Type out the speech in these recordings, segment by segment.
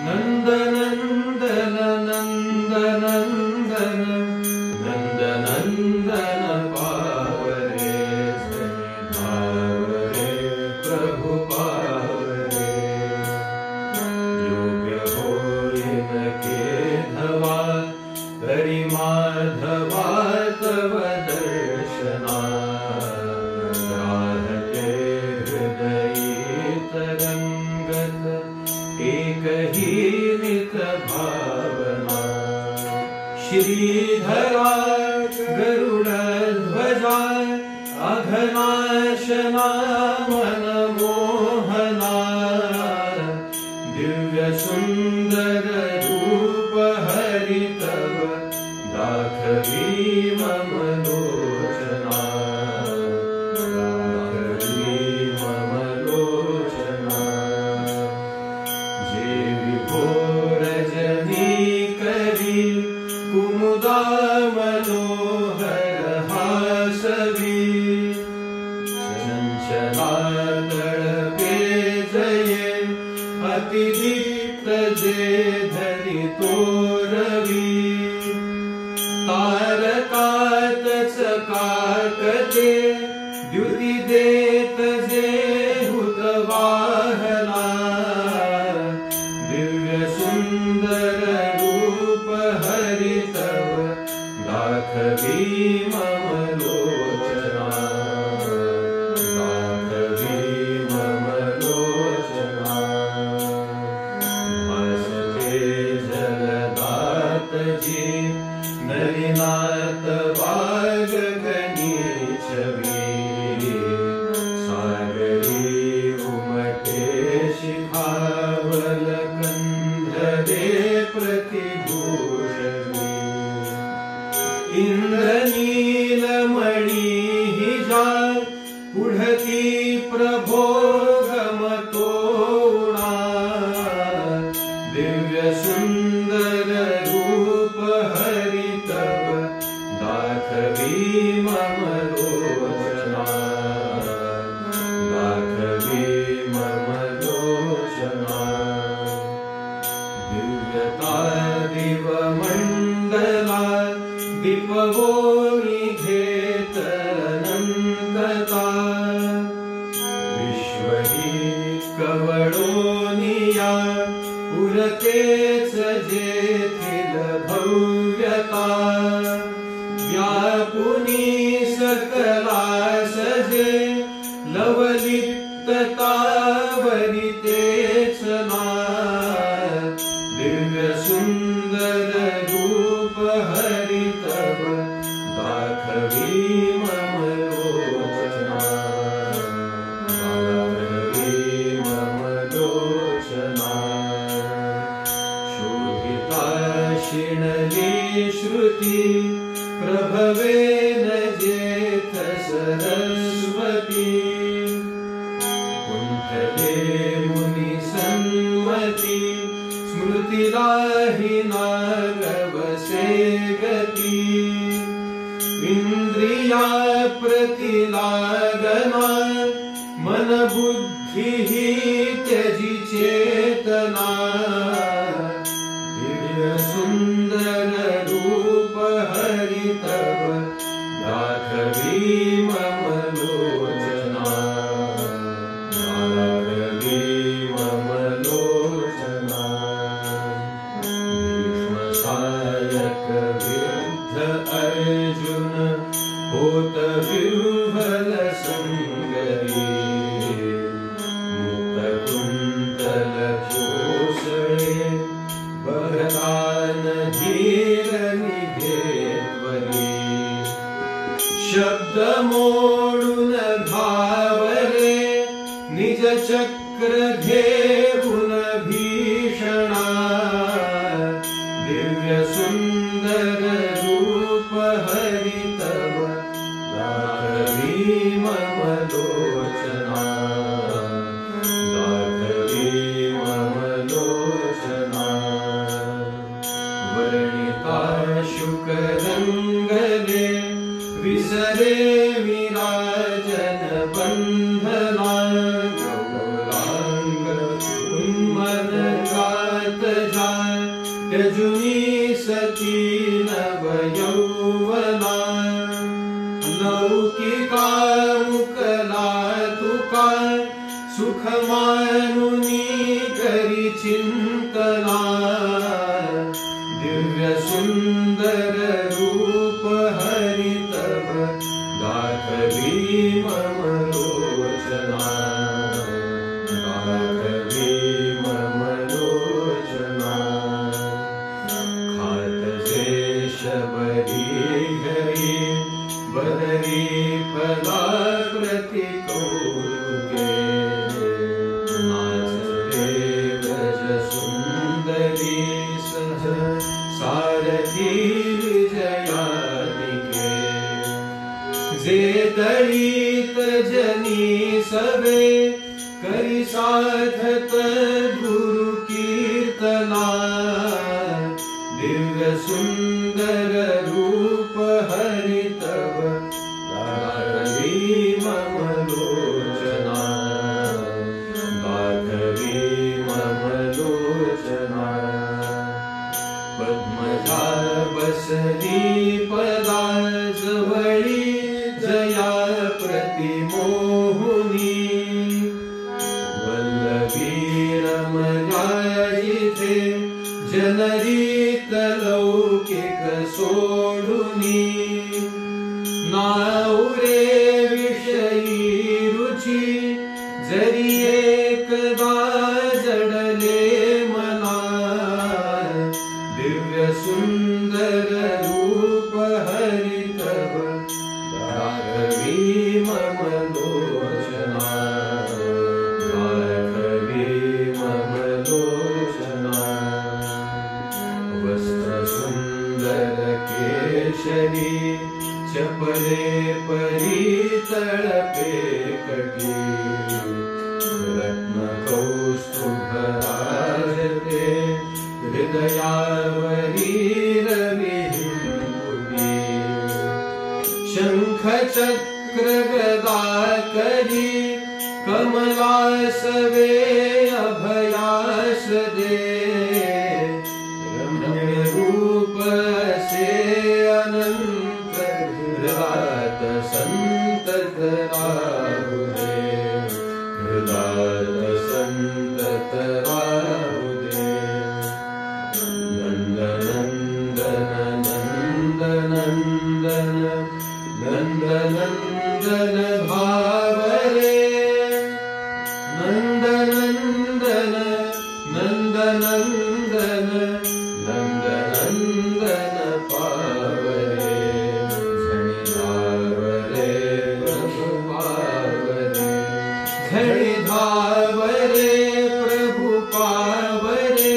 नंदनंदन नंदनंदन नंदनंदन पावरे धावरे प्रभु पावरे योग्य हो इनके धवा करि माधवा तव दर्शना राहते हृदय तरंगत एक ही नित भावना श्रीधरा गरुड़ ध्वजा अघनाशना मन मोहना दिव्य सुंदर रूप हरि तव दाखवी मम लोचना दाखवी मम लोचना जे विभोर जनी करी कुमुदा मनोहर हासवी चंचला तड़पे जये अति दीप्त जे धरि तोरवी तारकात चकाकते द्युति देत जे हुतवाहना दिव्य सुंदर रूप हरि तव दाखवी मम लोचना दाखवी मम लोचना भासते जलदात जी नलिनाथ बाग गनी छवि सागरी उमटे शिखावल कंधरे प्रतिभूषणी इंद्रनीलमणि ही जा उड़ती प्रभोगमतोणा दिव्य सुंदर रूप हरि तव दाखवी मम लोचना दाखवी मम लोचना दिव्यता दिव मंडला दीपवो निघेत अनंतता विश्वही कवळोनिया पुरतेच जेथील भव्यता व्यापुनी सकला सजे लवलिप्तता वरितेच ना दिव्य सुंदर रूप हरि तव दाखवी मम लोचना दाखवी मम लोचना शोभिता शिणली श्रुति प्रभवेन जेथ सरस्वती कुंठले मुनि सन्मति स्मृतिदाहिना गवसे गति इंद्रिया प्रतिलागना मन बुद्धि ही त्यजि चेतना दिव्य सुंदर रूप हरि तव दाखवी मम लोचना दाखवी मम लोचना भीष्म सायक विद्ध अर्जुन होत विह्वल संगरी मुक्त कुंतल घोषणे बहरान धीर निधेवरी शब्द मोडून धावरे निज चक्र घेऊन भीषणा दिव्य सुंदर रूप हरि तव दाखवी मम लोचना दाखवी मम लोचना वर्णिता शुक रंगले विसरे विराजन बंधना गौरांग उन्मन गात त्यजुनी सती नवयौवना लौकिका मुकला तुका सुख मानुनी करी चिंतना दिव्य सुंदर रूप हरि तव दाखवी मम लोचना दाखवी मम लोचना खात से शबरी गई बदरी फला प्रतिकूलके नाचते व्रज सुंदरी सह सारथी विजयानिके जे दलित जनी सबे करि साधत गुरु कीर्तना दिव्य सुंदर रूप हरि तव दाखवी मम लोचना दाखवी मम लोचना पद्मजा बसली पदा जवळी जया प्रतिमोहुनी वल्लभी रमया जिथे जनरीत लौकिक सोडुनी नाउरे विषयी रुचि जरी एकदा जडले मना दिव्य सुंदर रूप हरि तव दाखवी मम लोचना दाखवी मम लोचना वस्त्र सुंदर केशरी चपले परी तळपे कटी रत्न कौस्तुभ राजते हृदयावरी रविहिंपुटी शंख चक्र गदा करी कमलासवे अभयास दे रम्य रूप से अनंत हृदात संतत राहुदे हृदात संतत राहुदे नंद नंदन नंद नंदन नंद नंदन भावरे नंद नंदन नंद नंदन नंद नंदन पावरे झणी धावरे प्रभु पावरे झणी धावरे प्रभु पावरे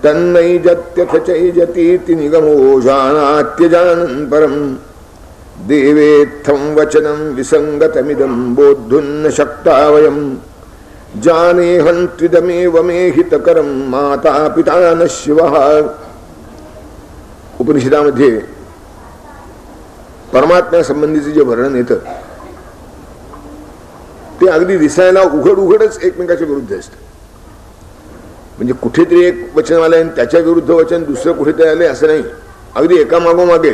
तन्मयि जत्यथ चैजतीति निगमो जानात्यजानन् परं देवेत्थं वचनं विसङ्गतमिदं बोद्धुन्न शक्ता वयं जानेहन्त्विदमेव मे हितकरं माता पिता न शिवः। उपनिषदामध्ये परमात्म्या संबंधीचे जे वर्णन येतं ते अगदी दिसायला उघड उघडच एकमेकाच्या विरुद्ध असतं. म्हणजे कुठेतरी एक वचन आलंय आणि त्याच्या विरुद्ध वचन दुसरं कुठेतरी आलंय असं नाही, अगदी एकामागोमागे.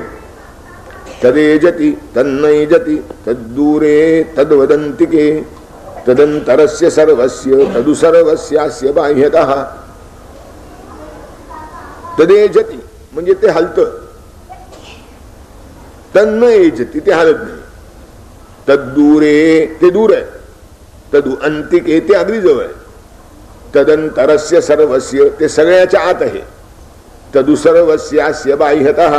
तदेजति तन्नैजति तद्दूरे तद्वदन्तिके तदंतरस्य सर्वस्य तदुसर्वस्यास्य बाह्यतः. तदेजति म्हणजे ते हलतं. तन्न एजती, ते हलत नाही. तद्दूरे, ते दूर आहे. तदु अंतिके, ते अगदी जवळ आहे. तदंतरस्य सर्वस्य, ते सगळ्याच्या आत आहे. तदु सर्वस्यास्य बाह्यतः.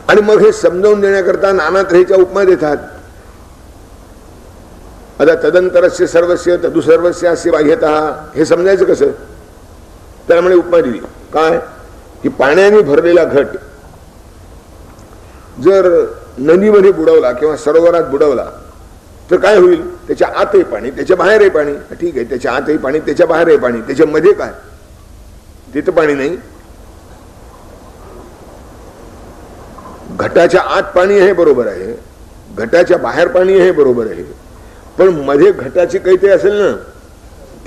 आणि मग हे समजावून देण्याकरता नाना तऱ्हेच्या उपमा देतात. आता तदंतरस्य सर्वस्य तदु सर्वस्यास्य बाह्यतः हे समजायचं कसं? त्यामुळे उपमा दिली. काय की पाण्याने भरलेला घट जर नदीमध्ये बुडवला किंवा सरोवरात बुडवला तर काय होईल? त्याच्या आतही पाणी, त्याच्या बाहेरही पाणी. ठीक आहे, त्याच्या आतही पाणी, त्याच्या बाहेरही पाणी. त्याच्या मध्ये काय? तिथं पाणी नाही. घटाच्या आत पाणी आहे, बरोबर आहे. घटाच्या बाहेर पाणी आहे, बरोबर आहे. पण मध्ये घटाची काहीतरी असेल ना,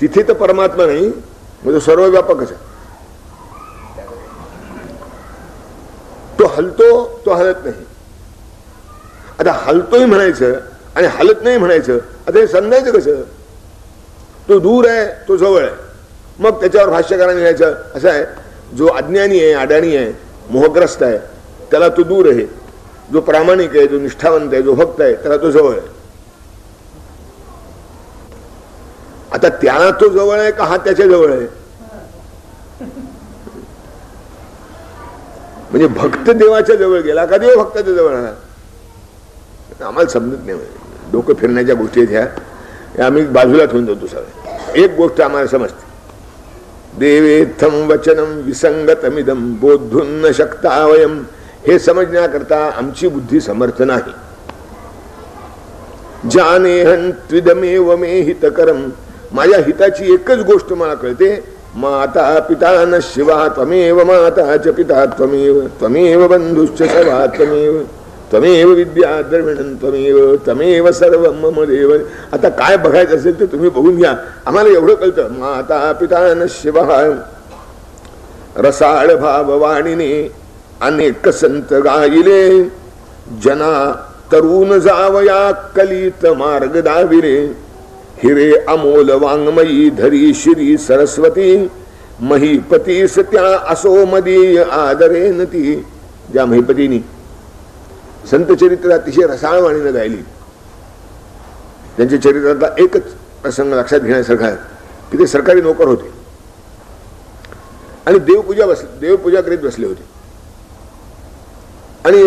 तिथे तर परमात्मा नाही. म्हणजे सर्व व्यापकच आहे. तो हलतो, तो हलत नाही. आता हलतोय म्हणायचं आणि हलत नाही म्हणायचं, आता हे समजायचं कसं? तो दूर आहे, तो जवळ आहे. मग त्याच्यावर भाष्यकाराने लिहायचं असं आहे, जो अज्ञानी आहे, अडाणी आहे, मोहग्रस्त आहे, त्याला तो दूर आहे. जो प्रामाणिक आहे, जो निष्ठावंत आहे, जो भक्त आहे, त्याला तो जवळ आहे. आता त्याला तो जवळ आहे का हा त्याच्या जवळ आहे? म्हणजे भक्त देवाच्या जवळ गेला का देव भक्ताच्या जवळ आला? आम्हाला समजत नाही. डोकं फिरण्याच्या गोष्टी आहेत ह्या, आम्ही बाजूला ठेवून जातो सगळं. एक गोष्ट आम्हाला समजते, देवेत्थम वचनम विसंगतमिदम बोधुन न शक्ता वयम. हे समजण्याकरता आमची बुद्धी समर्थ नाही. जानेहं त्विदमेव मे हितकरम. माझ्या हिताची एकच गोष्ट मला कळते, माता पिता न शिवा त्वमेव माता च पिता त्वमेव त्वमेव बंधुश्च सभा त्वमेव त्वमेव विद्या द्रविणं त्वमेव त्वमेव सर्वं मम देव. आता काय बघायचं असेल तर तुम्ही बघून घ्या. आम्हाला एवढं कळतं, माता पिता न शिवा. रसाळ भाव वाणीने अनेक संत गायिले, जना तरुण जावया कलित मार्ग दाविले. हिरे अमोल वाङ्मयी धरी श्री सरस्वती, महीपती सत्या असो मदीय आदरेन ती. ज्या महीपतीनी संत चरित्र अतिशय रसाळ वाणीनं गायली, त्यांच्या चरित्रातला एकच प्रसंग लक्षात घेण्यासारखा आहे की ते सरकारी नोकर होते आणि देवपूजा करीत बसले होते. आणि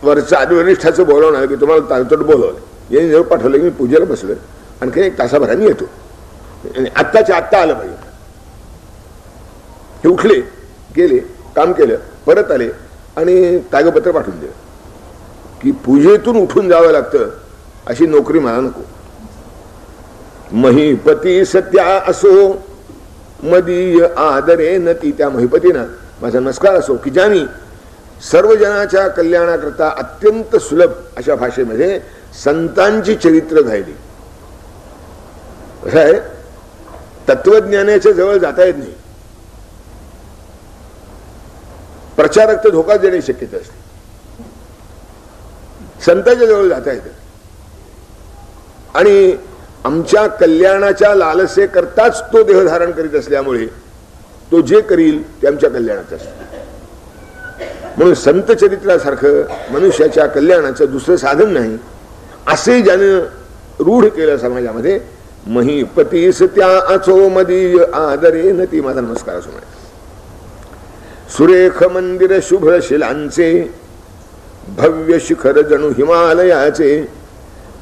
वरचं आदिवरिष्ठाचं बोलावून आलं की तुम्हाला ताबडतोब बोलवलं. यांनी जवळ पाठवलं की मी पूजेला बसलोय, आणखी एक तासाभराने येतो. आत्ताच्या आत्ता आलं पाहिजे. हे उठले, गेले, काम केलं, परत आले आणि कागदपत्र पाठवून दिलं की पूजेतून उठून जावं लागतं, अशी नोकरी मला नको. महीपती सत्या असो मदीय आदरे नती. त्या महीपतीना माझा नमस्कार असो की ज्यांनी सर्व जनाच्या कल्याणाकरता अत्यंत सुलभ अशा भाषेमध्ये संतांची चरित्र गायली. कसं आहे, तत्वज्ञानाच्या जवळ जाता येत नाही. प्रचारक तर धोका देण्याची शक्यता असते. संतांच्या जवळ जाता येतं. आणि आमच्या कल्याणाच्या लालसे करताच तो देह धारण करीत असल्यामुळे तो जे करील ते आमच्या कल्याणाचं असतं. म्हणून संत चरित्रासारखं मनुष्याच्या कल्याणाचं दुसरं साधन नाही असे ज्यानं रूढ केलं समाजामध्ये. महीपती सत्या असो मदीय आदरे नती. माझा नमस्कार असो. सुरेख मंदिर शुभ्र शिलांचे, भव्य शिखर जणू हिमालयाचे,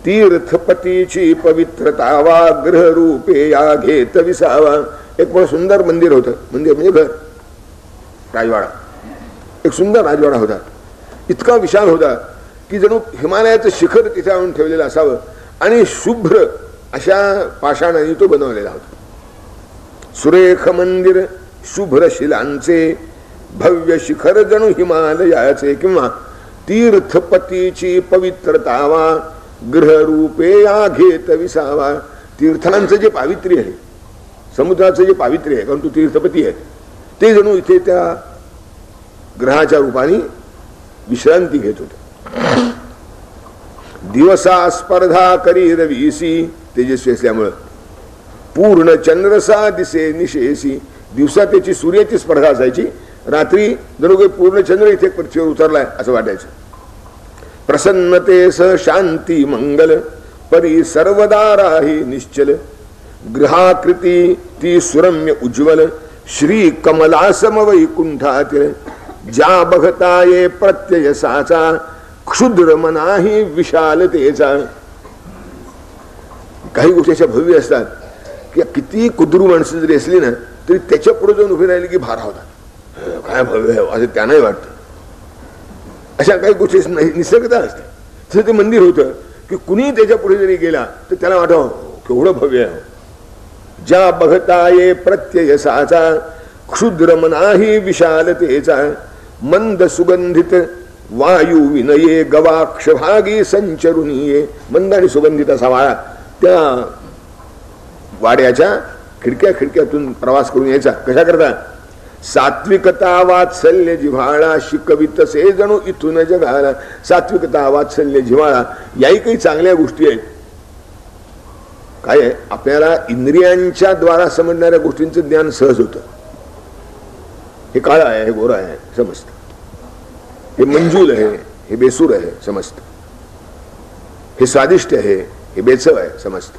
तीर्थपतीची पवित्रता वाग्रह रूपे या घेत विसावा. एक पण सुंदर मंदिर होतं. मंदिर म्हणजे घर, राजवाडा. एक सुंदर राजवाडा होता. इतका विशाल होता की जणू हिमालयाचं शिखर तिथे आणून ठेवलेलं असावं. आणि शुभ्र अशा पाषाणाने तो बनवलेला होता. सुरेख मंदिर शुभ्र शिलांचे, भव्य शिखर जणू हिमालयाचे, किंवा तीर्थपतीची पवित्रता वा ग्रहरूपे या घेत विसावा. तीर्थांचं जे पावित्र्य आहे, समुद्राचं जे पावित्र्य आहे, कारण तो तीर्थपती आहे, ते जणू इथे त्या ग्रहाच्या रूपाने विश्रांती घेत होते. दिवसा स्पर्धा करी रवीसी, तेजस्वी असल्यामुळं, पूर्ण चंद्रसा दिसे निशेसी. दिवसा त्याची सूर्याची स्पर्धा असायची, रात्री जणू काही पूर्ण चंद्र इथे पृथ्वीवर उतरलाय असं वाटायचं. प्रसन्नते स शांती मंगल परी सर्वदा राही निश्चल गृहाकृती ती सुरम्य उज्ज्वल श्री कमलासम वैकुंठातील ज्या बघता ये प्रत्ययसाचा क्षुद्र मनाही विशालतेचा. काही गोष्टी भव्य असतात की किती कुद्रू माणसं जरी असली ना तरी त्याच्या पुढे जाऊन उभी राहिली की भारा होता, काय भव्य आहे असं त्यांनाही वाटतं. अशा काही गोष्टी निसर्गता असते. तसं ते मंदिर होतं की कुणी त्याच्या पुढे जरी गेला तर त्याला वाटावं केवढं भव्य आहे. ज्या बघता ये प्रत्ययसाचा क्षुद्र मनाही विशालतेचा मंद सुगंधित वायू विनये गवाक्षभागी संचरुनीये. मंद आणि सुगंधित असा वाळा त्या वाड्याच्या खिडक्यातून प्रवास करून यायचा. कशा करता? सात्विकता वात्सल्य जिव्हाळा शिकवितसे जणू इथून जगाला. सात्विकता वात्सल्य जिव्हाळा याही काही चांगल्या गोष्टी आहेत. काय आहे, आपल्याला इंद्रियांच्या द्वारा समजणाऱ्या गोष्टींचं ज्ञान सहज होतं. हे काळं आहे, हे गोरं आहे समजतं, हे मंजूल आहे, हे बेसूर आहे समजतं, हे स्वादिष्ट आहे, हे बेचव आहे समजतं.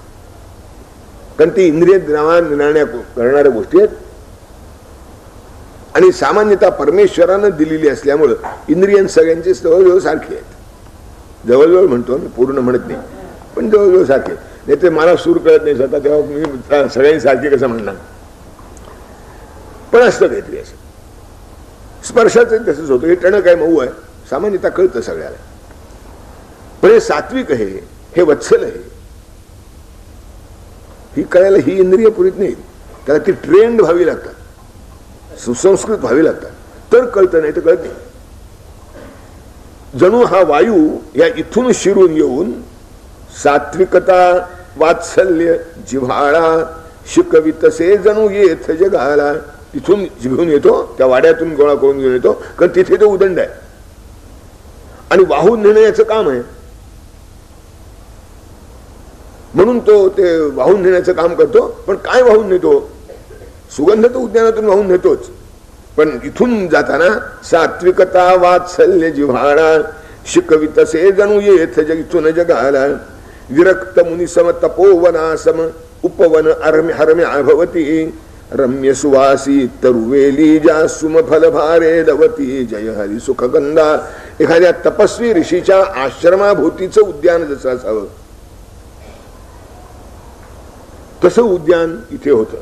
कारण ती इंद्रिय निर्णय करणाऱ्या गोष्टी आहेत आणि सामान्यतः परमेश्वरानं दिलेली असल्यामुळं इंद्रियं सगळ्यांची जवळजवळ सारखी आहेत. जवळजवळ म्हणतो मी, पूर्ण म्हणत नाही, पण जवळजवळ सारखे. नाही ते मला सूर कळत नाही स्वतः, तेव्हा मी सगळ्यांनी सारखे कसं म्हणणार. पण असतं काहीतरी असं. स्पर्शाचं तसंच होतं. हे टणक आहे, मऊ आहे, सामान्यतः कळतं सगळ्याला. पण हे सात्विक आहे, हे वत्सल आहे, ही कळायला ही इंद्रिय पुरीत नाही. त्याला ती ट्रेंड व्हावी लागतात, सुसंस्कृत व्हावी लागतात, तर कळतं, नाही तर कळत नाही. जणू हा वायू या इथून शिरून येऊन सात्विकता वात्सल्य जिव्हाळा शिकवितसे जणू येथ जगाला. तिथून घेऊन येतो, त्या वाड्यातून गोळा करून घेऊन येतो, कारण तिथे तो उदंड आहे आणि वाहून नेणं याचं काम आहे. म्हणून तो ते वाहून नेण्याचं काम करतो. पण काय वाहून नेतो? सुगंध तर उद्यानातून वाहून नेतोच, पण इथून जाताना सात्विकता वात्सल्य जिव्हाळा शिकवितसे जणू येथ इथून जगाला. विरक्त मुनिसम तपोवनासम उपवन हरम्या भवती रम्य सुवासी तरुवेली ज्या सुमफल भारे दवती जय हरी सुखगंधा. एखाद्या तपस्वी ऋषीच्या आश्रमाभोवतीचं उद्यान जसं असावं तसं उद्यान इथे होतं.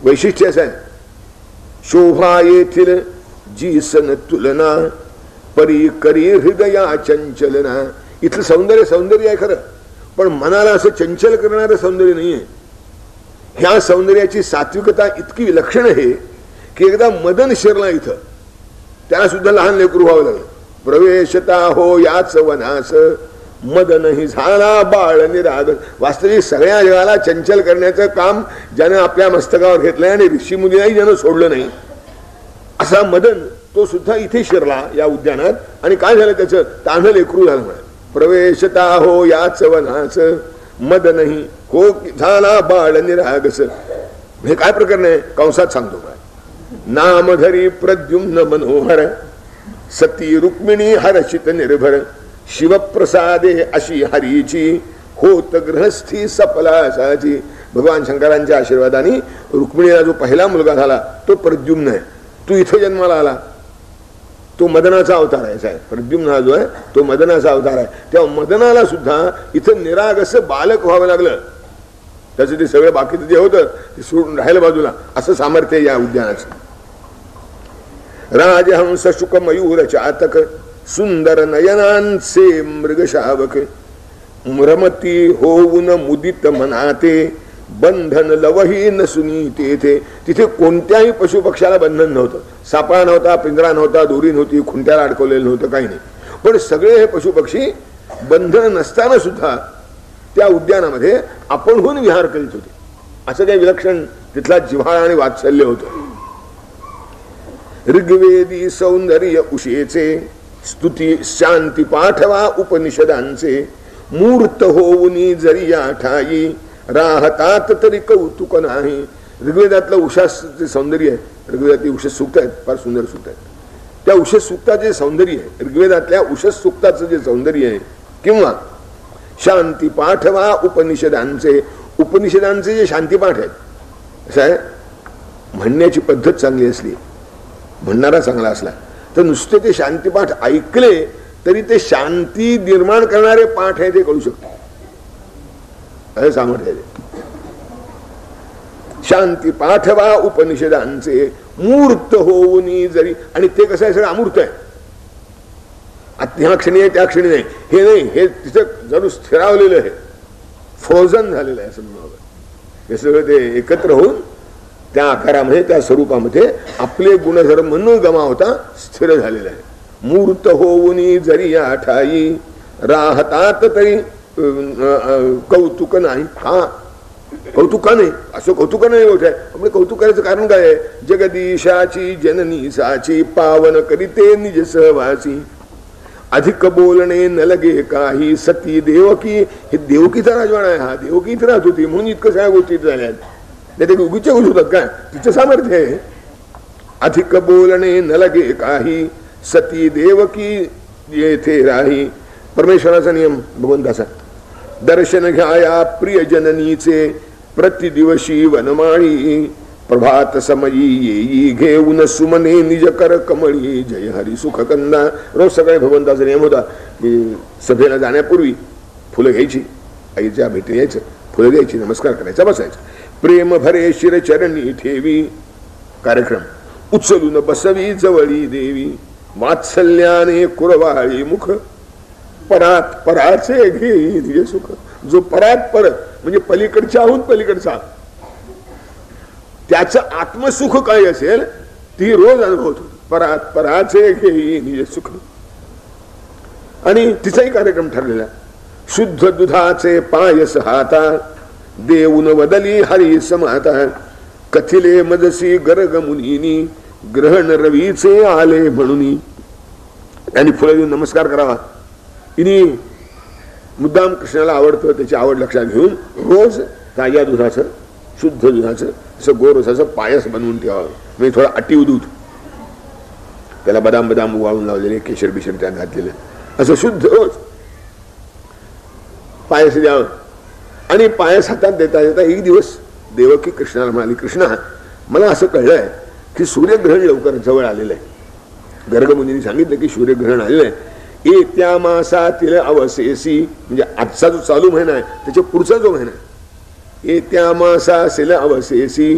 वैशिष्ट्य असं आहे, शोभा येथील जी सन तुलना परी करी हृदया चंचलना. इथलं सौंदर्य आहे खरं, पण मनाला असं चंचल करणारं सौंदर्य नाहीये. ह्या सौंदर्याची सात्विकता इतकी विलक्षण आहे की एकदा मदन शिरला इथं, त्याला सुद्धा लहान लेकरू व्हावं लागलं. प्रवेशता हो याच वनास मदनही झाला बाळ निराग. वास्तविक सगळ्या जगाला चंचल करण्याचं काम ज्यानं आपल्या मस्तकावर घेतलंय आणि ऋषी मुनीलाही ज्यानं सोडलं नाही असा मदन तो सुद्धा इथे शिरला या उद्यानात. आणि काय झालं, त्याचं तान्ह लेकरू झालं. म्हणा प्रवेशता हो याच वनास मदनही हो झाला बाळ निरागस. हे काय प्रकरण आहे कंसात सांगतो. काय नामधरी प्रद्युम्न मनोहर सती रुक्मिणी हर्षित निर्भर शिवप्रसादे अशी हरीची होत गृहस्थी सफलासाची. भगवान शंकरांच्या आशीर्वादाने रुक्मिणीला जो पहिला मुलगा झाला तो प्रद्युम्न आहे. तो इथे जन्माला आला, तो मदनाचा अवतार आहे साहेब. प्रद्युम्न हा जो आहे तो मदनाचा अवतार आहे. तेव्हा मदनाला सुद्धा इथं निरागस बालक व्हावं लागलं. त्याचं ते सगळं बाकीचं जे होतं ते सोडून राहिलं बाजूला. असं सामर्थ्य या उद्यानाचं. राजहंस शुक मयूर चातक सुंदर नयनांचे मृग शावक रमती होऊन मुदित मनाते बंधन लवही नसुनी तेथे. तिथे कोणत्याही पशुपक्षाला बंधन नव्हतं. सापळा नव्हता, पिंजरा नव्हता, दोरी नव्हती, खुंट्याला अडकवलेलं नव्हतं, काही नाही. पण सगळे हे पशुपक्षी बंधन नसताना सुद्धा त्या उद्यानामध्ये आपणहून विहार करीत होते. असं काही विलक्षण तिथला जिव्हाळा आणि वात्सल्य होतं. ऋग्वेदी सौंदर्य उशेचे स्तुती शांती पाठवा उपनिषदांचे मूर्त होऊनी जरी या ठाई राहतात तरी कौतुक नाही. ऋग्वेदातलं उषाचे सौंदर्य आहे, ऋग्वेदातली उषस सूक्त आहेत, फार सुंदर सूक्त आहेत. त्या उषस सूक्ताचे सौंदर्य आहे, ऋग्वेदातल्या उषस सूक्ताचं जे सौंदर्य आहे, किंवा शांती पाठ वा उपनिषदांचे, उपनिषदांचे जे शांतीपाठ आहेत, असं आहे म्हणण्याची पद्धत चांगली असली, म्हणणारा चांगला असला तर नुसते ते शांतीपाठ ऐकले तरी ते शांती निर्माण करणारे पाठ आहे ते कळू शकतो, असं सामर्थ्य आहे. शांती पाठ वा उपनिषदांचे मूर्त होऊन जरी, आणि ते कसं आहे सगळं अमूर्त आहे, ह्या क्षणी आहे त्या क्षणी नाही, हे नाही, हे तिथं जरूर स्थिरावलेलं आहे, फ्रोझन झालेलं आहे असं म्हणावं. हे सगळं ते एकत्र होऊन त्या आकारामध्ये त्या स्वरूपामध्ये आपले गुणधर्म न गमावता स्थिर झालेलं आहे. मूर्त होऊन जरी या ठाई राहतात तरी कौतुक नाही. हा कौतुका नाही, असं कौतुक नाही होत आहे. म्हणजे कौतुक करायचं कारण काय आहे? जगदीशाची जननी साची पावन करीते निज सहवासी, अधिक बोलणे न लगे काही सती देवकी. हे देवकीचा राजवाडा आहे, हा देवकी इथे राहत होती म्हणून इतकं सगळ्या गोष्टी झाल्या. नाही ते उगीच्या गोष्टी होतात काय, तिचं सामर्थ्य आहे. अधिक बोलणे न लगे काही सती देवकी येथे राही. परमेश्वराचा नियम भगवंताचा. दर्शन घ्याया प्रिय जननीचे प्रतिदिवशी वनमाळी, प्रभात समयी येई घेऊन सुमने निज कर कमळी. जय हरी सुख कंदा. रोज सकाळी भगवंताचा नियम होता की सभेला जाण्यापूर्वी फुलं घ्यायची, आईच्या भेटी यायचं, फुलं घ्यायची, नमस्कार करायचा, बसायचं. प्रेम भरे शिर चरणी ठेवी, कार्यक्रम उचलून बसवी जवळी देवी. वात्सल्याने कुरवाळी मुख, परात पराचे घे निज सुख. जो परात पर म्हणजे पलीकडच्याहून पलीकडचा, त्याचं आत्मसुख काय असेल ती रोज अनुभवतो. परात पराचे घे निज सुख. आणि तिचाही कार्यक्रम ठरलेला. शुद्ध दुधाचे पायस हातात देऊन वदली हरी समाता. कथिले मजसी गर्ग मुनीनी, ग्रहण रवीचे आले म्हणून. त्यांनी फुलं देऊन नमस्कार करावा. तिने मुद्दाम कृष्णाला आवडतं, त्याची आवड लक्षात घेऊन रोज ताज्या दुधाचं, शुद्ध दुधाचं असं गोर रसाचं पायस बनवून ठेवावं. म्हणजे थोडा अटीव दूध, त्याला बदाम बदाम उगाळून लावलेले, केशर बिशर त्यात घातलेलं, असं शुद्ध रोज पायस द्यावं. आणि पायस हातात देता देता एक दिवस देवकी कृष्णाला म्हणाली, कृष्णा मला असं कळलंय की सूर्यग्रहण लवकर जवळ आलेलं आहे. गर्गमुनींनी सांगितलं की सूर्यग्रहण आलेलं आहे. येत्या मासातील अवशेषी, म्हणजे आजचा जो चालू महिना आहे त्याच्या पुढचा जो महिना आहे, येत्या मासातील अवशेषी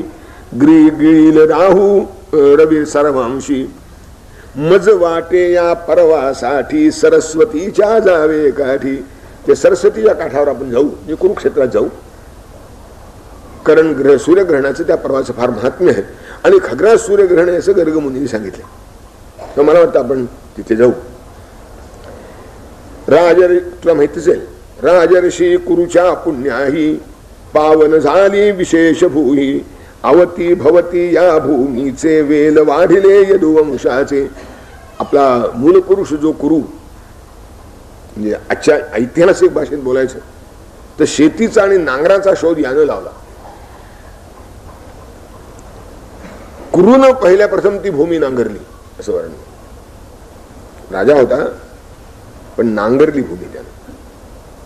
गिळील राहू रवी सर्वांशी. मज वाटे या परवासाठी सरस्वतीच्या जावे काठी. ते सरस्वतीच्या काठावर आपण जाऊ, म्हणजे कुरुक्षेत्रात जाऊ. कारण सूर्यग्रहणाचं त्या पर्वाचं फार महात्म्य आहे आणि खग्रास सूर्यग्रहण आहे असं गर्गमुनींनी सांगितलं. तर मला वाटतं आपण तिथे जाऊ. तुला माहितीच आहे, राजर्षी कुरुच्या पुण्याही पावन झाली विशेष भूही. अवती भवती या भूमीचे वेल वाढिले यदुवंशाचे. आपला मूल पुरुष जो कुरु, म्हणजे आजच्या ऐतिहासिक भाषेत बोलायचं तर शेतीचा आणि नांगराचा शोध यानं लावला. कुरुनं पहिल्या प्रथम ती भूमी नांगरली असं वर्णन. राजा होता पण नांगरली भूमी त्यानं,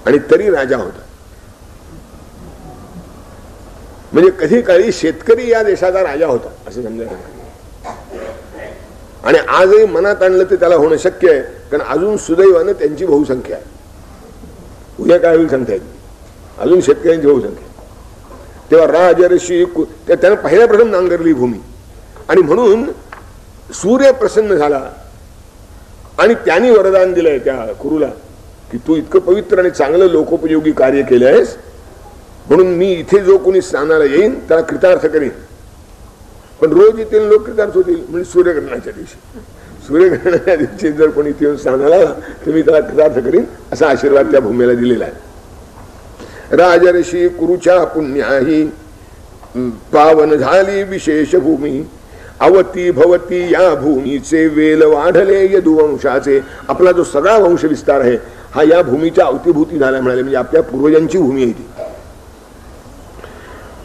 आणि तरी राजा होता. म्हणजे कधी काळी शेतकरी या देशाचा राजा होता असं समजायचं. आणि आजही मनात आणलं तर त्याला होणं शक्य आहे, कारण अजून सुदैवानं त्यांची बहुसंख्या आहे. उद्या काय होईल सांगता येत, अजून शेतकऱ्यांची बहुसंख्या. तेव्हा राजर्षी त्यानं पहिल्या प्रथम नांगरली भूमी, आणि म्हणून सूर्य प्रसन्न झाला आणि त्यांनी वरदान दिलंय त्या कुरुला की तू इतकं पवित्र आणि चांगलं लोकोपयोगी कार्य केलं आहेस, म्हणून मी इथे जो कोणी स्नानाला येईन त्याला कृतार्थ करेन. पण रोज इथे लोक कृतार्थ होतील. म्हणजे सूर्यग्रहणाच्या दिवशी जर कोणी इथे स्नानाला आला तर मी त्याला कृतार्थ करीन असा आशीर्वाद त्या भूमीला दिलेला आहे. राजर्षी कुरुच्या पुण्याही पावन झाली विशेष भूमी. अवती भवती या भूमीचे वेल वाढले यदुवंशाचे. आपला जो सगळा वंश विस्तार आहे हा या भूमीच्या अवतीभूती झाला म्हणाले. म्हणजे आपल्या पूर्वजांची भूमी आहे ती.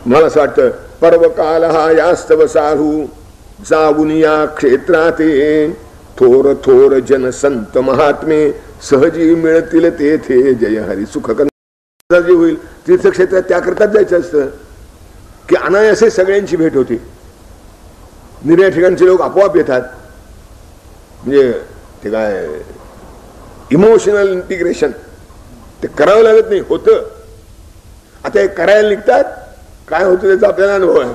मला असं वाटतं पर्वकाल हा यास्तव साहू जाऊन या क्षेत्राते थोर थोर जन संत महात्मे सहजी मिळतील तेथे जय हरी सुख जे होईल तीर्थक्षेत्रात त्याकरताच जायचं असतं की अनायासे सगळ्यांची भेट होती. निर्या ठिकाणचे लोक आपोआप येतात. म्हणजे ते काय इमोशनल इंटिग्रेशन ते करावं लागत नाही, होतं. आता हे करायला निघतात, काय होतं त्याचा आपल्याला अनुभव आहे.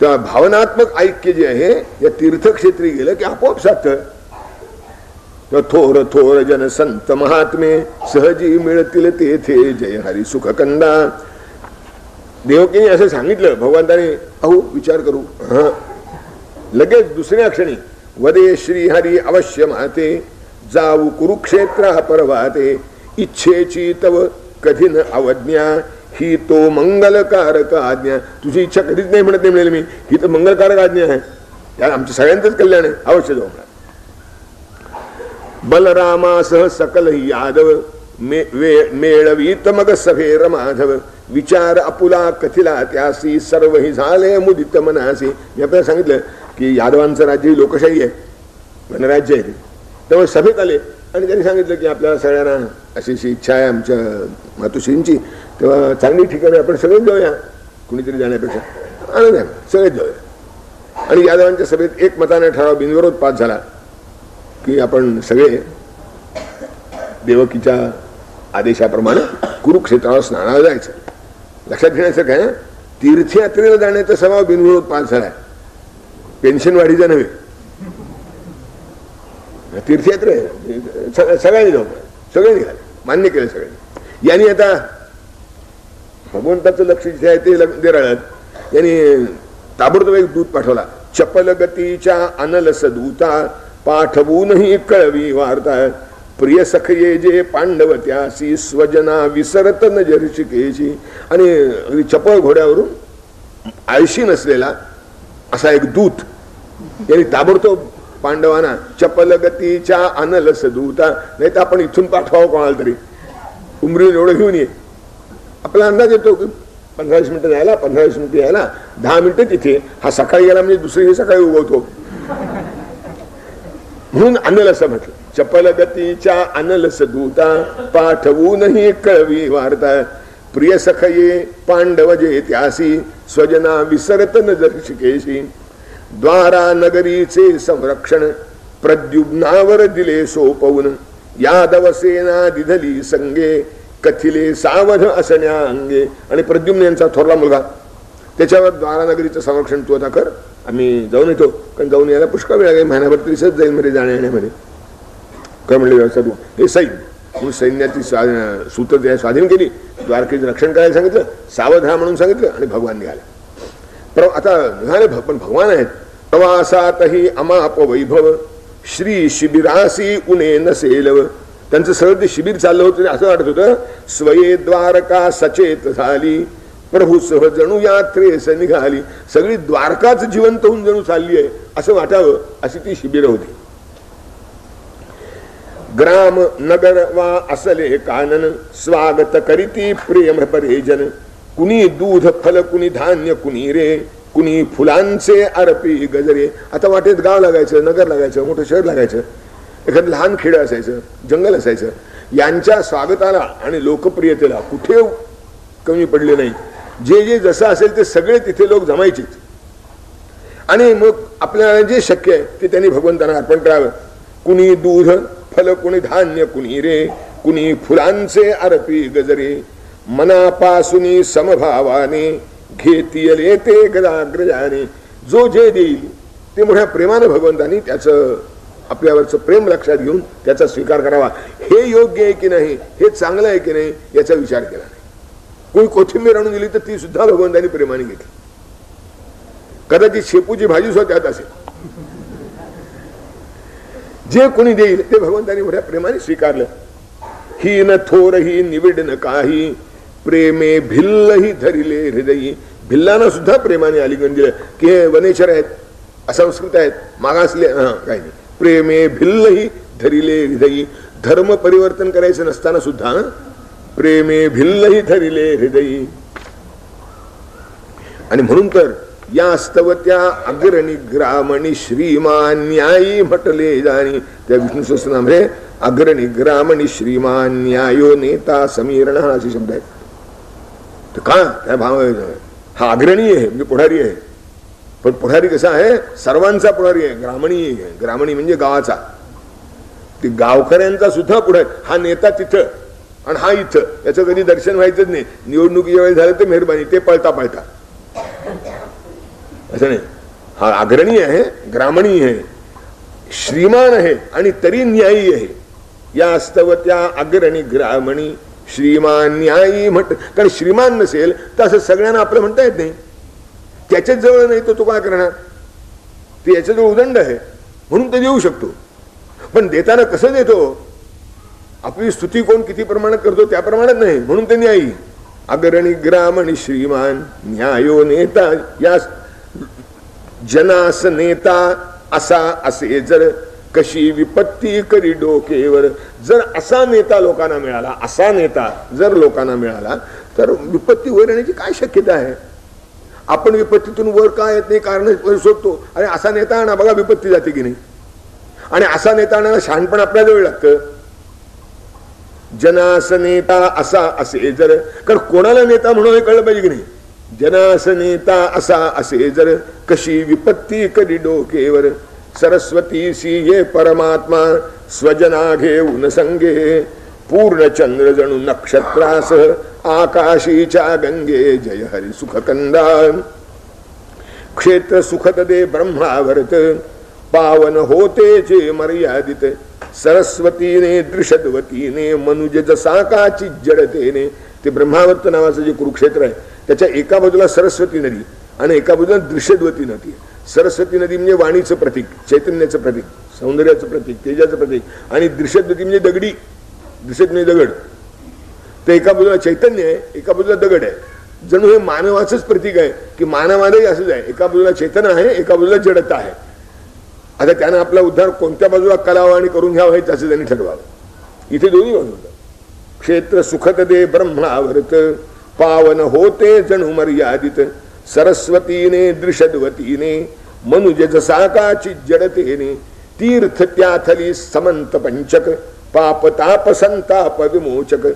तेव्हा भावनात्मक ऐक्य जे आहे या तीर्थक्षेत्री गेलं की आपोआप साधतं. थोर थोर जन संत महात्मे सहजी मिळतील तेथे जय हरी सुखकंदा. देवकीने असं सांगितलं भगवंताने. अहो विचार करू. लगेच दुसऱ्या क्षणी वदे श्री हरी अवश्य माते जाऊ कुरुक्षेत्र परवाते इच्छेची तव कधी न अवज्ञा ही तो मंगलकारक आज्ञा. तुझी इच्छा कधीच नाही म्हणत नाही मी, ही तर मंगलकारक आज्ञा आहे. त्या आमच्या सगळ्यांचंच कल्याण आहे. अवश्य जाऊ म्हणा. बलरामासह सकल यादव मेळवीत मग सभेर माधव विचार अपुला कथिला त्यासी सर्व ही झाले मुदित मनासी. मी आपल्याला सांगितलं की यादवांचं राज्य ही लोकशाही आहे, गणराज्य आहे. तेव्हा सभेत आले आणि त्यांनी सांगितलं की आपल्याला सगळ्यांना अशी इच्छा आहे आमच्या मातोश्रींची, तेव्हा चांगली ठिकाणी आपण सगळेच जाऊया, कुणीतरी जाण्यापेक्षा आनंद आहे सगळेच जाऊया. आणि यादवांच्या सभेत एक मताने ठराव बिनविरोध पास झाला की आपण सगळे देवकीच्या आदेशाप्रमाणे कुरुक्षेत्रावर स्नानाला जायचं. लक्षात घेण्याचं काय, तीर्थयात्रेला जाण्याचा स्वभाव बिनविरोध पास झालाय, पेन्शन वाढीचा नव्हे. तीर्थयात्रा सगळ्यांनी जाऊ, सगळे निघाले, मान्य केलं सगळ्यांनी. यांनी आता भगवंताचं लक्ष जिथे आहे ते देराळत. यांनी ताबडतोब एक दूत पाठवला. चपल गतीच्या अनलस दूता पाठवूनही कळवी वार्ता प्रिय सखये जे पांडव त्यासी स्वजना विसरत न जर्शिकेशी. आणि चपळ घोड्यावरून आळशी नसलेला असा एक दूत यांनी ताबडतोब पांडवांना चपल गतीच्या अनलस दूता, नाही तर आपण इथून पाठवावं कोणाला तरी, उमरीवर एवढं घेऊन ये. आपला अंदाज येतो की 15-20 मिनिटं जायला, 15-20 मिनिटं यायला, 10 मिनिटं तिथे. हा सकाळी गेला म्हणजे दुसरी सकाळी उगवतो म्हणून अनलस म्हटलं. चपल गतीच्या अनलस दूता पाठवूनही कळवी वार्ता प्रिय सखये पांडव जे त्यासी स्वजना विसरत न जर्शिकेशी. द्वारा नगरीचे संरक्षण प्रद्युम्नावर दिले सोपवून यादव सेना दिधली संगे कथिले सावध असण्या अंगे. आणि प्रद्युम्न यांचा थोरला मुलगा, त्याच्यावर द्वारानगरीचं संरक्षण तू आता कर, आम्ही जाऊन येतो. कारण जाऊन यायला पुष्कळ वेळ लागेल, महिनाभर तरी सहज जाईल मध्ये जाण्या येण्यामध्ये. काय म्हणले व्यवस्था तू हे सैन्य म्हणून सैन्याची सूत्र स्वाधीन केली. द्वारकेचं रक्षण करायला सांगितलं, सावध राहा म्हणून सांगितलं आणि भगवान निघाले. आता निघाले पण भगवान आहेत. प्रवासातही अमाप वैभव श्री शिबिरासी उणे नसेलव. त्यांचं सरळ ते शिबिर चाललं होतं, असं वाटत होतं स्वये द्वारका सचेत झाली प्रभू सह जणू यात्रेस निघाली. सगळी द्वारकाच जिवंत होऊन जणू चालली आहे असं वाटावं अशी ती शिबिर होती. ग्राम नगर वा असले कानन स्वागत करीती प्रेम परेजन. कुणी दूध फल कुणी धान्य कुणी रे कुणी फुलांचे अर्पी गजरे. आता वाटेत गाव लागायचं, नगर लागायचं, मोठं शहर लागायचं, एखादं लहान खेड असायचं, जंगल असायचं. यांच्या स्वागताला आणि लोकप्रियतेला कुठे कमी पडले नाही. जे जे जसं असेल ते सगळे तिथे लोक जमायचे. आणि मग आपल्याला जे शक्य आहे ते त्यांनी भगवंतांना अर्पण करावं. कुणी दूध फल कुणी धान्य कुणी रे कुणी फुलांचे अर्पी गजरे. मनापासून समभावाने घेतीयले ते गदाग्रजाने. जो जे देईल ते मोठ्या प्रेमाने भगवंतांनी त्याचं आपल्यावरचं प्रेम लक्षात घेऊन त्याचा स्वीकार करावा. हे योग्य आहे की नाही, हे चांगलं आहे की नाही याचा विचार केला नाही. कोणी कोथिंबीर आणून दिली तर ती सुद्धा भगवंतांनी प्रेमाने घेतली. कदाचित शेपूची भाजी सुद्धा त्यात असेल. जे कोणी देईल ते भगवंतांनी मोठ्या प्रेमाने स्वीकारलं. ही न थोर ही निविड न काही प्रेमे भिल्लही धरिले हृदयी. भिल्लांना सुद्धा प्रेमाने आलिंगन दिलं की हे वनेचर आहेत, असंस्कृत आहेत, मागासले, काही नाही. प्रेमे भिल्लही धरिले हृदयी. धर्म परिवर्तन करायचं नसताना सुद्धा प्रेमे भिल्लही धरिले हृदयी. आणि म्हणून तर या स्तवत्या अग्रणी ग्रामणी श्रीमान न्यायी म्हटले जाणी. त्या विष्णू सहस्रनामध्ये अग्रणी ग्रामणी श्रीमान न्यायो नेता समीरण असे शब्द आहेत. तर का त्या भाव हा अग्रणी आहे म्हणजे पुढारी आहे. पण पुढारी कसा आहे? सर्वांचा पुढारी आहे. ग्रामणी आहे. ग्रामणी म्हणजे गावाचा. ते गावकऱ्यांचा सुद्धा पुढारी. हा नेता तिथं आणि हा इथं याचं कधी दर्शन व्हायचंच नाही. निवडणुकीच्या वेळेस झालं तर मेहरबानी, ते पळता पळता असं नाही. हा अग्रणी आहे, ग्रामणी आहे, श्रीमान आहे आणि तरी न्यायी आहे. या स्तवत्या अग्रणी ग्रामणी श्रीमान न्यायी म्हट. कारण श्रीमान नसेल तर असं सगळ्यांना आपलं म्हणता येत नाही. त्याच्याच जवळ नाही तर तो काय करणार? ते याच्याजवळ उदंड आहे म्हणून ते देऊ शकतो. पण देताना कसं देतो? आपली स्तुती कोण किती प्रमाणात करतो त्या प्रमाणात नाही, म्हणून ते न्यायी. अग्रणी ग्रामणी श्रीमान न्यायो नेता. या जनास नेता असा असे जर कशी विपत्ती करी डोकेवर. जर असा नेता लोकांना मिळाला, असा नेता जर लोकांना मिळाला तर विपत्ती वर येण्याची काय शक्यता आहे? आपण विपत्तीतून वर का येत नाही कारण शोधतो. आणि असा नेता आणा, बघा विपत्ती जाते की नाही. आणि असा नेता आणायला शहाणपण आपल्याला वेळ लागतं. जनास नेता असा असे जर. कारण कोणाला नेता म्हणून हे कळलं पाहिजे की नाही. जनास नेता असा असे जर कशी विपत्ती करी डोकेवर. सरस्वतीसी ये परमात्मा स्वजना घेऊन संगे. पूर्ण चंद्र जणू नक्षत्रास आकाशीच्या गंगे. जय हरी सुखकंदा. क्षेत्र सुखत दे ब्रह्मावर्त पावन होते जे मर्यादित. सरस्वतीने दृषद्वतीने मनुज जसा काची जडतेने. ते ब्रह्मावर्त नावाचं जे कुरुक्षेत्र आहे त्याच्या एका बाजूला सरस्वती नदी आणि एका बाजूला दृषद्वती नदी. सरस्वती नदी म्हणजे वाणीचं प्रतीक, चैतन्याचं प्रतीक, सौंदर्याचं प्रतीक, तेजाचं प्रतीक. आणि दृषद्वती म्हणजे दगडी. दृषद म्हणजे दगड. तर एका बाजूला चैतन्य आहे, एका बाजूला दगड आहे. जणू हे मानवाचंच प्रतीक आहे की मानवालाही असंच आहे. एका बाजूला चैतन्य आहे, एका बाजूला जडता आहे. आता त्यानं आपला उद्धार कोणत्या बाजूला करावा आणि करून घ्यावा हे त्याचं त्यांनी ठरवावं. इथे दोन्ही बाजू. क्षेत्र सुखत दे ब्रह्मावर्त पावन होते जणू मर्यादित. सरस्वतीने दृषद्वतीने मनुज जसा काची जडतेने. तीर्थ त्याथली समंत पंचक पाप ताप संताप विमोचक.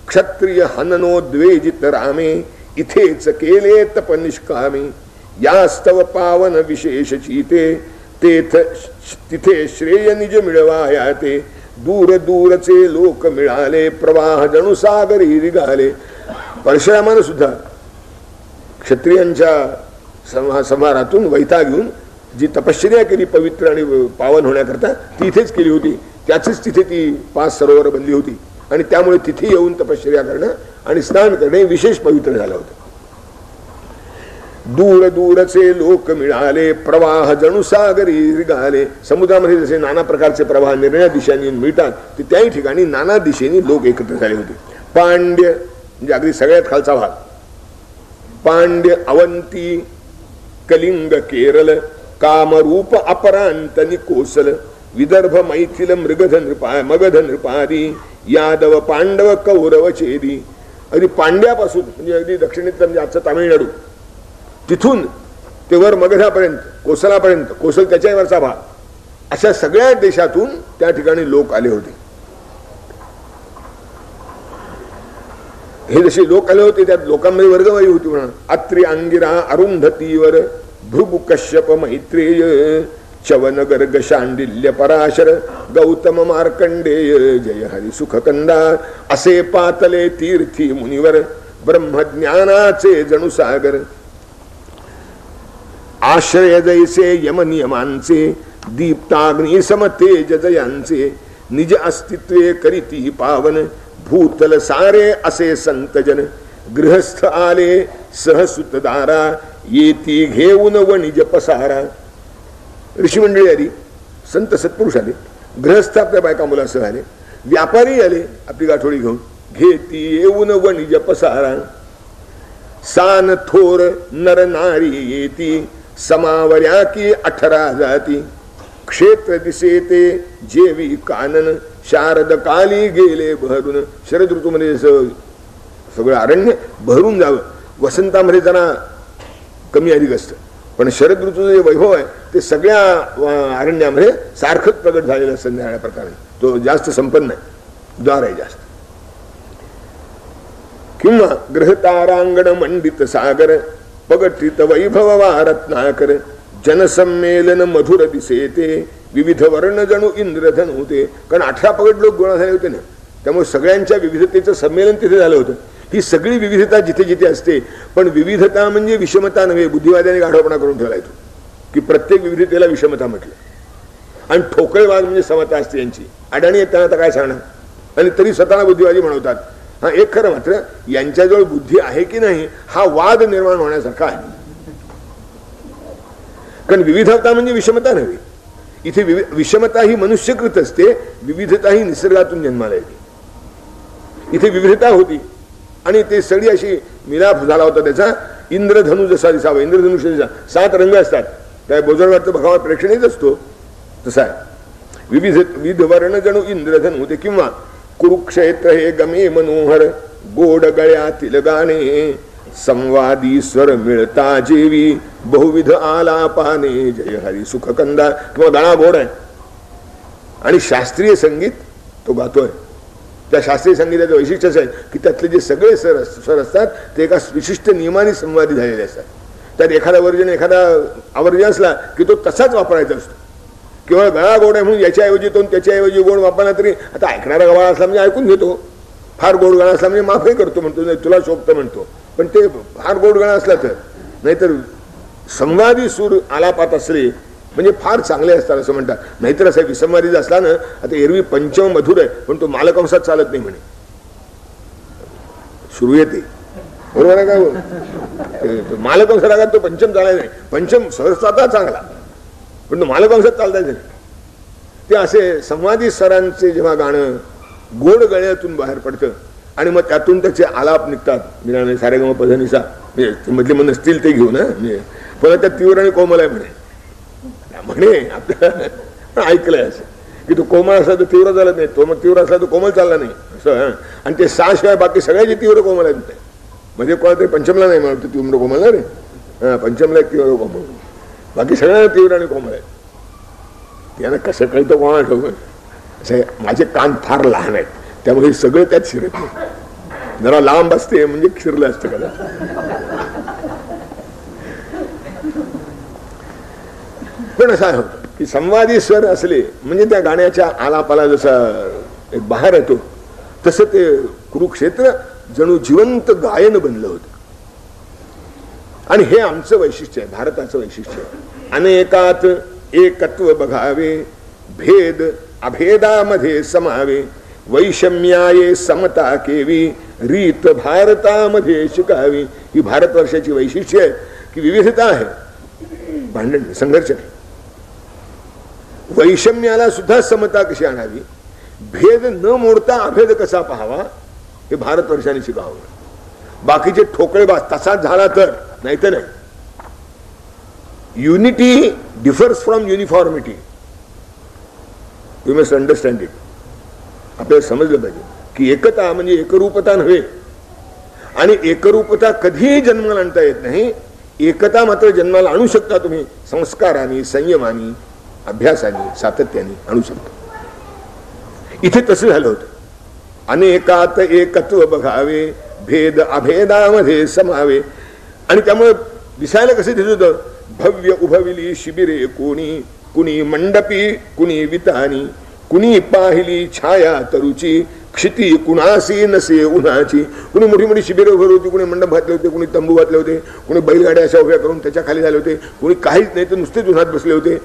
क्षत्रिय हननो द्वेजित रामे इथेच केले तप निष्कामी. यास्तव पावन विशेष चीते तेथ तिथे श्रेय निज मिळवाया ते. दूर दूरचे लोक मिळाले प्रवाह जणू सागरी निघाले. परशुरामानं सुद्धा क्षत्रियांच्या संहारातून वैता घेऊन जी तपश्चर्या केली पवित्र आणि पावन होण्याकरता ती इथेच केली होती. त्याचीच तिथे ती 5 सरोवर बनली होती आणि त्यामुळे तिथे येऊन तपश्चर्या करणं आणि स्नान करणे विशेष पवित्र झालं होतं. दूर दूरचे लोक मिळाले प्रवाह जणू सागरी निघाले. समुद्रामध्ये जसे नाना प्रकारचे प्रवाह निर्णय दिशांनी मिळतात ते त्याही ठिकाणी नाना दिशेने लोक एकत्र झाले होते. पांड्य म्हणजे अगदी सगळ्यात खालचा भाग. पांड्य अवंती कलिंग केरळ कामरूप अपरांतनी कोसल. विदर्भ मैथिल मगध नृपादी यादव पांडव कौरव चेदी. अगदी पांड्यापासून म्हणजे अगदी दक्षिणेतलं म्हणजे आजचं तामिळनाडू तिथून ते वर मगधापर्यंत कोसलापर्यंत, कोसल त्याच्यावरचा भाग, अशा सगळ्या देशातून त्या ठिकाणी लोक आले होते. हे जसे लोक आले होते त्यात लोकांमध्ये वर्गवारी होती म्हणा. अत्रि अंगिरा अरुंधतीवर भृगु कश्यप मैत्रेय चवन गर्ग शांडिल्य पराशर गौतम मार्कंडेय जय हरी सुखकंदा. असे पातले तीर्थी मुनिवर ब्रह्मज्ञानाचे जणू सागर. आश्रय जैसे यमनियमांचे दीप्ताग्नी समतेज जयांचे. निज अस्तित्वे करीती पावन भूतल सारे असे संतजन. गृहस्थ आले सहसुतदारा येती घेऊन वणिज पसारा. ऋषी मंडळी आली, संत सत्पुरुष आले, गृहस्थ आपल्या बायका मुलासह आले, व्यापारी आले आपली गाठोडी घेऊन. घेती येऊन वणिज पसारा. सान थोर नर नारी येती समावऱ्या की 18 जाती. क्षेत्र दिसे ते जेवी कानन शारद काली गेले बहरून. शरद ऋतूमध्ये सगळं अरण्य बहरून जावं. वसंतामध्ये जरा कमी अधिक असतं. पण शरद ऋतूचं जे वैभव आहे ते सगळ्या अरण्यामध्ये सारखंच प्रगट झालेलं असतं. त्या प्रकारे तो जास्त संपन्न आहे, द्वार आहे जास्त. किंवा ग्रहतारांगण मंडित सागर पगटित वैभव रत्नाकर जनसंमेलन मधुर दिसेते विविध वर्ण जणू इंद्रधन होते. कारण 18 पगड लोक गोळा झाले होते ना, त्यामुळे सगळ्यांच्या विविधतेचं संमेलन तिथे झालं होतं. ही सगळी विविधता जिथे जिथे असते, पण विविधता म्हणजे विषमता नव्हे. बुद्धिवाद्याने गाढवपणा करून ठेवला येतो की प्रत्येक विविधतेला विषमता म्हटलं, आणि ठोकळवाद म्हणजे समता असते यांची. अडाणी आहेत त्यांना आता काय सांगणार, आणि तरी स्वतःला बुद्धिवादी म्हणवतात. हा एक खरं, मात्र यांच्याजवळ बुद्धी आहे की नाही हा वाद निर्माण होण्यासारखा आहे. कारण विविधता म्हणजे विषमता नव्हे. इथे विषमता ही मनुष्यकृत असते, विविधता ही निसर्गातून जन्माला येते. इथे विविधता होती आणि ते सगळी अशी मिलाप झाला होता त्याचा. इंद्रधनु जसा दिसावा, इंद्रधनुष्य दिसा, 7 रंग असतात. त्या बोजडवारचं भगवान प्रेक्षणीच असतो तसा आहे. विविध वर्ण जणू इंद्रधनु होते. किंवा कुरुक्षेत्र हे गमे मनोहर गोड गळ्यातील गाणे संवादी स्वर मिळता जेवी बहुविध आलापाने जय हरी सुखकंदा. किंवा गाणा गोड आहे आणि शास्त्रीय संगीत तो गातोय. त्या शास्त्रीय संगीताचं वैशिष्ट्यच आहे की त्यातले जे सगळे स्वर असतात ते एका विशिष्ट नियमाने संवादी झालेले असतात. त्यात एखादा वर्जन एखादा आवर्जन असला की तो तसाच वापरायचा असतो. केवळ गळा गोड आहे म्हणून याच्याऐवजी तो त्याच्याऐवजी गोड वापरला तरी आता ऐकणारा गळा असला म्हणजे ऐकून घेतो, फार गोड गळा असला म्हणजे माफही करतो, म्हणतो तुला शोभतं म्हणतो. पण ते फार गोड गळा असला तर, नाहीतर संवादी सूर आलापात असले म्हणजे फार चांगले असतात असं म्हणतात. नाहीतर असं विसंवादीच असला ना, आता एरवी पंचम मधुर आहे पण तो मालकंसात चालत नाही म्हणे, सुरू येते बरोबर आहे का. मालकंस रागात तो पंचम चालायचा नाही, पंचम सहजता चांगला पण तो मालकंसात चालतायच नाही. ते असे संवादी स्वरांचे जेव्हा गाणं गोड गळ्यातून बाहेर पडतं आणि मग त्यातून त्याचे आलाप निघतात. मिळाले सारेगम पधनिसा म्हणजे मधले मन असतील ते घेऊन पण त्या तीव्र आणि कोमल आहे म्हणे आपल्याला ऐकलंय असं की तो कोमल असला तर तीव्र चालत नाही, तो मग तीव्र असला तर कोमल चालला नाही असं. आणि ते 6 शिवाय बाकी सगळ्याचे तीव्र कोमल आहेत. म्हणजे कोणातरी पंचमला नाही म्हणतो तीव्र कोमल ना रे, पंचमला एक तीव्र कोमल, बाकी सगळ्या तीव्र आणि कोमल आहेत. त्यांना कसं कळतं कोणाला ठेवलं असं. माझे कान फार लहान आहेत त्यामुळे सगळं त्यात शिरत नाही. जरा लांब असते म्हणजे शिरलं असतं का. पण असं होतं की संवादी स्वर असले म्हणजे त्या गाण्याच्या आलापाला जसा एक बहार येतो तसं ते कुरुक्षेत्र जणू जिवंत गायन बनलं होतं. आणि हे आमचं वैशिष्ट्य आहे, भारताचं वैशिष्ट्य आहे. अनेकात एकत्व बघावे, भेद अभेदामध्ये समावे, वैषम्याये समता केवी, रीत भारतामध्ये शिकावी. ही भारतवर्षाची वैशिष्ट्य आहे की विविधता आहे, भांडण संघर्ष आहे. वैषम्याला सुद्धा समता कशी आणावी, भेद न मोडता अभेद कसा पाहावा हे भारतवर्षाने शिकावं. बाकीचे ठोकळेबाज तसाच झाला तर, नाही तर नाही. Unity differs from uniformity, you must understand it. आपल्याला समजलं पाहिजे की एकता म्हणजे एकरूपता नव्हे, आणि एकरूपता कधीही जन्माला आणता येत नाही. एकता मात्र जन्माला आणू शकता तुम्ही संस्काराने, संयमाने, अभ्यासाने, सातत्याने आणू शकता. इथे तसं झालं होतं. अनेकात एकत्व बघावे, भेद अभेदामध्ये समावे. आणि त्यामुळे दिसायला कसं दिसत होतं, भव्य उभविली शिबिरे कोणी, कुणी मंडपी कुणी वितानी, कुणी पाहिली छाया तरुची, क्षिती कुणासी नसे उन्हाची. कुणी मोठी मोठी शिबिरं उभे होती, कुणी मंडप घातले होते, कुणी तंबू घातले होते, कुणी बैलगाड्या अशा उभ्या करून त्याच्या खाली झाले होते, कुणी काहीच नाही तर नुसतेच उन्हात बसले होते.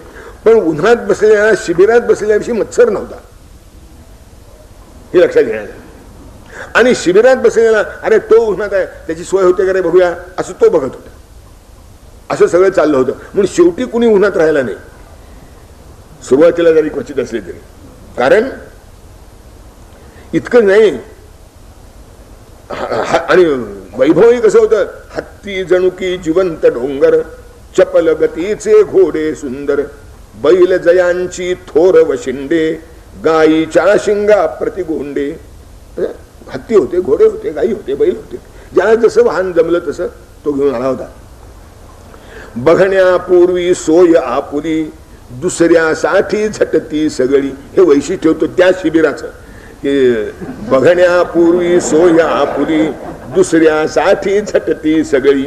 पण उन्हात बसलेल्या शिबिरात बसलेल्याविषयी मत्सर नव्हता, हे लक्षात घेण्याचं. आणि शिबिरात बसलेला अरे तो उन्हात आहे त्याची सोय होते का रे बघूया असं तो बघत होता. असं सगळं चाललं होतं. म्हणून शेवटी कुणी उन्हात राहिला नाही, सुरुवातीला जरी क्वचित असले तरी. कारण इतकं नाही. आणि वैभवही कसं होतं, हत्ती जणुकी जिवंत डोंगर, चपल गतीचे घोडे सुंदर, बैल जयांची थोर वशिंडे, गायीच्या शिंगा प्रतिगोंडे. हत्ती होते, घोडे होते, गायी होते, बैल होते, ज्याला जसं वाहन जमलं तसं तो घेऊन आला होता. बघण्यापूर्वी सोय आपुली दुसऱ्यासाठी झटती सगळी. हे वैशिष्ट्य होतं त्या शिबिराचं की बघण्यापूर्वी सोय आपुली दुसऱ्यासाठी झटती सगळी.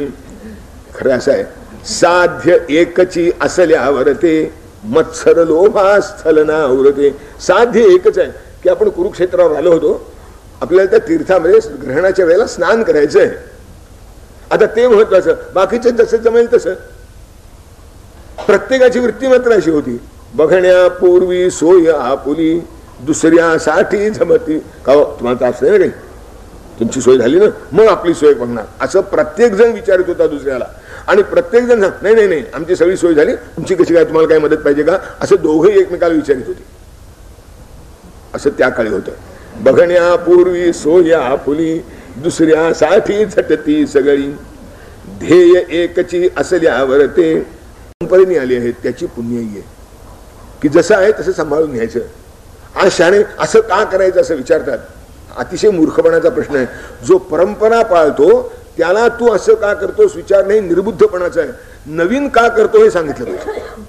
खरं असं आहे, साध्य एकची असल्यावर ते मत्सर लोभा स्थलना उरते. साध्य एकच आहे की आपण कुरुक्षेत्रावर आलो होतो, आपल्याला त्या तीर्थामध्ये ग्रहणाच्या वेळेला स्नान करायचं आहे. आता ते महत्वाचं, बाकीचं जसं जमेल तसं. प्रत्येकाची वृत्ती मात्र अशी होती, बघण्यापूर्वी सोय आपुली दुसऱ्यासाठी झमती. का तुम्हाला त्रास नाही ना काही, तुमची सोय झाली ना मग आपली सोय बघणार, असं प्रत्येक जण विचारत होता दुसऱ्याला. आणि प्रत्येक जण नाही नाही नाही आमची सगळी सोय झाली, तुमची कशी काय, तुम्हाला काही मदत पाहिजे का, असं दोघंही एकमेकाला विचारित होते. असं त्या काळी होतं. बघण्यापूर्वी सोय आपुली दुसऱ्यासाठी झटती सगळी. ध्येय एकची असल्यावर ते परंपरेने आली आहे, त्याची पुण्याई आहे की जसं आहे तसं सांभाळून घ्यायचं. आज शाणे असं का करायचं असं विचारतात. अतिशय मूर्खपणाचा प्रश्न आहे. जो परंपरा पाळतो त्याला तू असं का करतोस विचार नाही, निर्बुद्धपणाचा आहे. नवीन का करतो हे सांगितलं पाहिजे.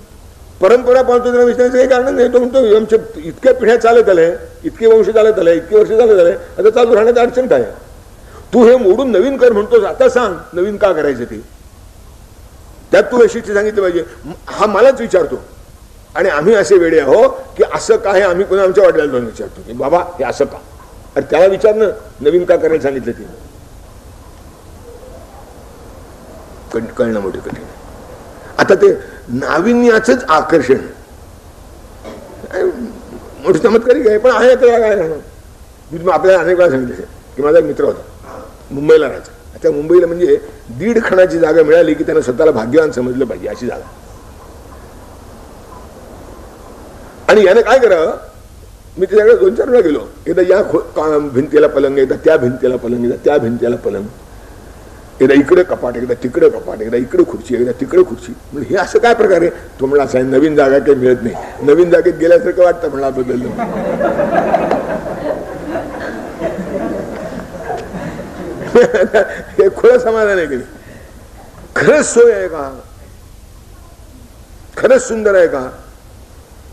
परंपरा पाळतो त्याला विचारायचं काही कारण नाही. तो म्हणतो आमच्या इतक्या पिढ्या चालत आल्या, इतके वंश चालत आले, इतके वर्ष चालत आले, आता चालू राहण्यात अडचण काय. तू हे मोडून नवीन कर म्हणतोस, आता सांग नवीन का करायचं ते. त्यात तू वैशिष्ट्य सांगितलं पाहिजे. हा मलाच विचारतो आणि आम्ही असे वेडे आहो की असं काय, आम्ही कोणी आमच्या वडिलांना जाऊन विचारतो की बाबा हे असं का, अरे त्याला विचारणं नवीन का करायला सांगितलं ते. कळणं मोठे कठीण. आता ते नाविन्याचंच आकर्षण मोठे चमत्कारिक आहे, पण आहे त्याला काय राहणार. मी आपल्याला अनेक वेळा सांगितलं की माझा एक मित्र होता, मुंबईला राहायचा. त्या मुंबईला म्हणजे 1.5 खणाची जागा मिळाली की त्यानं स्वतःला भाग्यवान समजलं पाहिजे अशी जागा. आणि याने काय करावं, मी त्याच्याकडे 2-4 वेळा गेलो. एकदा या भिंतीला पलंग, एकदा त्या भिंतीला पलंग, एकदा त्या भिंतीला पलंग, एकदा इकडे कपाट, एकदा तिकडे कपाट, एकदा इकडे खुर्ची, एकदा तिकडे खुर्ची. म्हणजे हे असं काय प्रकार आहे. तो म्हणला असं नवीन जागा काही मिळत नाही, नवीन जागेत गेल्यासारखं वाटतं म्हणला बदललं. हे खुलं समाधान आहे की खरंच सोय आहे का, खरंच सुंदर आहे का.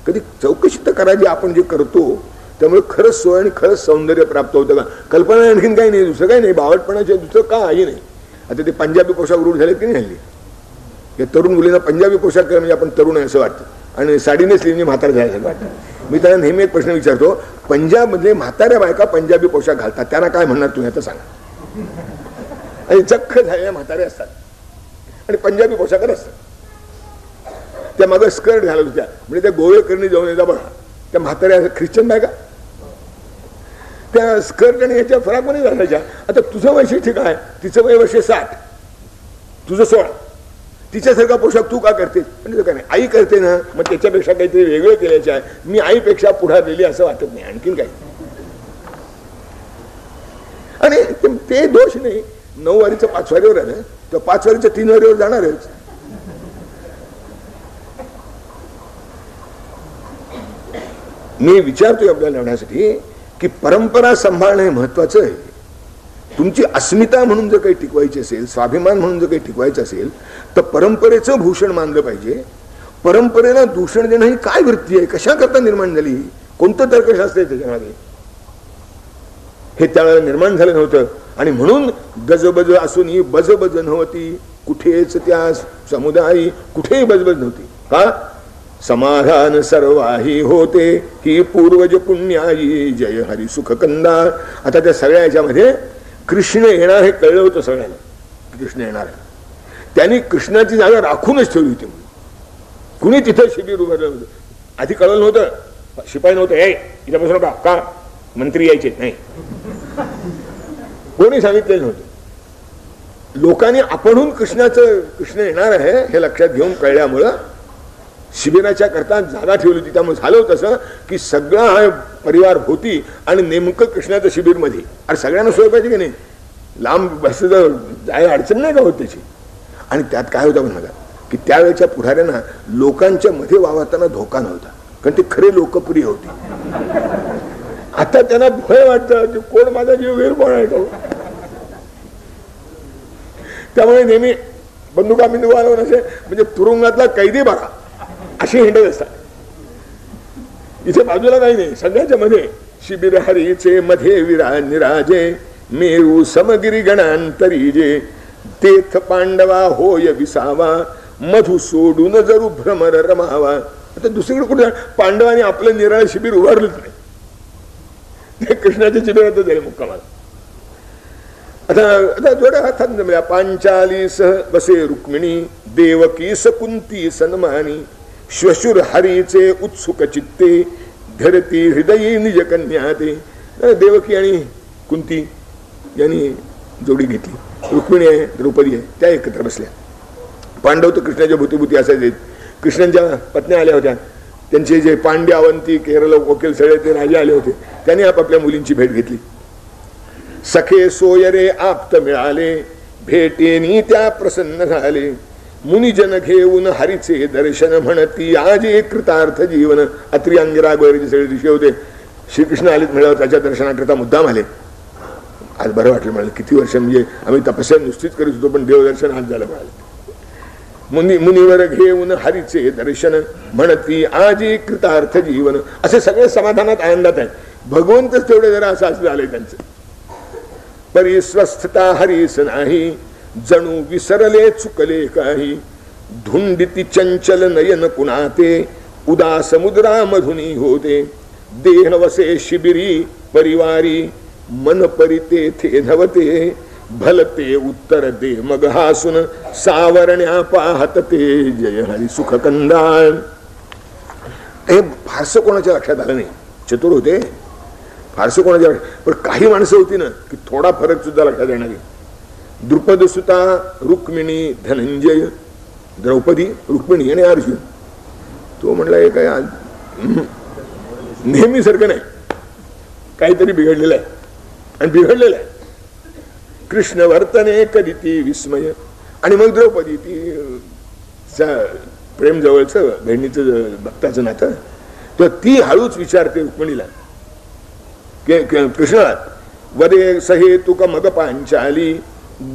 कधी चौकशी तर करायची आपण जे करतो त्यामुळे खरंच सोय आणि खरंच सौंदर्य प्राप्त होतं का. कल्पना आणखीन काही नाही, दुसरं काही नाही, बावटपणाचे दुसरं काही नाही. आता ते पंजाबी पोशाख रूढ झाले की नाही हल्ली. या तरुण मुलींना पंजाबी पोशाख केला म्हणजे आपण तरुण आहे असं वाटतं आणि साडी नेसली म्हणजे म्हातार झाल्यासारखं वाटतं. मी त्यांना नेहमी एक प्रश्न विचारतो, पंजाबमध्ये म्हाताऱ्या बायका पंजाबी पोशाख घालतात, त्यांना काय म्हणणार तुम्ही आता सांगा. आणि चक्क झालेल्या म्हातारे असतात आणि पंजाबी पोशाखच असतात. त्या मागं स्कर्ट घालत होत्या म्हणजे त्या गोवेकरणी जाऊन येतात बघा, त्या म्हाताऱ्या ख्रिश्चन बायका त्या स्कर्ट आणि याच्या फराकमध्ये घालायच्या. आता तुझं वैशिष्ट्य काय, तिचं वय वर्ष 60, तुझं 16, तिच्यासारखा पोशाख तू का करते. म्हणजे काय नाही, आई करते ना, मग त्याच्यापेक्षा काहीतरी वेगळं केल्याचं आहे. मी आईपेक्षा पुढारलेली असं वाटत नाही, आणखीन काही. आणि ते दोष नाही. 9 वारीचं 5 वारीवर आलं, तर 5 वारीचं 3 वारीवर जाणारच. मी विचारतोय आपल्याला लढण्यासाठी की परंपरा सांभाळणं हे महत्वाचं आहे. तुमची अस्मिता म्हणून जर काही टिकवायची असेल, स्वाभिमान म्हणून जर काही टिकवायचं असेल तर परंपरेचं भूषण मानलं पाहिजे. परंपरेला दूषण देणं ही काय वृत्ती आहे, कशा करता निर्माण झाली, कोणतं तर्कशास्त्र आहे त्याच्यामध्ये, हे त्यावेळेला निर्माण झालं नव्हतं. आणि म्हणून गजबज असूनही बजबज नव्हती, कुठेच त्या समुदायी कुठेही बजबज नव्हती. का, समाधान सर्वाही होते ही पूर्वज पुण्याई जय हरी सुख कंदा. आता त्या सगळ्या याच्यामध्ये कृष्ण येणार हे कळलं होतं सगळ्यांना, कृष्ण येणार आहे. त्यांनी कृष्णाची जागा राखूनच ठेवली होती. कुणी तिथं शिबिर उभारलं होतं, आधी कळलं नव्हतं, शिपाई नव्हतं, हे इथं बसू नका, का मंत्री यायचे नाही, कोणी सांगितलेलं नव्हतं. लोकांनी आपणहून कृष्ण येणार आहे हे लक्षात घेऊन कळल्यामुळं शिबिराच्या करता जागा ठेवली होती. त्यामुळे झालं तसं की सगळा हा परिवार होती आणि नेमकं कृष्णाचं शिबिर मध्ये. अरे सगळ्यांना सोय पाहिजे की नाही, लांब बसलं जायला अडचण नाही का होत त्याची. आणि त्यात काय होतं म्हणा की त्यावेळेच्या पुढाऱ्यांना लोकांच्या मध्ये वावरताना धोका नव्हता, कारण ते खरे लोकप्रिय होते. आता त्यांना भय वाटतं की कोण माझा जीव वीर कोण आहे तो. त्यामुळे नेहमी बंदुका बिंदुका लावून असे म्हणजे तुरुंगातला कैदी बघा अशी हिंडत असतात. इथे बाजूला काही नाही, सगळ्याच्या मध्ये शिबिर हरीचे मध्ये निराजे मेरू समगिरी गणांतरी जे तेथ पांडवा होय विसावा मधु सोडून जरू भ्रमर रमावा. आता दुसरीकडे कुठे पांडवांनी आपलं निराळ शिबिर उभारलंच नाही, ते कृष्णाच्या शिबिरात जाईल मुक्कामाला. आता जोड्या हातात जमल्या. पांचाली सह बसे रुक्मिणी देवकी सकुंती सन्मानी श्वशुर हरीचे उत्सुक चित्ते धरती हृदयी निज कन्या ते. देवकी आणि कुंती यांनी जोडी घेतली. रुक्मिणी आहे, द्रौपदी आहे, त्या एकत्र बसल्या. पांडव तर कृष्णाच्या भूतीभूती असायचे. कृष्णांच्या पत्न्या आल्या होत्या, त्यांचे जे पांड्य अवंती केरळ वकील सगळे ते राजे आले होते, त्यांनी आपापल्या मुलींची भेट घेतली. सखे सोयरे आप्त मिळाले भेटेनी त्या प्रसन्न झाले मुनिजन घेऊन हरीचे दर्शन म्हणती आजे कृतार्थ जीवन. अत्रि अंगिरा वगैरे सगळे ऋषी होते, श्रीकृष्ण आलेत मिळावं त्याच्या दर्शनाकरता मुद्दाम आले. आज बरं वाटलं म्हणाले, किती वर्ष म्हणजे आम्ही तपस्या नुसतीच करीत होतो पण देवदर्शन आज झालं म्हणाले. मुनिवर घेऊन हरीचे दर्शन म्हणती आजी कृतार्थ जीवन. असे सगळे समाधानात आनंदात आहे. भगवंतच तेवढे जरा असं असं झालंय त्यांचं. परिस्वस्थता हरीस नाही जणू विसरले चुकले काही धुंडिती चंचल नयन कुणाते उदा समुद्रा मधुनी होते देह वसे शिबिरी परिवारी मन परिते थे धवते भलते उत्तर दे मग हासून सावरण्या पाहत ते जय हरी सुख कंदाळ. हे फारसं कोणाच्या लक्षात आलं नाही, चतुर होते फारसं कोणाच्या लक्षात, पण काही माणसं होती ना की थोडा फरक सुद्धा लक्षात येणारी. द्रुपद सुता रुक्मिणी धनंजय, द्रौपदी रुक्मिणी आणि अर्जुन. तो म्हणला हे काय नेहमी सारखं नाही, काहीतरी बिघडलेलं आहे आणि बिघडलेलं आहे. कृष्ण वर्तने कधी ती विस्मय. आणि मग द्रौपदी ती प्रेम जवळचं बहिणीचं भक्ताचं नातं, तर ती हळूच विचारते रुक्मिणीला कृष्णाला वरे सहे तुका मग पांचाली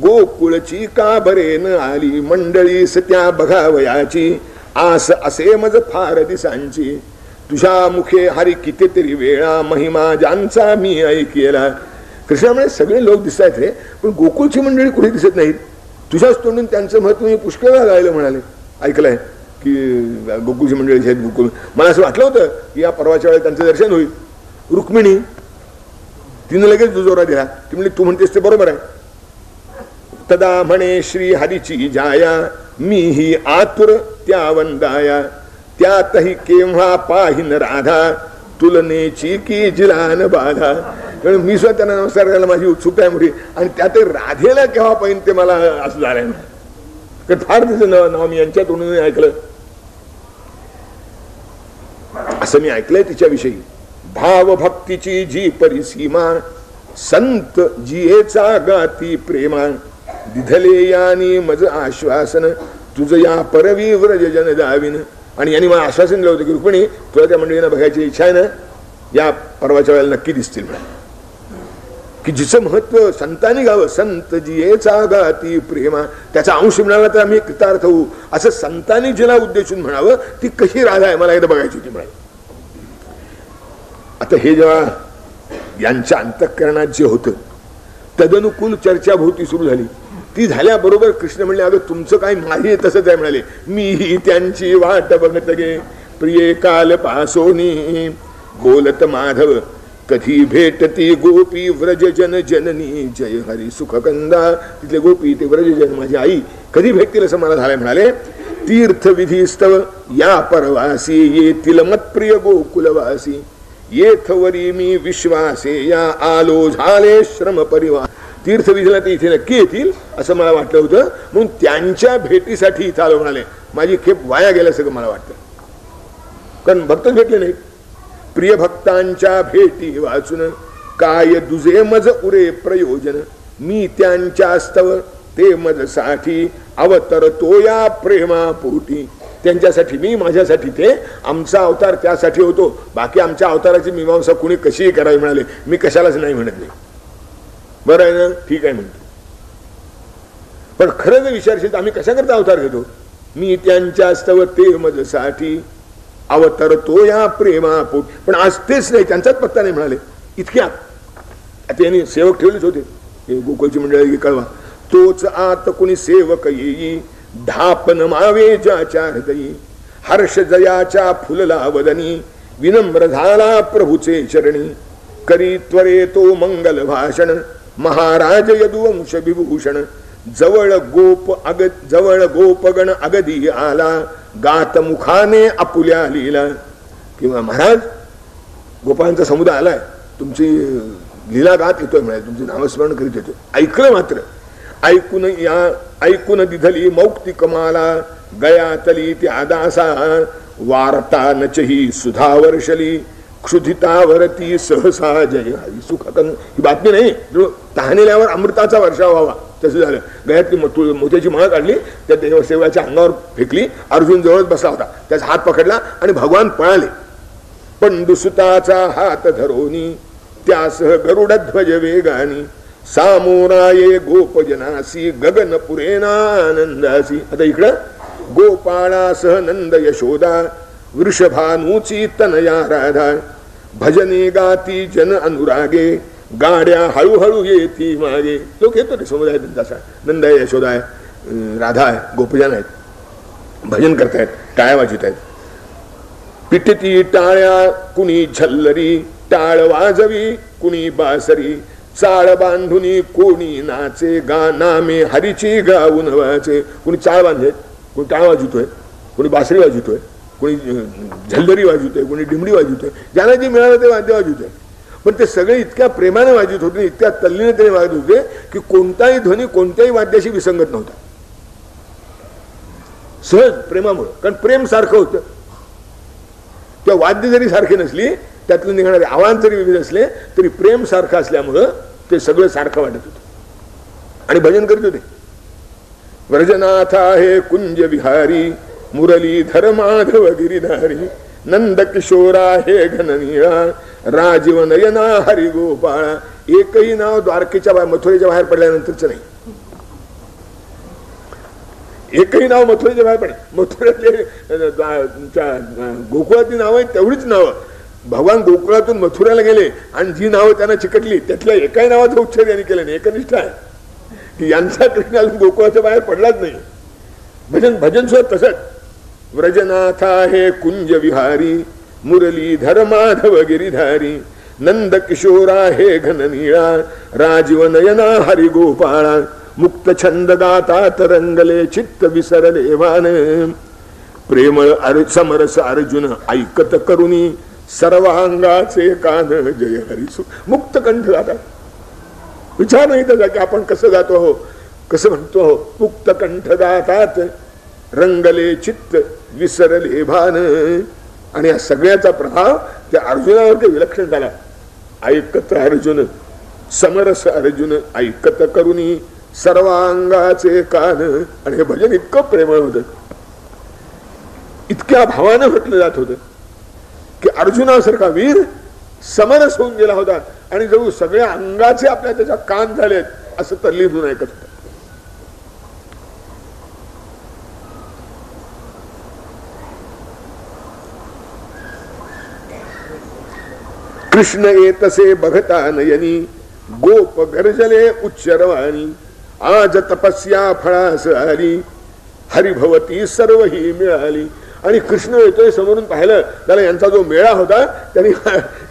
गोकुळची का बरे न आली मंडळी सत्या बघावयाची आस असे मज फार दिसांची तुझ्या मुखे हरी कितीतरी वेळा महिमा ज्यांचा मी ऐकेला. कृष्णामुळे सगळे लोक दिसत आहेत रे, पण गोकुळची मंडळी कुठे दिसत नाहीत. तुझ्याच तोंडून त्यांचं महत्व मी पुष्कळ वेळा गायलं म्हणाले, ऐकलंय की गोकुळची मंडळी आहेत. गोकुळ मला असं वाटलं होतं की या परवाच्या वेळेला त्यांचं दर्शन होईल. रुक्मिणी तिने लगेच दुजोरा दिला, ती म्हणजे तू म्हणतेस ते बरोबर आहे. तदा म्हणे श्री हरीची जाया मी ही आतुर त्या वंदाया त्यातही केव्हा पाहिन राधा तुलनेची की जिलान बाधा. कारण मी सुद्धा त्यांना नमस्कार करायला माझी उत्सुकता आहे मोठी, आणि त्यात राधेला केव्हा पाहिजे ते मला असं झालंय. कारण फार तिचं नाव मी यांच्या तोंडून ऐकलं, असं मी ऐकलंय तिच्याविषयी. भाव भक्तीची जी परिसीमा संत जियेचा गाती प्रेमा दिधले यानी मज आश्वासन तुझ या परवी व्रज जन दाविन. आणि यांनी मला आश्वासन दिलं होतं की रुक्मिणी तुला त्या मंडळींना बघायची इच्छा आहे ना, या परवाच्या वेळेला नक्की दिसतील म्हणा. की जिचं महत्व संतांनी गावं, संत जियेचा गाती प्रेमा, त्याचा अंश मिळाला तर आम्ही कृतार्थ होऊ असं संतांनी जिला उद्देशून म्हणावं, ती कशी राधा आहे मला एकदा बघायची होती म्हणाली. आता हे जेव्हा यांच्या अंतःकरणात जे होतं तदनुकूल चर्चाभोवती सुरू झाली. ती झाल्याबरोबर कृष्ण म्हणले अगं तुमचं काय नाही तसंच आहे म्हणाले. मीही त्यांची वाट बघत गे प्रिये काल पासोनी बोलत माधव कधी भेटती गोपी व्रजजन जननी जय हरी सुखकंदा. तिथले गोपी ते व्रजजन माझी आई कधी भेटतील असं मला झालंय म्हणाले. तीर्थविधीस्तव या परवासी येतील मत्प्रिय गोकुलवासी येथवरी मी विश्वासे या आलो झाले श्रम परिवार. तीर्थविधीला ते इथे नक्की येतील असं मला वाटलं होतं, म्हणून त्यांच्या भेटीसाठी इथं आलो म्हणाले. माझी खेप वाया गेल्या सगळं मला वाटतं, कारण भक्तच भेटले नाहीत. प्रिय भक्तांच्या भेटी वाचून काय दुजे मज उरे प्रयोजन मी त्यांच्या स्तव ते मज साठी अवतरतो या प्रेमा पोटी. त्यांच्यासाठी मी, माझ्यासाठी ते, आमचा अवतार त्यासाठी होतो. बाकी आमच्या अवताराची मीमांसा कुणी कशीही करावी म्हणाले, मी कशालाच नाही म्हणत नाही. बरं आहे ना, ठीक आहे म्हणतो. पण खरं जर विचारशील तर आम्ही कशाकरता अवतार घेतो? मी त्यांच्या स्तव ते मजसाठी अवतरतो या प्रेमापोट. पण आज तेच नाही, त्यांचाच पत्ता नाही म्हणाले. इतक्यात आता यांनी सेवक ठेवलेच होते, गोकुळची मंडळी कळवा. तोच आत कुणी सेवक येई धापन मावे ज्याच्या हृदयी हर्ष जयाच्या फुलला वदनी विनम्र झाला प्रभूचे चरणी करी त्वरे तो मंगल भाषण महाराज यदुवंश विभूषण जवळ गोपगण अगदी आला गात मुखाने आपुल्या लीला. किंवा महाराज गोपाळांचा समुदाय आलाय, तुमची लीला गात येतोय म्हणाले, तुमचे नामस्मरण करीत येतोय. ऐकलं मात्र ऐकून दिधली मौक्ती कमाला गयातली त्या दासा वार्ता नचही सुधा वर्षली क्षुधितावरती सहसा जय हरी सुखकन. ही बातमी नाही, तहानेल्यावर अमृताचा वर्षाव व्हावा तसं झालं. गळ्यातली मोत्याची माळ काढली, त्या देवसेवाच्या अंगावर फेकली. अर्जुन जवळच बसला होता, त्याचा हात पकडला आणि भगवान पळाले. पंडुसुताचा हात धरोनी त्यासह गरुडध्वज वेगानी सामोराये गोपजनासी गगनपुरेनानंदासी. आता इकडं गोपाळासह नंद यशोदा वृषभानूची तनया राधा भजने गाती जन अनुरागे गाड्या हळूहळू येती मागे. लोक येतो ते समुदाय त्यांचा, नंद आहे, यशोदा आहे, राधा आहे, गोपजन आहेत, भजन करतायत, टाळ्या वाजवत आहेत. पिटती टाळ्या कुणी झल्लरी टाळ वाजवी कुणी बासरी चाळ बांधुनी कोणी नाचे गा नामे हरीची गाऊन वाचे. कुणी चाळ बांधेत, कोणी टाळ वाजवतोय, कोणी बासरी वाजवतोय, कोणी झल्लरी वाजवतोय, कोणी डिमडी वाजवतोय, ज्याला जे मिळालं ते वाद्य वाजवतोय. पण ते सगळे इतक्या प्रेमाने वाजवत होते, इतक्या तल्लीनतेने वाजवत होते की कोणताही ध्वनी कोणत्याही वाद्याशी विसंगत नव्हता. सहज प्रेमामुळे, कारण प्रेम सारखं होतं. त्या वाद्य जरी सारखे नसली, त्यातून निघणारे आवाज जरी विविध असले तरी प्रेम सारखं असल्यामुळं ते सगळं सारखं वाटत होतं आणि भजन करत होते. व्रजनाथ आहे कुंज विहारी मुरलीधर माधव गिरिधारी नंद किशोरा हे घननीळा राजीव नयना हरी गोपाळा. एकही नाव द्वारकेच्या बाहेर मथुरेच्या बाहेर पडल्यानंतरच नाही. एकही नाव मथुरेच्या बाहेर पडे. मथुऱ्यातले गोकुळातली नावं आहेत तेवढीच नावं. भगवान गोकुळातून मथुऱ्याला गेले आणि जी नावं त्यांना चिकटली त्यातल्या एकाही नावाचा उच्चार यांनी केला नाही. एकनिष्ठ आहे की यांचा कृष्ण अजून गोकुळाच्या बाहेर पडलाच नाही. भजन सुद्धा तसंच. व्रजनाथ आहे कुंज विहारी मुरलीधर माधव गिरिधारी नंद किशोरा हे घननीळा राजीव नयना हरी गोपाळा मुक्त छंद गाता तरंगले चित्त विसरले वान प्रेमळ समरस अर्जुन ऐकत करुणी सर्वांगाचे कान जय हरिसु. मुक्त कंठ गातात. विचार नाही त्याचा की आपण कसं गातो हो, कसं म्हणतो हो. मुक्त कंठ गातात रंगले चित्त विसरले भान. आणि या सगळ्याचा प्रभाव त्या अर्जुनावर विलक्षण झाला. ऐकत अर्जुन समरस अर्जुन ऐकत करुणी सर्वांगाचे कान. आणि हे भजन इतकं प्रेमळ होतं, इतक्या भावानं म्हटलं जात होतं की अर्जुनासारखा वीर समरस होऊन गेला होता आणि जणू सगळ्या अंगाचे आपल्या त्याच्या कान झालेत असं तल्लीन होऊन ऐकत होता. कृष्ण येतसे बघता नयनी गोप गर्जले उच्चरवाणी आज तपस्या फळास आली हरिभवती सर्व ही मिळाली. आणि कृष्ण येतोय समोरून पाहिलं त्याला यांचा जो मेळा होता त्यांनी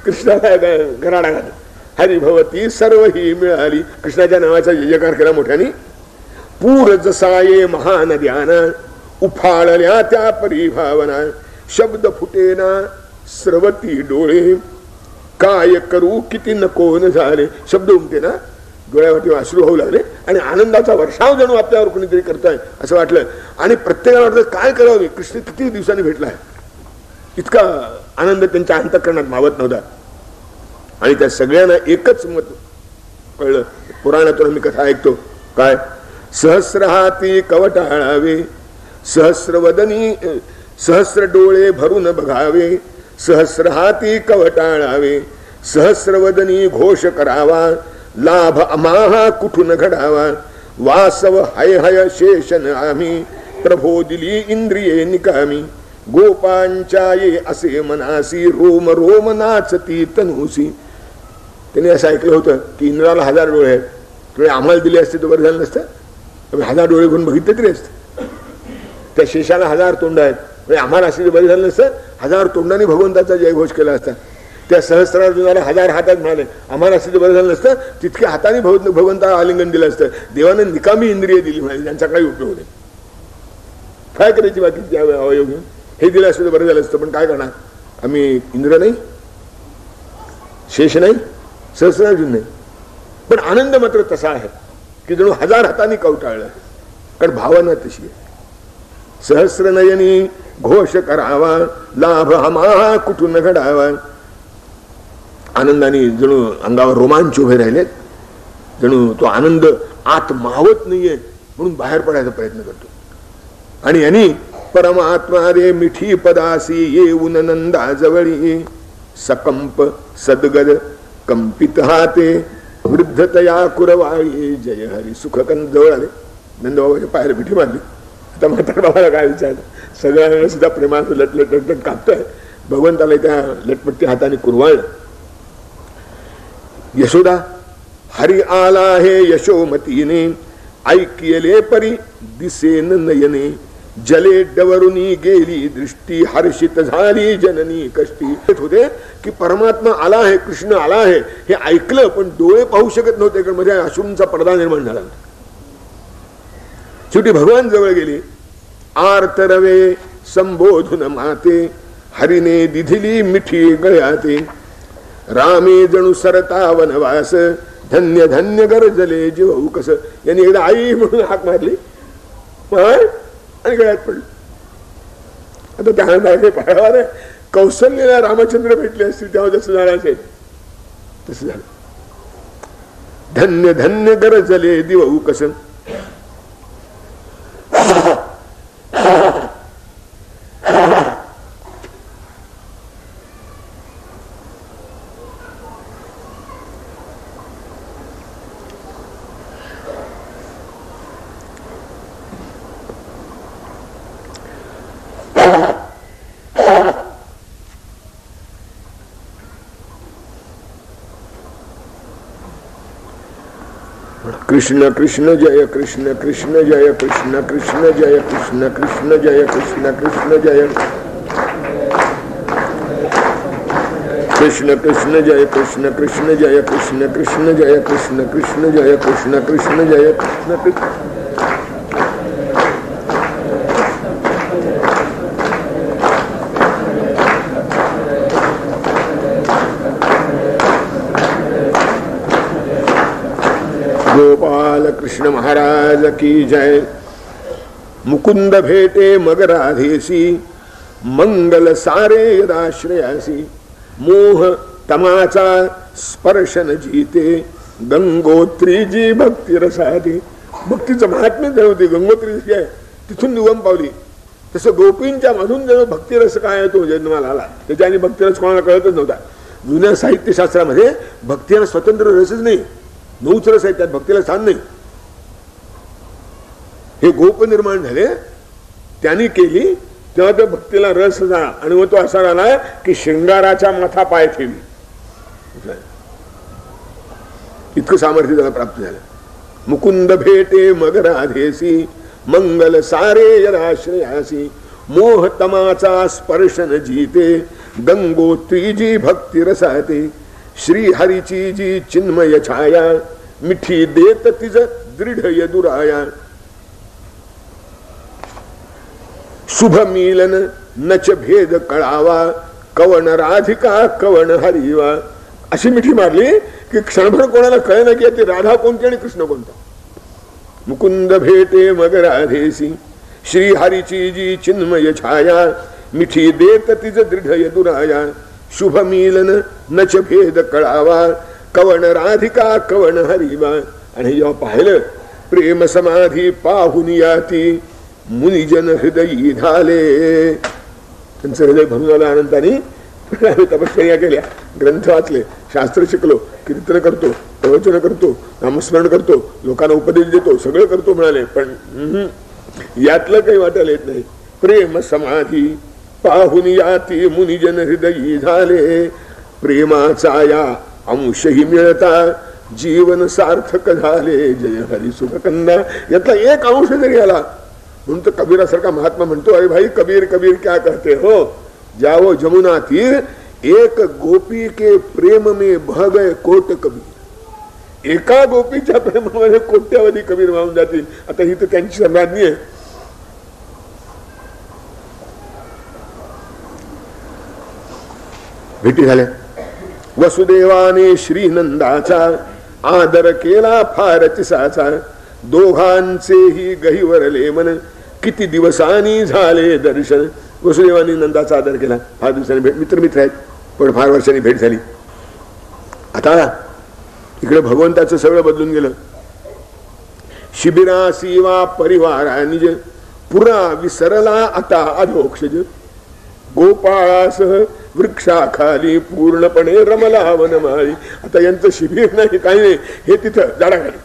कृष्णाला गराडा घातला. हरिभवती सर्व ही मिळाली. कृष्णाच्या नावाचा जयकार केला मोठ्याने. पूर जसाये महानद्याना उफाळल्या त्या परिभावना शब्द फुटेना स्रवती डोळे काय करू किती नको न झाले. शब्द उमटे ना, डोळ्यावरती अश्रू होऊ लागले आणि आनंदाचा वर्षाव जणू आपल्यावर कोणीतरी करताय असं वाटलं. आणि प्रत्येकाला वाटलं काय करावं, कृष्ण किती दिवसांनी भेटलाय. इतका आनंद त्यांच्या अंतःकरणात मावत नव्हता. आणि त्या सगळ्यांना एकच मत कळलं. पुराणातून आम्ही कथा ऐकतो काय, सहस्र हाती कवटाळावे सहस्रवदनी सहस्र डोळे भरून बघावे सहस्र हाती कवटाळावे सहस्रवदनी घोष करावा लाभ अमाहा कुठून घडावा वासव हय हय शेषन आम्ही प्रभो दिली इंद्रिये निकामी गोपांच्या ये असे मनासी रोम रोम नाचती तनुसी. त्याने असं ऐकलं होतं की इंद्राला 1000 डोळे आहेत, थोडे आम्हाला दिले असते तर बरं झालं नसतं. 1000 डोळे घेऊन बघितले तरी असते. त्या शेषाला 1000 तोंड आहेत, म्हणजे आम्हाला असते तर बरं झालं नसतं. 1000 तोंडाने भगवंताचा जयघोष केला असता. त्या सहस्रार्जुनाला 1000 हातात म्हणाले, आम्हाला असते तर बरं झालं नसतं. तितक्या हाताने भगवंताला आलिंगन दिलं असतं. देवाने निकामी इंद्रिय दिली म्हणाले, त्यांचा काही उपयोग नाही. काय करायची बाकी अवयव घेऊन? हे दिलं असतं तर बरं झालं असतं, पण काय करणार? आम्ही इंद्र नाही, शेष नाही, सहस्रार्जुन नाही. पण आनंद मात्र तसा आहे की जणू 1000 हातांनी कवटाळलं. कारण भावना तशी आहे. सहस्रनयनी घोष करावा लाभ हमा कुठून घडावा. आनंदाने जणू अंगावर रोमांच उभे राहिलेत. जणू तो आनंद आत मावत नाहीये म्हणून बाहेर पडायचा प्रयत्न करतो. आणि यांनी परमात्मा रे मिठी पदासी येऊन नंदा जवळी सकंप सदगद कंपित हाते वृद्धतया कुरवाळी जय हरी. सुखकंद जवळ आले, नंदबाबाच्या पायाला मिठी मारली. आता म्हातार बाबाला काय विचारलं? सगळ्यांना सुद्धा प्रेमाचं लटलट लटलट कापतोय. भगवंताला त्या लटपट्टी हाताने कुरवाळलं. यशोदा हरी आला हे यशोमतीने ऐकिले परी दिसेन नयने जले डवरुनी गेली दृष्टी हर्षित झाली जननी कष्टी. होते की परमात्मा आला आहे, कृष्ण आला आहे हे ऐकलं, पण डोळे पाहू शकत नव्हते कारण मध्ये अश्रूंचा पडदा निर्माण झाला. शेवटी भगवान जवळ गेले. आर्त रवे संबोधून माते हरिने दिधिली मिठी गळ्याते रामे जणू सरता वनवास धन्य धन्य गरजले जीव कस. यांनी एकदा आई म्हणून हाक मारली आणि गळ्यात पडलं. आता त्यानंतर पाहावा कौशल्याला रामचंद्र भेटले असतील तेव्हा जसं झालं असेल तसं झालं. धन्य धन्य गरजले दिवऊ कस. कृष्ण कृष्ण जय कृष्ण कृष्ण जय कृष्ण कृष्ण जय कृष्ण कृष्ण जय कृष्ण कृष्ण जय कृष्ण कृष्ण जय कृष्ण कृष्ण जय कृष्ण कृष्ण जय कृष्ण कृष्ण जय कृष्ण कृष्ण जय कृष्ण. गोपाल कृष्ण महाराज की जय. मुकुंद भेटे मग राधेसी मंगल सारे यदाश्रयासी मोह तमाचा स्पर्शन जीते गंगोत्री जी भक्ती रसादी. भक्तीचं महात्म्य होते. गंगोत्री जी आहे तिथून निगम पावली. तसं गोपींच्या मधून जर भक्तिरस काय तो जन्माला आला. त्याच्याने भक्तिरस कोणाला कळतच नव्हता. जुन्या साहित्यशास्त्रामध्ये भक्तीला स्वतंत्र रसच नाही, 9च रस आहेत, त्यात भक्तीला स्थान नाही. हे गोप निर्माण झाले त्यांनी केली तेव्हा त्या भक्तीला रस झाला. आणि मग तो असा झाला की शृंगाराच्या माथा पाय ठेवी इतकं सामर्थ्य त्याला प्राप्त झालं. मुकुंद भेटे मग राधेसी मंगल सारे यदाश्रयासी मोह तमाचा स्पर्शन जीते गंगोत्री जी भक्ती रसाते श्री हरीची जी चिन्मय छाया मिठी देत तिज दृढ यदुराया शुभ मिलन नच भेद कळावा कवन राधिका कवन हरिवा. अशी मिठी मारली की क्षणभर कोणाला कळेना की ती राधा कोणती आणि कृष्ण कोणता. मुकुंद भेटे मग राधेसी श्री हरीची जी चिन्मय छाया मिठी देत तिज दृढ यदुराया शुभ मिलन नच भेद कळावा कवन राधिका कवन हरिवा. आणि जेव्हा पाहिलं प्रेम समाधी पाहून याती मुनिजन हृदयी झाले. त्यांचं हृदय भरून आलं आनंदाने. तपश्चर्या केल्या, ग्रंथ वाचले, शास्त्र शिकलो, कीर्तन करतो, प्रवचन करतो, नामस्मरण करतो, लोकांना उपदेश देतो, सगळं करतो म्हणाले, पण यातलं काही वाटायला येत नाही. प्रेम समाधी पाहून याती मुनिजन हृदयी झाले, प्रेमाचा या अंशही मिळता जीवन सार्थक झाले. जय हरी सुख कंदा. यातला एक अंश जरी आला म्हणून तर कबीरासारखा महात्मा म्हणतो, अरे भाई कबीर कबीर क्या कहते हो, जाओ जमुना तीर, एक गोपी के प्रेम में बह गए कोट कबीर. एका गोपीच्या प्रेमामध्ये कोट्यावधी कबीर वाहून जातील. आता ही तर त्यांची समाधी आहे. भेटी झाल्या. वसुदेवाने श्रीनंदाचा आदर केला फार चिसाचा, दोघांचेही गहिवरले मन, किती दिवसांनी झाले दर्शन. वसुदेवानी नंदाचा आदर केला, फार दिवसांनी भेट, मित्र आहेत पण फार वर्षांनी भेट झाली. आता इकडे भगवंताचं सगळं बदलून गेलं. शिबिरासी वा परिवारा निज, पुरा विसरला आता अधोक्षज, गोपाळासह वृक्षाखाली पूर्णपणे रमला वनमाळी. आता यांचं शिबिर नाही काही नाही, हे तिथं झाडाखाली.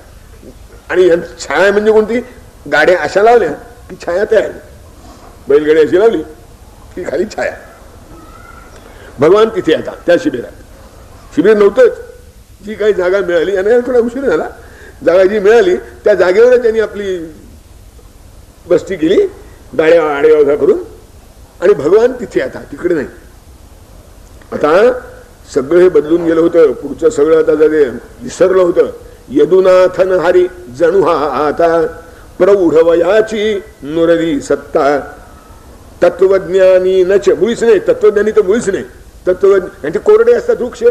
आणि यांची छाया म्हणजे कोणती, गाड्या अशा लावल्या की छाया तयार, बैलगाडी अशी लावली की खाली छाया. भगवान तिथे आता त्या शिबिरात. शिबिर नव्हतंच, जी काही जागा मिळाली, आणि थोडा उशीर झाला, जागा जी मिळाली त्या जागेवर त्यांनी आपली बस्ती केली, गाड्या आडेवा करून. आणि भगवान तिथे आता, तिकडे नाही. आता सगळं हे बदलून गेलं होतं. पुढचं सगळं आता जगे विसरलं होतं. यदुनाथन हरी जणू हा आता, प्रौढवयाची नुररी सत्ता, तत्वज्ञानी नच, मुळीच नाही. तत्वज्ञानी तर मुळीच नाही. तत्वज्ञानी कोरडे असतात वृक्ष.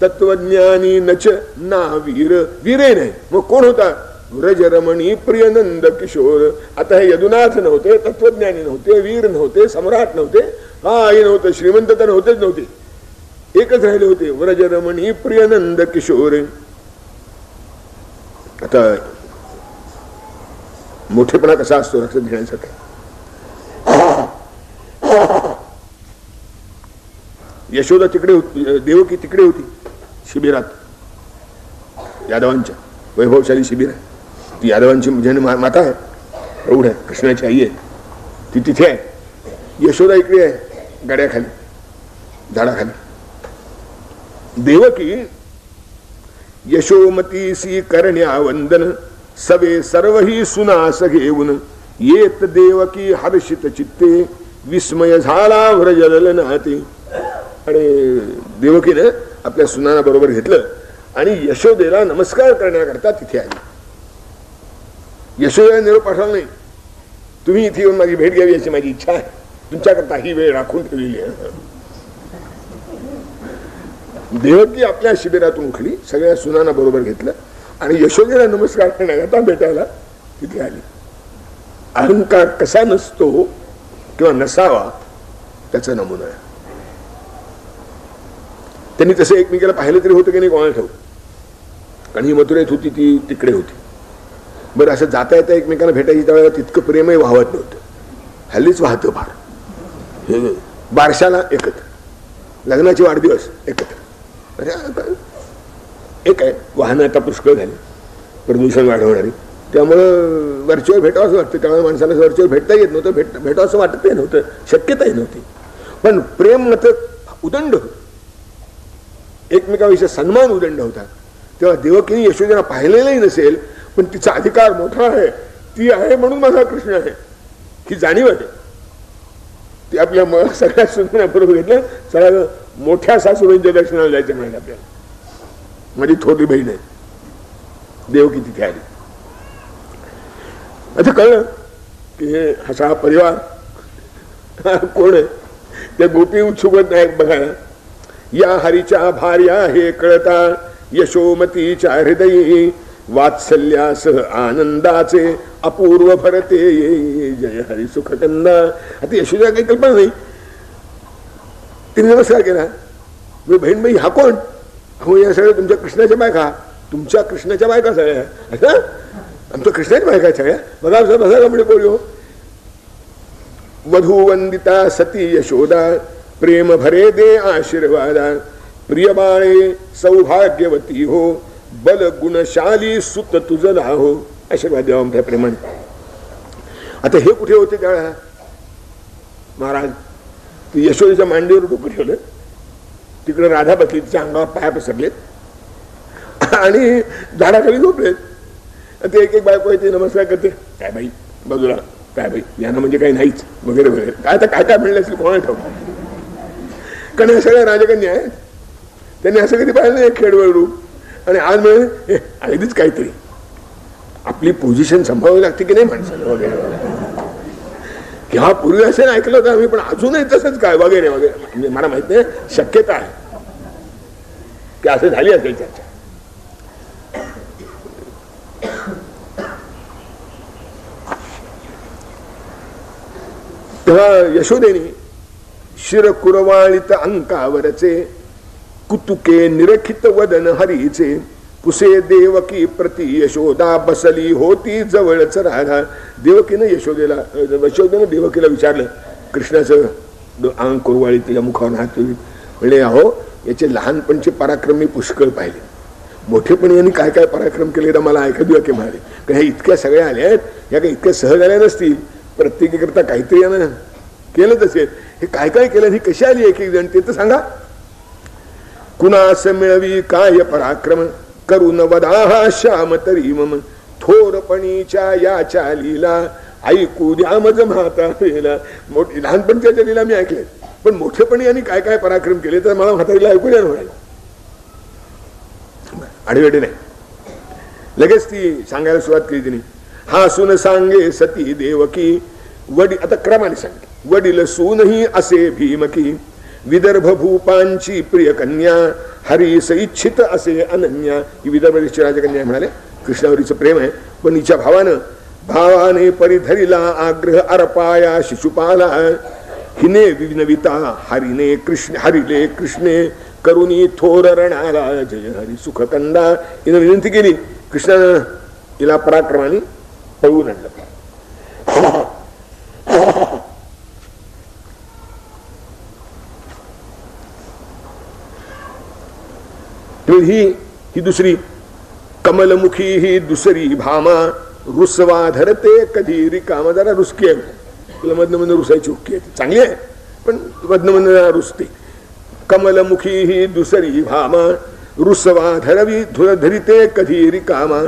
तत्वज्ञानी नच ना वीर, वीरे नाही. मग कोण होता, व्रजरमणी प्रियनंद किशोर. आता हे यदुनाथ नव्हते, तत्वज्ञानी नव्हते, वीर नव्हते, सम्राट नव्हते, हे नव्हतं, श्रीमंत तर नव्हतेच नव्हते, एकच राहिले होते, व्रजरमणी प्रियनंद किशोर. आता मोठेपणा कसा असतो लक्षात घेण्यासाठी. यशोदा तिकडे होती, देवकी तिकडे होती शिबिरात, यादवांच्या वैभवशाली शिबिर आहे. ती यादवांची माता आहे, प्रौढ आहे, कृष्णाची आई आहे, ती तिथे आहे. यशोदा इकडे आहे गाड्याखाली, झाडाखाली. देवकी यशोमतीसी करण्या वंदन, सवे सर्वही सुनास घेऊन, येत देवकी हर्षित चित्ते, विस्मय झाला व्रजलनाते. आणि देवकीने आपल्या सुनाना बरोबर घेतलं आणि यशोदेला नमस्कार करण्याकरता तिथे आली. यशोदेला निरोप पाठवला नाही, तुम्ही इथे येऊन माझी भेट घ्यावी अशी माझी इच्छा आहे, तुमच्याकरता ही वेळ राखून ठेवलेली आहे. देवकी आपल्या शिबिरातून उठली, सगळ्या सुनाना बरोबर घेतलं आणि यशोदेला नमस्कार करण्याकरता भेटायला तिथे आली. अहंकार कसा नसतो किंवा नसावा त्याचा नमुना आहे. त्यांनी तसं एकमेकाला पाहिलं तरी होतं की नाही कोणाला ठाऊक, कारण ही मथुरेत होती, ती तिकडे होती. बरं, असं जाता येता एकमेकांना भेटायची त्यावेळेला तितकं प्रेमही वाहत नव्हतं. हल्लीच वाहतं फार. बारशाला एकत्र, लग्नाचे वाढदिवस एकत्र, एक आहे. वाहनं आता पुष्कळ झाली, प्रदूषण वाढवणारी, त्यामुळं वरचेवर भेटावं असं वाटतं. त्यामुळे माणसाला वरचेवर भेटता येत नव्हतं, भेटावं असं वाटतही नव्हतं, शक्यताही नव्हती. पण प्रेम मात्र उदंड होतं, एकमेकाविषयी सन्मान उदंड होता. तेव्हा देवकीने यशोदेला पाहिलेलंही नसेल, पण तिचा अधिकार मोठा आहे, ती आहे म्हणून माझा कृष्ण आहे ही जाणीव आहे. ती आपल्या सगळ्या सुना बरोबर घेतलं, सगळ्या मोठ्या सासूबाईंच्या दर्शनाला जायचं म्हणाले. आपल्याला माझी थोरली बहीण आहे देवकी तिथे आली. आता कळलं की हे असा परिवार कोण आहे. त्या गोपी उत्सुकत नाही बघायला. या हरीच्या भार्या हे कळता, यशोमतीच्या हृदयी वात्सल्यासह आनंदाचे अपूर्व भरते ये. जय हरी सुखकंदा. आता यशोदा काही कल्पना नाही, तिने नमस्कार केला. मी बहीण बाई हा कोण. हो, या सगळ्या तुमच्या कृष्णाच्या बायका. तुमच्या कृष्णाच्या बायका सगळ्या. अच्छा, आमच्या कृष्णाच्या बायका सगळ्या. बघा बघा का म्हणजे कोणी हो. वधूवंदिता सती यशोदा, प्रेम भरे दे आशीर्वादा, प्रिय बाळे सौभाग्यवती हो, बल गुणशाली सुत तुझं हो. आशीर्वाद द्यावा मोठ्या प्रेमाने. आता हे कुठे होते त्यावेळा महाराज? यशोदेच्या मांडीवर डोकं ठेवलं, तिकडे राधा बसली, तिच्या अंगावर पाया पसरलेत आणि झाडाखाली झोपलेत. ते एक एक बायको येते, नमस्कार करते, काय बाई बाजूला, काय बाई यांना म्हणजे काही नाहीच वगैरे वगैरे. काय आता काय काय म्हणलं असेल कोणा ठेवलं. कारण हे सगळ्या राजकन्या आहेत, त्यांनी असं कधी पाहिलं नाही खेळवळ रूप. आणि आज मिळेल अगदीच काहीतरी आपली पोझिशन सांभाळावी लागते की नाही माणसाला वगैरे वगैरे. की हा पूर्वी असं ऐकलं होतं आम्ही, पण अजूनही तसंच काय वगैरे वगैरे. म्हणजे मला माहित नाही, शक्यता आहे की असं झाली असेल चर्चा. तेव्हा यशोदेनी शिर कुरवाळीत अंकावरचे कुतुके निरखित वदन हरीचे पुसे देवकी प्रति यशोदा बसली होती जवळच राधा. देवकीनं यशोदेनं देवकीला विचारलं, कृष्णाचं अंग कुरवाळी तिच्या मुखावर हात म्हणजे अहो याचे लहानपणचे पराक्रम मी पुष्कळ पाहिले, मोठेपणी यांनी काय काय पराक्रम केले तर मला ऐकू द्या की म्हणाले. कारण ह्या इतक्या सगळ्या आल्या आहेत, ह्या काही इतक्या सहज आल्या नसतील, प्रत्येकीकरता काहीतरी यानं केलंच असेल. हे काय काय केलं, ही कशी आली एक एक जण ते तर सांगा. कुणास मिळवी काय पराक्रम करून वदाहा श्याम तरी मम थोरपणीच्या या चालीला ऐकू द्या मज म्हाता पेला. मोठी लहानपणच्या लीला मी ऐकले, पण मोठेपणी यांनी काय काय पराक्रम केले तर मला म्हातारीला ऐकू द्या म्हणाले. आडवेडे नाही, लगेच ती सांगायला सुरुवात केली तिने. हा सुन सांगे सती देवकी वडील, आता क्रमाने सांगे. वडील सूनही असे भीमकी विदर्भ भूपांची प्रिय कन्या हरीस इच्छित असे अनन्या. ही विदर्भ देशची राजकन्या म्हणाले. कृष्णावरीचं प्रेम आहे, पण हिच्या भावाने परिधरीला आग्रह अर्पाया शिशुपाला. हिने विनविता हरिले कृष्णे करुणी थोर रणाला जय हरी सुखकंदा. हिनं विनंती केली, कृष्णानं हिला पराक्रमाने पळवून आणलं. ही दुसरी कमलमुखी ही दुसरी भामा रुसवा धरते कधी रिकामा. जरा रुसकी आहे, तुला मधनं मधनं रुसायची हुक्की आहे, चांगली आहे पण मधनं मधनं रुसते. कमलमुखी ही दुसरी भामा रुसवा धरिते कधी रिकामा.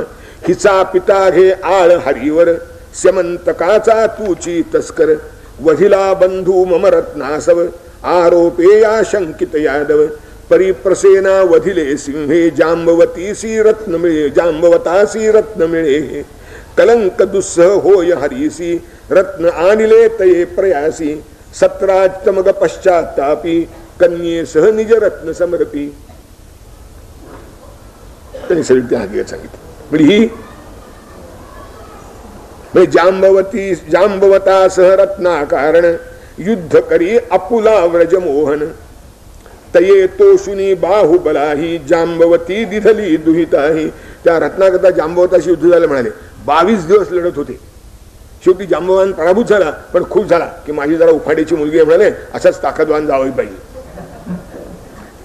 हिचा पिता घे आळ हरीवर स्यमंतकाचा तूची तस्कर. वधिला बंधू मम रत्नासव आरोपे या शंकित यादव. परिप्रसेना वधिले सिंहे जांबवतीसी रत्न मिळे जांबवतासी रत्न मिळे. कलंक दुस्सह होय हरीसी रत्न आणले तये प्रयासी. 17 मग पश्चातापी कन्ये सह निज रत्न समर्पी. त्यांनी सगळी हकीकत सांगितली. म्हणजे ही जांबवता सह रत्ना कारण युद्ध करी आपुला व्रजमोहन. तये तोषुनी बाहुबलाही जांबवती दिधली दुहिताही. त्या रत्नाकरता जांबवताशी युद्ध झालं म्हणाले. 22 दिवस लढत होते. शेवटी जांबवान पराभूत झाला, पण खूप झाला की माझी जरा उफाडीची मुलगी आहे म्हणाले, असाच ताकदवान जावं पाहिजे.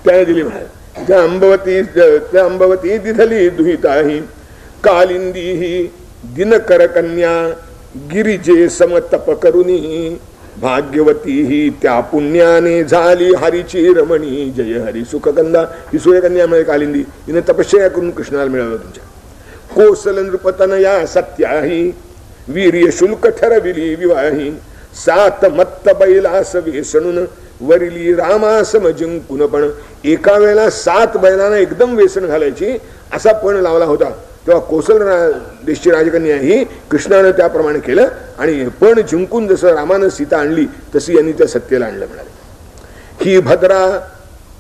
त्याने दिली म्हणाले. जांबवती दिधली दुहिताही. कालिंदी ही दिनकर कन्या गिरिजे समतप करुनी. भाग्यवती ही त्या पुण्याने झाली हरीची रमणी. जय हरी सुखकंदा. ही सूर्यकन्या मिळेल कालिंदी. हिने तपश्चर्या करून कृष्णाला मिळवलं तुमच्या. कोसल नृपतनया सत्याही वीर्य शुल्क ठरविली विवाही. 7 मत्त बैलास वेसणून वरिली रामासम जिंकून. पण एका वेळेला 7 बैलांना एकदम वेसण घालायची असा पण लावला होता. तेव्हा कोसल देशची राजकन्या ही कृष्णानं त्याप्रमाणे केलं आणि पण जिंकून जसं रामानं सीता आणली तशी यांनी त्या सत्तेला आणलं म्हणाले. ही भद्रा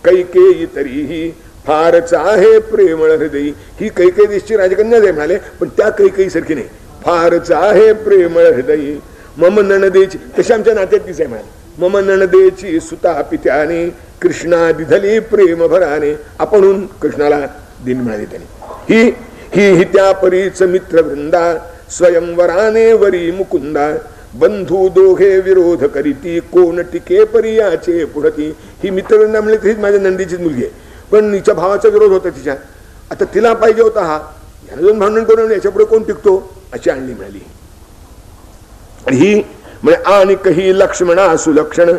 कैकेयी तरीही फारच आहे प्रेमळ हृदयी. ही कैकेयी देशची राजकन्या आहे म्हणाले, पण त्या कैकेयी सारखी नाही, फारच आहे प्रेमळ हृदयी. मम नणदेची, तशी आमच्या नात्यात तीच आहे म्हणाले. मम नणदेची सुता पित्याने कृष्णा दिधली प्रेम भराने. आपणहून कृष्णाला दिन म्हणाले त्यांनी. ही त्या परीच मित्र वृंदा स्वयंवराने वरी मुकुंदा. बंधू दोघे विरोध करीती कोण टिके परियाचे पुढती. ही मित्रवृंदा म्हणजे तशीच माझ्या नंदीचीच मुलगी आहे, पण हिच्या भावाचा विरोध होता तिच्या. आता तिला पाहिजे होता हा, ह्यानं जाऊन भांडण करून याच्यापुढे कोण टिकतो, अशी आणली मिळाली. आणि ही म्हणजे आणि कही लक्ष्मणा सुलक्षण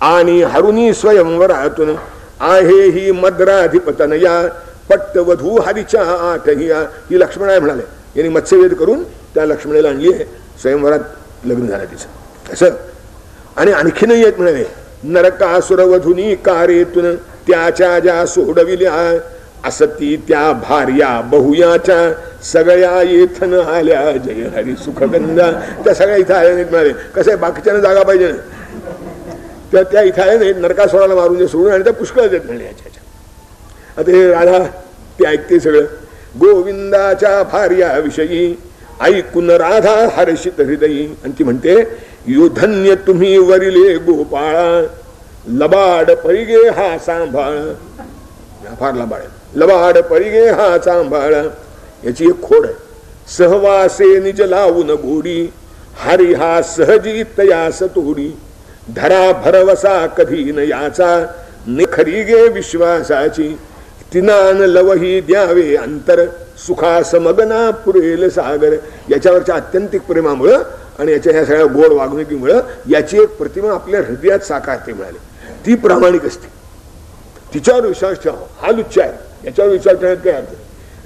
आणि हरुणी स्वयंवरातून आहे ही मद्राधिपतनया पट्टवधू हरीच्या आठहिया. ही लक्ष्मण आहे म्हणाले, यांनी मत्स्यवेध करून त्या लक्ष्मणेला आणली आहे, स्वयंवरात लग्न झालं तिचं असं. आणि आणखीनही आहेत म्हणाले, नरकासुरवधूनी कारेतून त्याच्या ज्या सोडविल्या असती त्या भार्या बहुयाच्या सगळ्या येथन आल्या जय हरी सुखगंधा. त्या सगळ्या इथं आल्या नाहीत म्हणाले. कसं आहे, बाकीच्यानं जागा पाहिजे ना, त्या इथं आल्या नाहीत, नरकासुराला मारून जे सोडून आणि त्या पुष्कळ देत म्हणे याच्या. आता हे राधा ते ऐकते सगळं. गोविंदाच्या भार्याविषयी ऐकून राधा हर्षित हृदयी. आणि ती म्हणते, यो धन्य तुम्ही वरिले गोपाळा लबाड परिगे हा सांभाळ. फार लबाड आहे, लबाड परिगे हा सांभाळ. याची एक खोड आहे. सहवासे निज लावून गोडी हरी हा सहजी तयास तोडी. धरा भरवसा कधी न याचा निखरी गे विश्वासाची. तिनान लवही द्यावे अंतर सुखास मगना पुरेल सागर. याच्यावरच्या अत्यंतिक प्रेमामुळं आणि याच्या ह्या सगळ्या गोड वागणुकीमुळं याची एक प्रतिमा आपल्या हृदयात साकारते मिळाली. ती प्रामाणिक असते, तिच्यावर विश्वास ठेवा. हा लुच्च आहे, याच्यावर विश्वास ठेवण्यात काय अर्थ.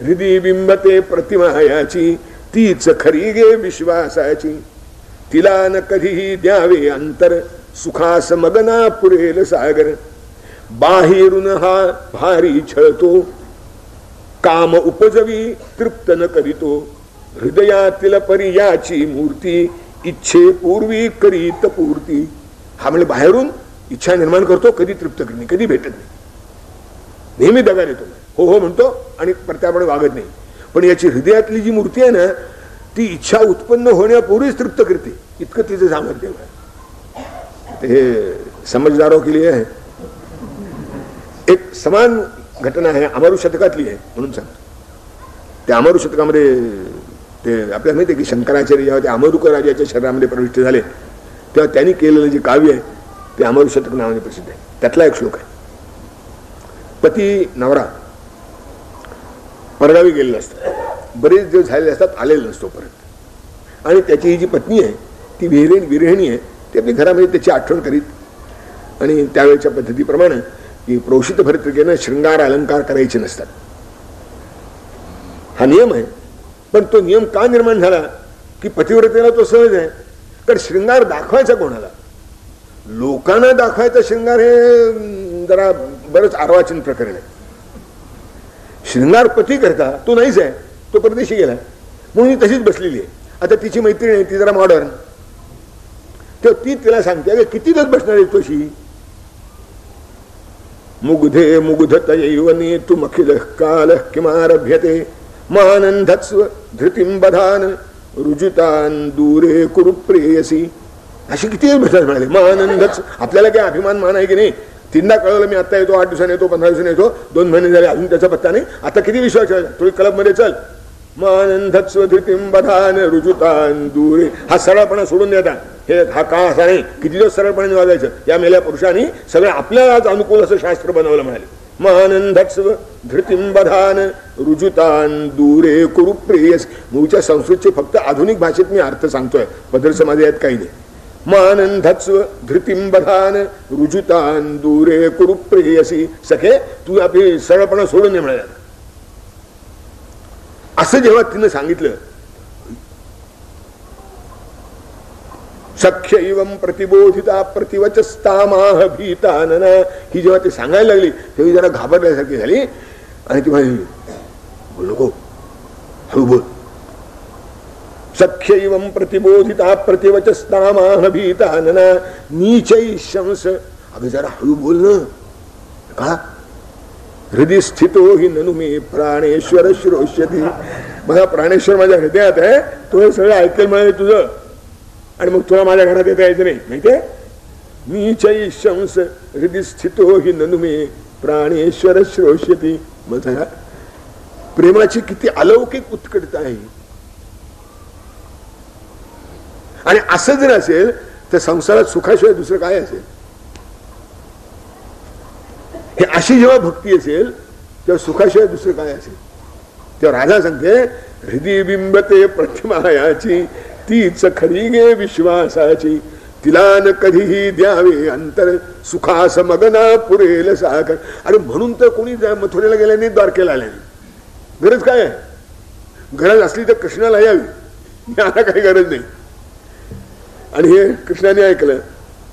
हृदय बिंबते प्रतिमा याची तीच खरी गे विश्वासाची. तिला न कधीही द्यावे अंतर सुखास मगना पुरेल सागर. बाहेरून हा भारी छळतो काम उपजवी तृप्त न करीतो. हृदयातील पर्याची मूर्ती इच्छे पूर्वी करीत पूर्ती. हा म्हणजे बाहेरून इच्छा निर्माण करतो, कधी तृप्त करत नाही, कधी भेटत नाही, नेहमी दगा देतो, हो हो म्हणतो आणि प्रत्यापणे वागत नाही. पण याची हृदयातली जी मूर्ती आहे ना, ती इच्छा उत्पन्न होण्यापूर्वीच तृप्त करते, इतकं तिचं सामर्थ्य आहे. हे समजदारों के लिए आहे. एक समान घटना आहे, अमरू शतकातली आहे म्हणून सांगतो. त्या अमरू शतकामध्ये ते आपल्याला माहिती आहे की शंकराचार्य जेव्हा ते अमरुक राजाच्या शरीरामध्ये प्रविष्ट झाले तेव्हा त्यांनी केलेलं जे काव्य आहे ते अमरू शतक नावाने प्रसिद्ध आहे. त्यातला एक श्लोक आहे. पती नवरा परगावी गेलेला असतात, बरेच दिवस झालेले असतात, आलेला नसतो परत. आणि त्याची ही जी पत्नी आहे ती विरहिणी आहे. ती आपल्या घरामध्ये त्याची आठवण करीत आणि त्यावेळेच्या पद्धतीप्रमाणे की प्रोषित भरतृकेनं शृंगार अलंकार करायचे नसतात, हा नियम आहे. पण तो नियम का निर्माण झाला की पतिव्रतेला तो सहज आहे. कारण शृंगार दाखवायचा कोणाला, लोकांना दाखवायचा शृंगार हे जरा बरंच अर्वाचीन प्रकरण आहे. शृंगार पती करता तो नाहीच आहे, तो परदेशी गेला म्हणून तशीच बसलेली आहे. आता तिची मैत्रीण आहे, ती जरा मॉडर्न, तेव्हा ती तिला सांगते किती दिवस बसणार आहे तोशी. मुग्धे मुग्धतयैवने तु मखिल काल किमारभ्यते मानंधत्स्व धृतिं बधान रुजुतान दूरे कुरु प्रेयसी. अशी किती भेटतात म्हणाले. मानंदच आपल्याला काय अभिमान मान आहे की नाही. 3दा कळवलं मी आता येतो, 8 दिवसांनी येतो, 15 दिवसांनी येतो, 2 महिने झाले अजून त्याचा पत्ता नाही. आता किती विश्वास आहे, थोडी क्लबमध्ये चल. मानंधत्स्व धृतिं बधान रुजुतान दूरे. हा सरळपणा सोडून देता. हे हा काळ असा नाही, किती दिवस सरळपणे वागायचं. या मेल्या पुरुषांनी सगळं आपल्यालाच अनुकूल असं शास्त्र बनवलं म्हणाले. मानंधत्स्व धृतिं बधान रुजुतान दूरे कुरु प्रेयस. मूळच्या संस्कृतचे फक्त आधुनिक भाषेत मी अर्थ सांगतोय, पदर समाधी आहेत काही नाही. मानंधत्स्व धृतिं बधान रुजुतान दूरे कुरु प्रेयसी. सखे तू आपली सरळपणा सोडून दे म्हणाला. असं जेव्हा तिनं सांगितलं, सख्य एवं प्रतिबोधिता प्रतिवचस्तामाह भीतानना. ही जेव्हा ती सांगायला लागली तेव्हा जरा घाबरल्यासारखी झाली आणि ती म्हणाली, बोल नको, हळू बोल. सख्य एवं प्रतिबोधिता प्रतिवचस्तामाह भीतानना नीचै शंस. अगं जरा हळू बोल ना. का हृदय स्थितो हि ननु मे प्राणेश्वर श्रोष्यती. माझा प्राणेश्वर माझ्या हृदयात आहे, तो हे सगळं ऐकेल म्हणाले तुझं, आणि मग तुला माझ्या घरात येता यायचं नाही माहितीये. नीचै शंस हृदय स्थितो हि ननु मे प्राणेश्वर श्रोष्यती. मग प्रेमाची किती अलौकिक उत्कटता आहे. आणि असं जर असेल तर संसारात सुखाशिवाय दुसरं काय असेल. हे अशी जेव्हा भक्ती असेल तेव्हा सुखाशिवाय दुसरं काय असेल. तेव्हा राधा सांगते हृदय बिंबते प्रतिमायाची तीच खरी गे विश्वासाची तिला न कधीही द्यावे अंतर सुखास मगना पुरेल साखर. अरे म्हणून तर कोणी मथुरेला गेल्याने द्वारकेला आले. गरज काय आहे? गरज असली तर कृष्णाला यावी, याला काही गरज नाही. आणि हे कृष्णाने ऐकलं,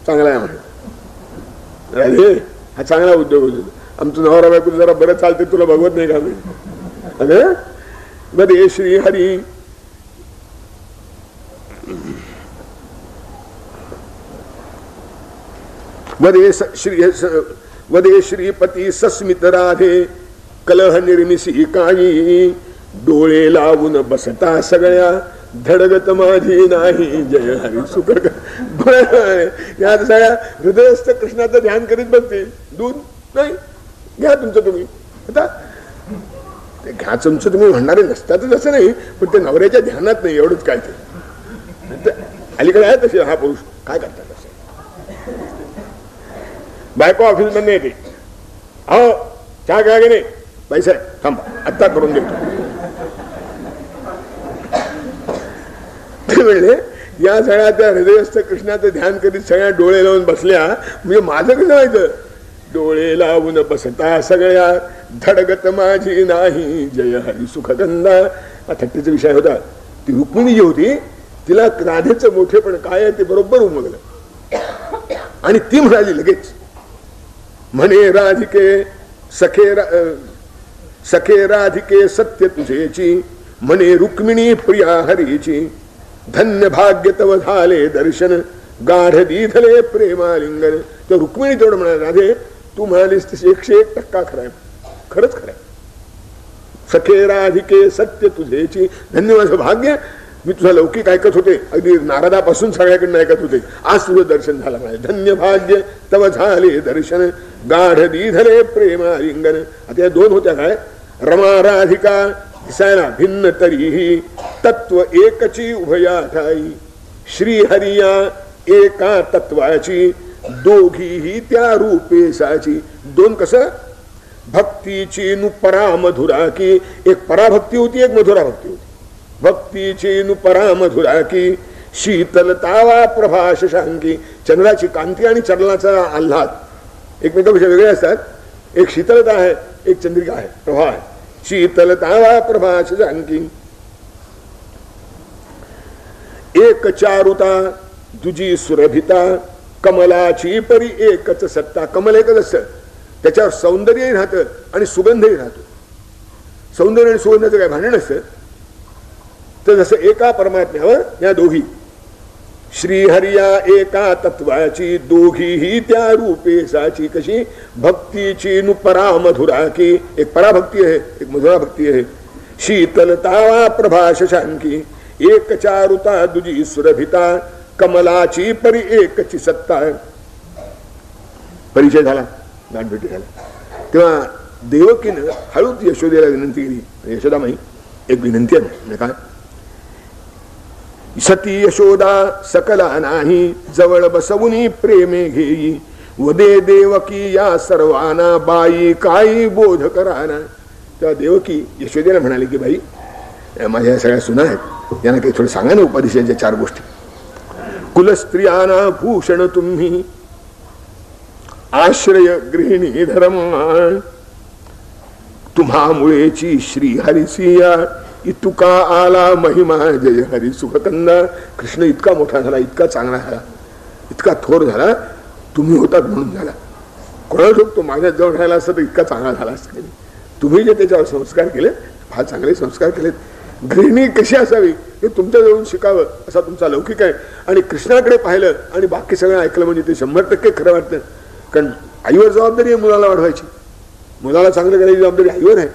चांगला आहे म्हणा, अरे हा चांगला उद्योग होतो. आमचं नवरा बायको जरा बरं चालते, तुला बघवत नाही का मी? अरे मध्ये श्री हरी वदे श्रीपती सस्मित राधे कलह निर्मिसी काही डोळे लावून बसता सगळ्या धडगत माझी नाही जय हरी सुख. या सगळ्या हृदयस्थ कृष्णाचं ध्यान करीत बसते. दूध नाही, घ्या तुमचं तुम्ही. आता ते घ्या तुमचं तुम्ही म्हणणारे नसतातच असं नाही, पण ते नवऱ्याच्या ध्यानात नाही एवढंच काय. ते अलीकडे आहे तसे हा पुरुष काय करतात असं. बायको ऑफिस मध्ये येते, हो चहा घ्या की नाही, पैसा थांबा आत्ता करून देतो. म्हणले या सगळ्या त्या हृदयस्थ कृष्णाचं ध्यान करीत सगळ्या डोळे लावून बसल्या, म्हणजे माझं कसं व्हायचं? डोळे लावून बसता सगळ्या धडगत माझी नाही जय हरी सुखगंधा. हा थट्टीचा विषय होता. ती रुक्मिणी जी होती तिला राधेचं मोठेपण काय आहे ते बरोबर उमगलं. आणि ती म्हणाली लगेच, म्हणे राधिके सखे राधिके सत्य तुझेची, म्हणे रुक्मिणी प्रिया हरीची, धन्य भाग्य तव झाले दर्शन गाढ दीधले प्रेमालिंगन. तर रुक्मिणी तेवढं म्हणाले, राधे तू म्हणालीस तशी 101% खरं आहे, खरंच खरं आहे. सखे राधिके सत्य तुझेची, धन्य माझं भाग्य, मी तुझा लौकिक ऐकत होते, अगदी नारदापासून सगळ्याकडनं ऐकत होते, आज तुझं दर्शन झालं म्हणाले. धन्य भाग्य तव झाले दर्शन गाढ दीधले प्रेमालिंगन. आता या दोन होत्या काय, रमा राधिका दिसायला भिन्न तरीही तत्व एकची उभया ठाई, श्रीहरिया एका तत्वाची दोघीही त्या रूपेसाची. दोन कसं, भक्तीची नु परामधुरा की, एक पराभक्ती होती एक मधुरा भक्ती होती. भक्तीची नु परामधुरा की, शीतलतावा प्रभा शशांकी. चंद्राची कांती आणि चंद्राचा आल्हाद एकमेकांपेक्षा वेगळे असतात. एक शीतलता आहे, एक चंद्रिका आहे, प्रभा आहे. शीतलतावा प्रभा शशांकी. एक चारुता दुजी सुरभिता, कमलाची परी एकच सत्ता. कमल एकच असतं, त्याच्यावर सौंदर्यही राहतं आणि सुगंधही राहतो. सौंदर्य आणि सुगंधाचं काय भांडण असतं. तर जसं एका परमात्म्यावर या दोघी, श्रीहरिया एका तत्वाची दोघीही त्या रूपेसाची. कशी, भक्तीची नु परामधुरा की, एक पराभक्ती आहे एक मधुरा भक्ती आहे. शीतलतावा प्रभा शशांकी, एक चारुता दुजी सुरभिता, कमलाची परी एकची सत्ता. परिचय झाला, गाठभेटी झाला. तेव्हा देवकीनं हळूच यशोदेला विनंती केली. यशोदामाई एक विनंती आहे काय, सती यशोदा सकला नाही, जवळ बसवुनी प्रेमे घेई, वदे देवकी या सर्वांना, बाई काही बोध कराना. तेव्हा देवकी यशोदेला म्हणाली की बाई माझ्या सगळ्या सुना आहेत, यांना काही थोडं सांगा ना उपदेशाच्या 4 गोष्टी. कुलस्त्रियांना भूषण तुम्ही, आश्रय गृहिणी धर्म, तुम्हामुळेची श्री हरिसिया, इतुका आला महिमा जय हरी सुखकंदा. कृष्ण इतका मोठा झाला, इतका चांगला झाला, इतका थोर झाला, तुम्ही होतात म्हणून झाला. कोणाला शकतो माझ्या जवळ राहिला असतं तर इतका चांगला झाला असता. तुम्ही जे त्याच्यावर संस्कार केले फार चांगले संस्कार केलेत. गृहिणी कशी असावी हे तुमच्या जवळून शिकावं असा तुमचा लौकिक आहे. आणि कृष्णाकडे पाहिलं आणि बाकी सगळं ऐकलं म्हणजे ते 100% खरं वाटतं. कारण आईवर जबाबदारी आहे मुलाला वाढवायची, मुलाला चांगलं करायची जबाबदारी आईवर आहे.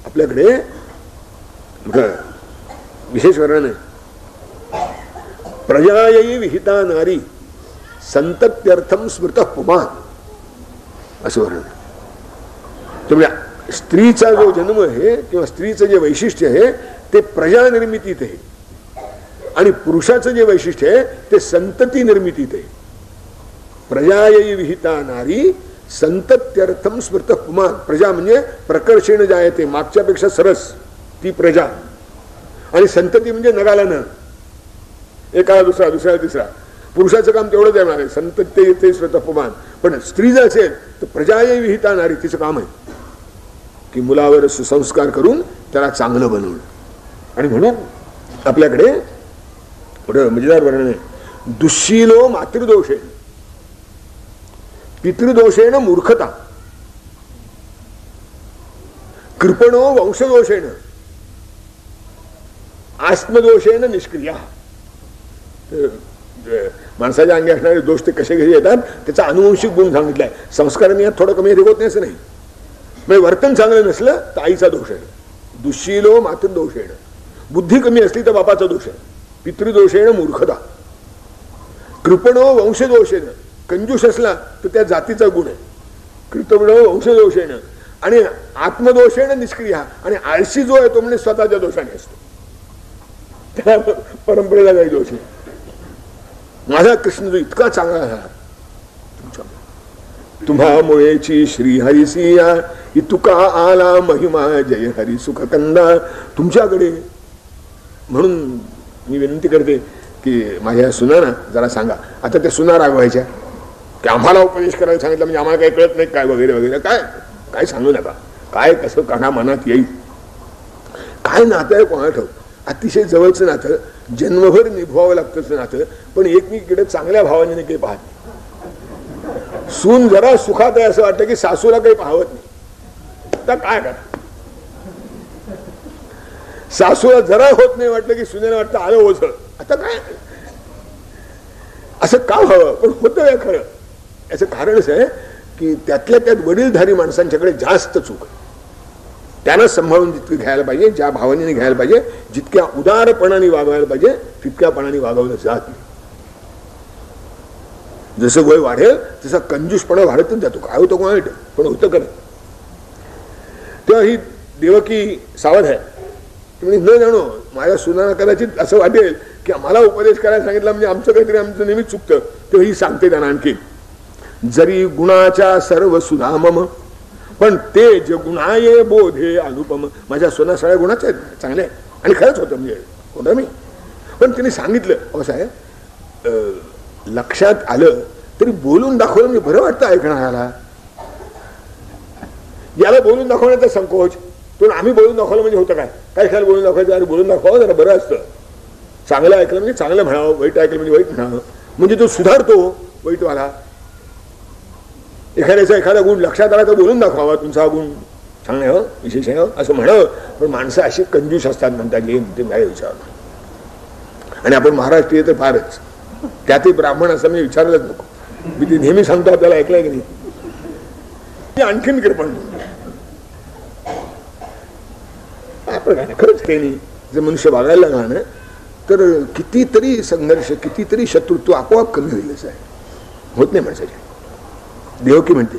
आपल्याकडे विशेष वर्णन आहे, प्रजायी विहिता नारी संतत्यर्थम स्मृत पुमान असं वर्णन आहे. त्यामुळे स्त्रीचा जो जन्म आहे किंवा स्त्रीचं जे वैशिष्ट्य आहे ते प्रजा निर्मितीत आहे, आणि पुरुषाचं जे वैशिष्ट्य आहे ते संतती निर्मितीत आहे. प्रजायी विहिता नारी संतत्यर्थम स्मृत पुमान. प्रजा म्हणजे प्रकर्षेण जायते, मागच्यापेक्षा सरस ती प्रजा, आणि संतती म्हणजे नगाला न, एकाला दुसरा, दुसऱ्याला तिसरा. पुरुषाचं काम तेवढंच आहे म्हणाले, संतते येते स्वतःपमान. पण स्त्री जर असेल तर प्रजाये विहिता नारी, तिचं काम आहे की मुलावर सुसंस्कार करून त्याला चांगलं बनवणं. आणि म्हणून आपल्याकडे पुढे मजेदार वर्णन आहे. दुःशीलो मातृदोषेण, पितृदोषेण मूर्खता, कृपणो वंशदोषेण, आत्मदोषेण निष्क्रिया. माणसाच्या अंगी असणारे दोष ते कसे घरी येतात त्याचा अनुवंशिक गुण सांगितलाय. संस्कारांनी यात थोडं कमी अधिक होत नाही असं नाही. म्हणजे वर्तन चांगलं नसलं तर आईचा दोष आहे. दुःशीलो मातृदोषेण, बुद्धी कमी असली तर बापाचा दोष आहे. पितृदोषेण मूर्खता, कृपणो वंशदोषेण, कंजूस असला तर त्या जातीचा गुण आहे. कृपणो वंशदोषेण, आणि आत्मदोषेण निष्क्रिया, आणि आळशी जो आहे तो म्हणजे स्वतःच्या दोषाने असतो, त्याला परंपरेला काही दोष नाही. माझा कृष्ण जो इतका चांगला झाला, तुम्हामुळेची श्रीहरिसिया इतुका आला महिमा, जय हरी सुख कंदा. तुमच्याकडे म्हणून मी विनंती करते की माझ्या सुनांना जरा सांगा. आता त्या सुना रागवायच्या की आम्हाला उपदेश करायला सांगितलं म्हणजे आम्हाला काही कळत नाही काय वगैरे वगैरे. काय काय सांगू नका, काय कसं काढा मनात येईल. काय नातं आहे कोणा ठाऊक, अतिशय जवळचं नातं, जन्मभर निभवावं लागतं नातं. पण एकमेकीकडे चांगल्या भावाने काही पाहत नाही. सून जरा सुखात आहे असं वाटतं की सासूला काही पाहत नाही. तर काय करा, सासूला जरा होत नाही वाटलं की सुनेला वाटतं आलं ओझळ. आता काय असं का व्हावं, पण होतं हे खरं. याचं कारणच आहे की त्यातल्या त्यात वडीलधारी माणसांच्याकडे जास्त चूक आहे. त्यांना सांभाळून जितकं घ्यायला पाहिजे, ज्या भावनेने घ्यायला पाहिजे, जितक्या उदारपणाने वागवायला पाहिजे तितक्यापणाने वागवलं जात नाही. जसं वय वाढेल तसा कंजूसपणा वाढतच जातो. काय होतं कोणा पण होतं खरं. तेव्हा ही देवकी सावध आहे. तुम्ही न जाणो माझ्या सुनांना कदाचित असं वाटेल की मला उपदेश करायला सांगितलं म्हणजे आमचं काहीतरी आमचं नेहमीच चुकतं. तेव्हा ही सांगते त्यांना आणखी, जरी गुणाच्या सर्व सुधामम, पण तेज गुणाये बोधे अनुपम. माझ्या सुना सगळ्या गुणाच्या आहेत, चांगल्या आहे. आणि खरंच होतं म्हणजे होतं मी. पण तिने सांगितलं असं आहे, लक्षात आलं तरी बोलून दाखवलं म्हणजे बरं वाटतं ऐकणाऱ्याला. याला बोलून दाखवण्याचा संकोच, पण आम्ही बोलून दाखवलं म्हणजे होतं काय, काय ख्याल बोलून दाखवायचं, अरे बोलून दाखवावं जरा बरं असतं. चांगलं ऐकलं म्हणजे चांगलं म्हणावं, वाईट ऐकलं म्हणजे वाईट म्हणावं, म्हणजे तो सुधारतो वाईटवाला. एखाद्याचा एखादा गुण लक्षात आला तर बोलून दाखवावा, तुमचा हा गुण चांगला आहे, विशेष आहे असं म्हणावं. पण माणसं अशी कंजूस असतात म्हणतात ते काय विचार. आणि आपण महाराष्ट्रीय तर फारच, त्यातही ब्राह्मण असं मी विचारलंच नको. मी ते नेहमी सांगतो आपल्याला, ऐकलंय की नाही, आणखीन कृपण खरंच काही नाही. जर मनुष्य वागायला लागला ना तर कितीतरी संघर्ष, कितीतरी शत्रुत्व आपोआप कमी होईलच आहे, होत नाही माणसाच्या. देवकी म्हणते,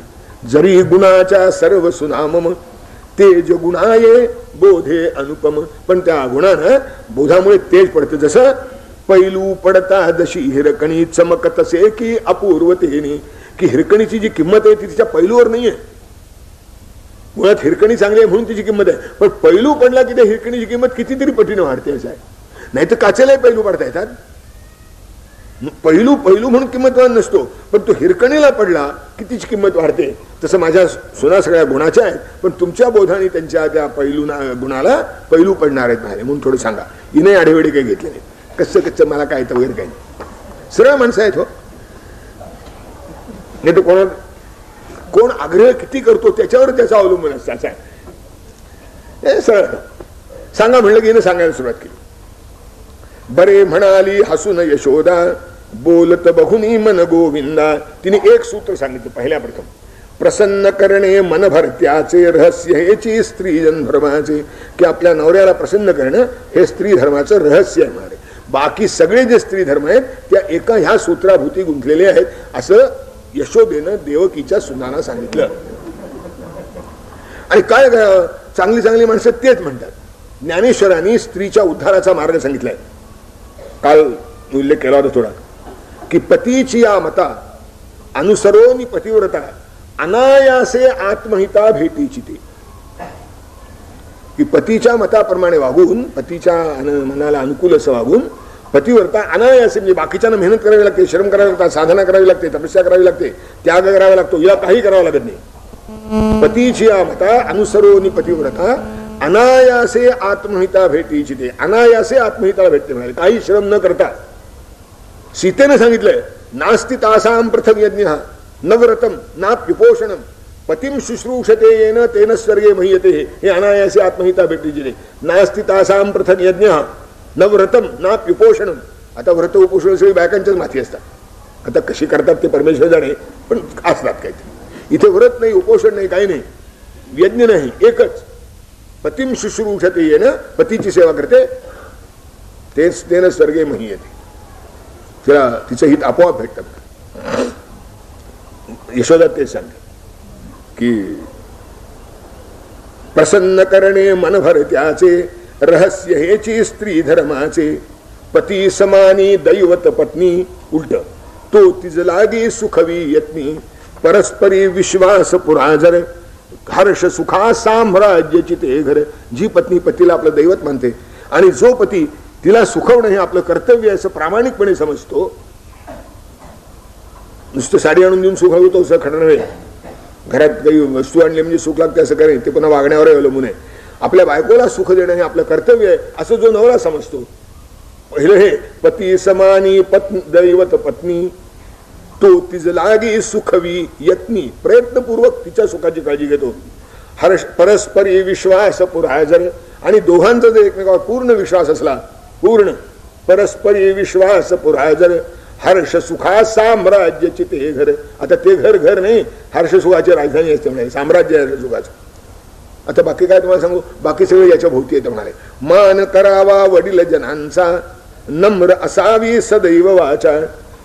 जरी गुणाच्या सर्व सुनामम, तेज गुणाये बोधे अनुपम. पण त्या गुणानं बोधामुळे तेज पडतं. जसं पैलू पडता जशी हिरकणी चमकत असे की अपूर्वतेने, की हिरकणीची जी किंमत आहे ती तिच्या पैलूवर नाहीये. मुळात हिरकणी चांगली आहे म्हणून तिची किंमत आहे, पण पैलू पडला की त्या हिरकणीची किंमत कितीतरी पटीने वाढते असं आहे. नाही तर काचेलाही पैलू पडता येतात. पैलू पैलू म्हणून किंमतवान नसतो, पण तो हिरकणीला पडला की तिची किंमत वाढते. तसं माझ्या सुना सगळ्या गुणाच्या आहेत, पण तुमच्या बोधाने त्यांच्या त्या गुणाला पैलू पडणार आहेत नाही म्हणून थोडं सांगा. हिने आढेवेडे काही घेतले नाही, कच्चं कच्चं मला काय तर वगैरे काही नाही. सरळ माणसं आहेत हो. नाही तर कोण आग्रह किती करतो त्याच्यावर त्याचा अवलंबून असतं. हे सरळ सांगा म्हणलं की हिने सांगायला सुरुवात केली. बरे म्हणाली हसून यशोदा, बोलत बघुनी मन गोविंदा. तिने एक सूत्र सांगितलं पहिल्या प्रथम, प्रसन्न करणे मन भरत्याचे रहस्य हेची स्त्री धर्माचे, की आपल्या नवऱ्याला प्रसन्न करणं हे स्त्री धर्माचं रहस्य आहे. बाकी सगळे जे स्त्री धर्म आहेत त्या एका ह्या सूत्राभूती गुंतलेले आहेत असं यशोदेनं देवकीच्या सुनांना सांगितलं. आणि काय चांगली चांगली माणसं तेच म्हणतात. ज्ञानेश्वरांनी स्त्रीच्या उद्धाराचा मार्ग सांगितलाय. काल उल्लेख केला होता थोडा, की पतीची या मता अनुसरोनी पतिव्रता, अनायासे आत्महिता भेटीची ते. की पतीच्या मताप्रमाणे वागून, पतीच्या मनाला अनुकूल असं वागून पतिव्रता अनायासे, म्हणजे बाकीच्यांना मेहनत करावी लागते, श्रम करावे लागतात, साधना करावी लागते, तपस्या करावी लागते, त्याग करावा लागतो, या काही करावं लागत नाही. पतीची मता अनुसरोनी पतिव्रता अनायासे आत्महिता भेटीची, ते अनायासे आत्महिताला भेटते म्हणाले, काही श्रम न करता. सीतेने सांगितलंय नास्ति तासाम पृथक यज्ञ नवरतम नाप्युपोषणम पतिम शुश्रूषते येन तेन स्वर्गे मह्यते, हे अनायासे आत्महिता भेटीची. नास्ति तासाम पृथक यज्ञ नवरतम नाप्युपोषणम. आता व्रत उपोषण सगळी बायकांच्याच माथी असतात. आता कशी करतात ते परमेश्वर जाणे, पण असतात काही. इथे व्रत नाही, उपोषण नाही, काही नाही, यज्ञ नाही, एकच पतिम शुश्रूषते येन, पतीची सेवा करते, तेच तेन स्वर्गे मह्यते, तिला तिचं हित आपोआप भेटतं. यशोदा तेच सांगते की प्रसन्न करणे मनभर त्याचे, रहस्य हेची स्त्री धर्माचे, पती समानी दैवत पत्नी, उलट तो तिज लागी सुखवी यत्नी, परस्परी विश्वास पुराजर, हर्ष सुखा साम्राज्याची ते घर. जी पत्नी पतीला आपलं दैवत मानते आणि जो पती तिला सुखवणं हे आपलं कर्तव्य असं प्रामाणिकपणे समजतो, नुसतं साडी आणून देऊन सुख हवतो असं खरं नव्हे. घरात काही वस्तू आणली म्हणजे सुख लागते असं करेन, ते पुन्हा वागण्यावर अवलंबून आहे. आपल्या बायकोला सुख देणं हे आपलं कर्तव्य आहे असं जो नवरा समजतो. पहिलं हे पती समानी पत्नी दैवत पत्नी, तो तिज लागी सुखवी यत्नी, प्रयत्नपूर्वक तिच्या सुखाची काळजी घेतो. हर्ष परस्परी विश्वास पुराजर, आणि दोघांचा जर एकमेकावर पूर्ण विश्वास असला, पूर्ण परस्परी विश्वास पुराजर, हर्ष सुखा साम्राज्याची ते घर. आता ते घर घर नाही, हर्ष सुखाची राजधानी असते म्हणाले, साम्राज्य आहे सुखाचं. आता बाकी काय तुम्हाला सांगू, बाकी सगळे याच्या भोवती येतं म्हणाले. मान करावा वडील जनांचा, नम्र असावी सदैव वाचा,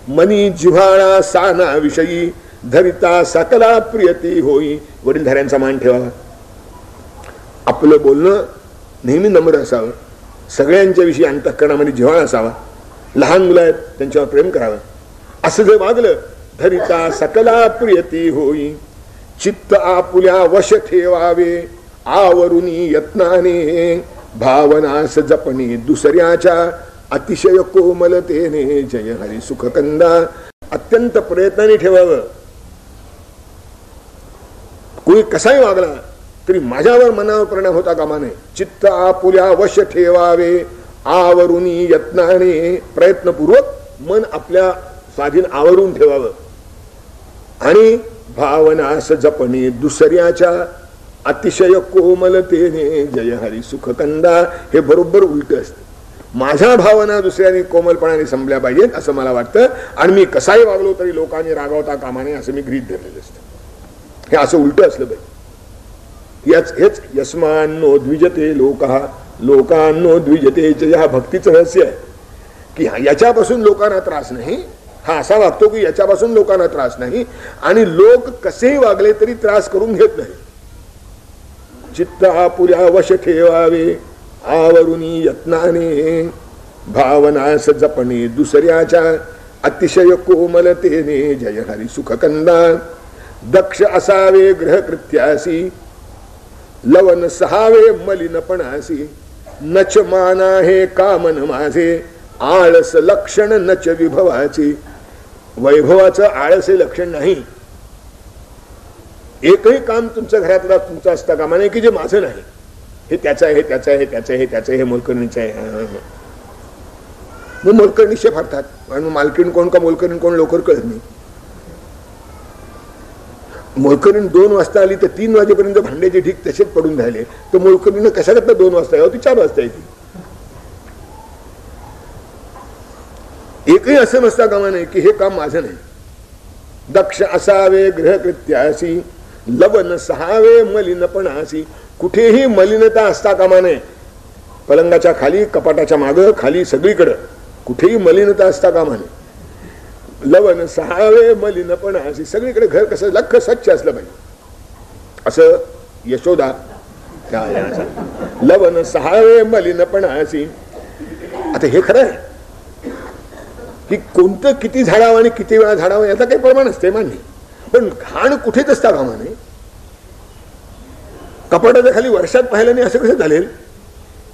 मनी जिव्हाळा साना विषयी, धरिता सकला प्रियती होई. वडीलधाऱ्यांचा मान ठेवावा, आपलं बोलणं नेहमी नम्र असावं, सगळ्यांच्या विषयी अंतःकरणामध्ये जिव्हाळा असावा, लहान मुलं आहेत त्यांच्यावर प्रेम करावं, असं जर वागलं, धरिता सकला प्रियती होई, चित्त आपुल्या वश ठेवावे, आवरुनी यत्नाने, भावनास जपणे दुसऱ्याच्या, अतिशय कोमलतेने, जय हरी सुखकंदा. अत्यंत प्रयत्नाने ठेवावं. कोणी कसाही वागला तरी माझ्यावर मनावर परिणाम होता कामा नये. चित्त आपुल्या वश ठेवावे, आवरुनी यत्नाने, प्रयत्नपूर्वक मन आपल्या स्वाधीन आवरून ठेवावं, आणि भावनास जपणे दुसऱ्याच्या, अतिशय कोमलतेने, जय हरी सुखकंदा. हे बरोबर उलट असतं. माझ्या भावना दुसऱ्याने कोमलपणाने संपल्या पाहिजेत असं मला वाटतं, आणि मी कसाही वागलो तरी लोकांनी रागावता कामा नये असं मी गृहीत धरलेलं असतं. हे असं उलट असलं पाहिजे. हेच यस्मान्नो द्विजते लोकः लोकांनो द्विजते, या भक्तीचं रहस्य आहे की याच्यापासून लोकांना त्रास नाही. हा असा वागतो की याच्यापासून लोकांना त्रास नाही, आणि लोक कसेही वागले तरी त्रास करून घेत नाही. चित्त आपुल्या वश ठेवावे, आवरुनी यत्नाने, भावनास जपणे दुसऱ्याच्या, अतिशय कोमलतेने, जय हरी सुखकंदा. दक्ष असावे ग्रहकृत्यासी, लवन सहावे मलिनपणासी, नच माना हे कामन माझे, आळस लक्षण नच विभवाची. वैभवाचं आळस हे लक्षण नाही. एकही काम तुमच्या घरातला तुमचं असता कामा नये की जे माझं नाही. हे त्याचं आहे, हे त्याचं आहे, हे त्याचं आहे, हे त्याचं आहे, हे मोलकर्णीचं आहे. मग मोलकर्णीशे फाडतात, आणि मालकीण कोण का मोलकरीण कोण लवकर कळत नाही. मोलकरीण 2 वाजता आली तर 3 वाजेपर्यंत भांड्याचे ढीक तसेच पडून राहिले, तर मोलकरीण कशा करता 2 वाजता यावं, ती 4 वाजता येते. एकही असं नसता कामा नये की हे काम माझं नाही. दक्ष असावे गृहकृत्यासी, लवन सहावे मलिनपणासी. कुठेही मलिनता असता कामा नये. पलंगाच्या खाली, कपाटाच्या मागं, खाली, सगळीकडं कुठेही मलिनता असता कामा नये. लवन सहावे मलिनपणासी, सगळीकडे घर कसं लख स्वच्छ असलं पाहिजे असं यशोदा. लवन सहावे मलिनपणासी. आता हे खरं आहे की कोणतं किती झाडावं आणि किती वेळा झाडावं याचा काही प्रमाण असते मान्य, पण घाण कुठेच असता कामा नये. कपाटाच्या खाली वर्षात पाहिलं नाही असं कसं झालेल?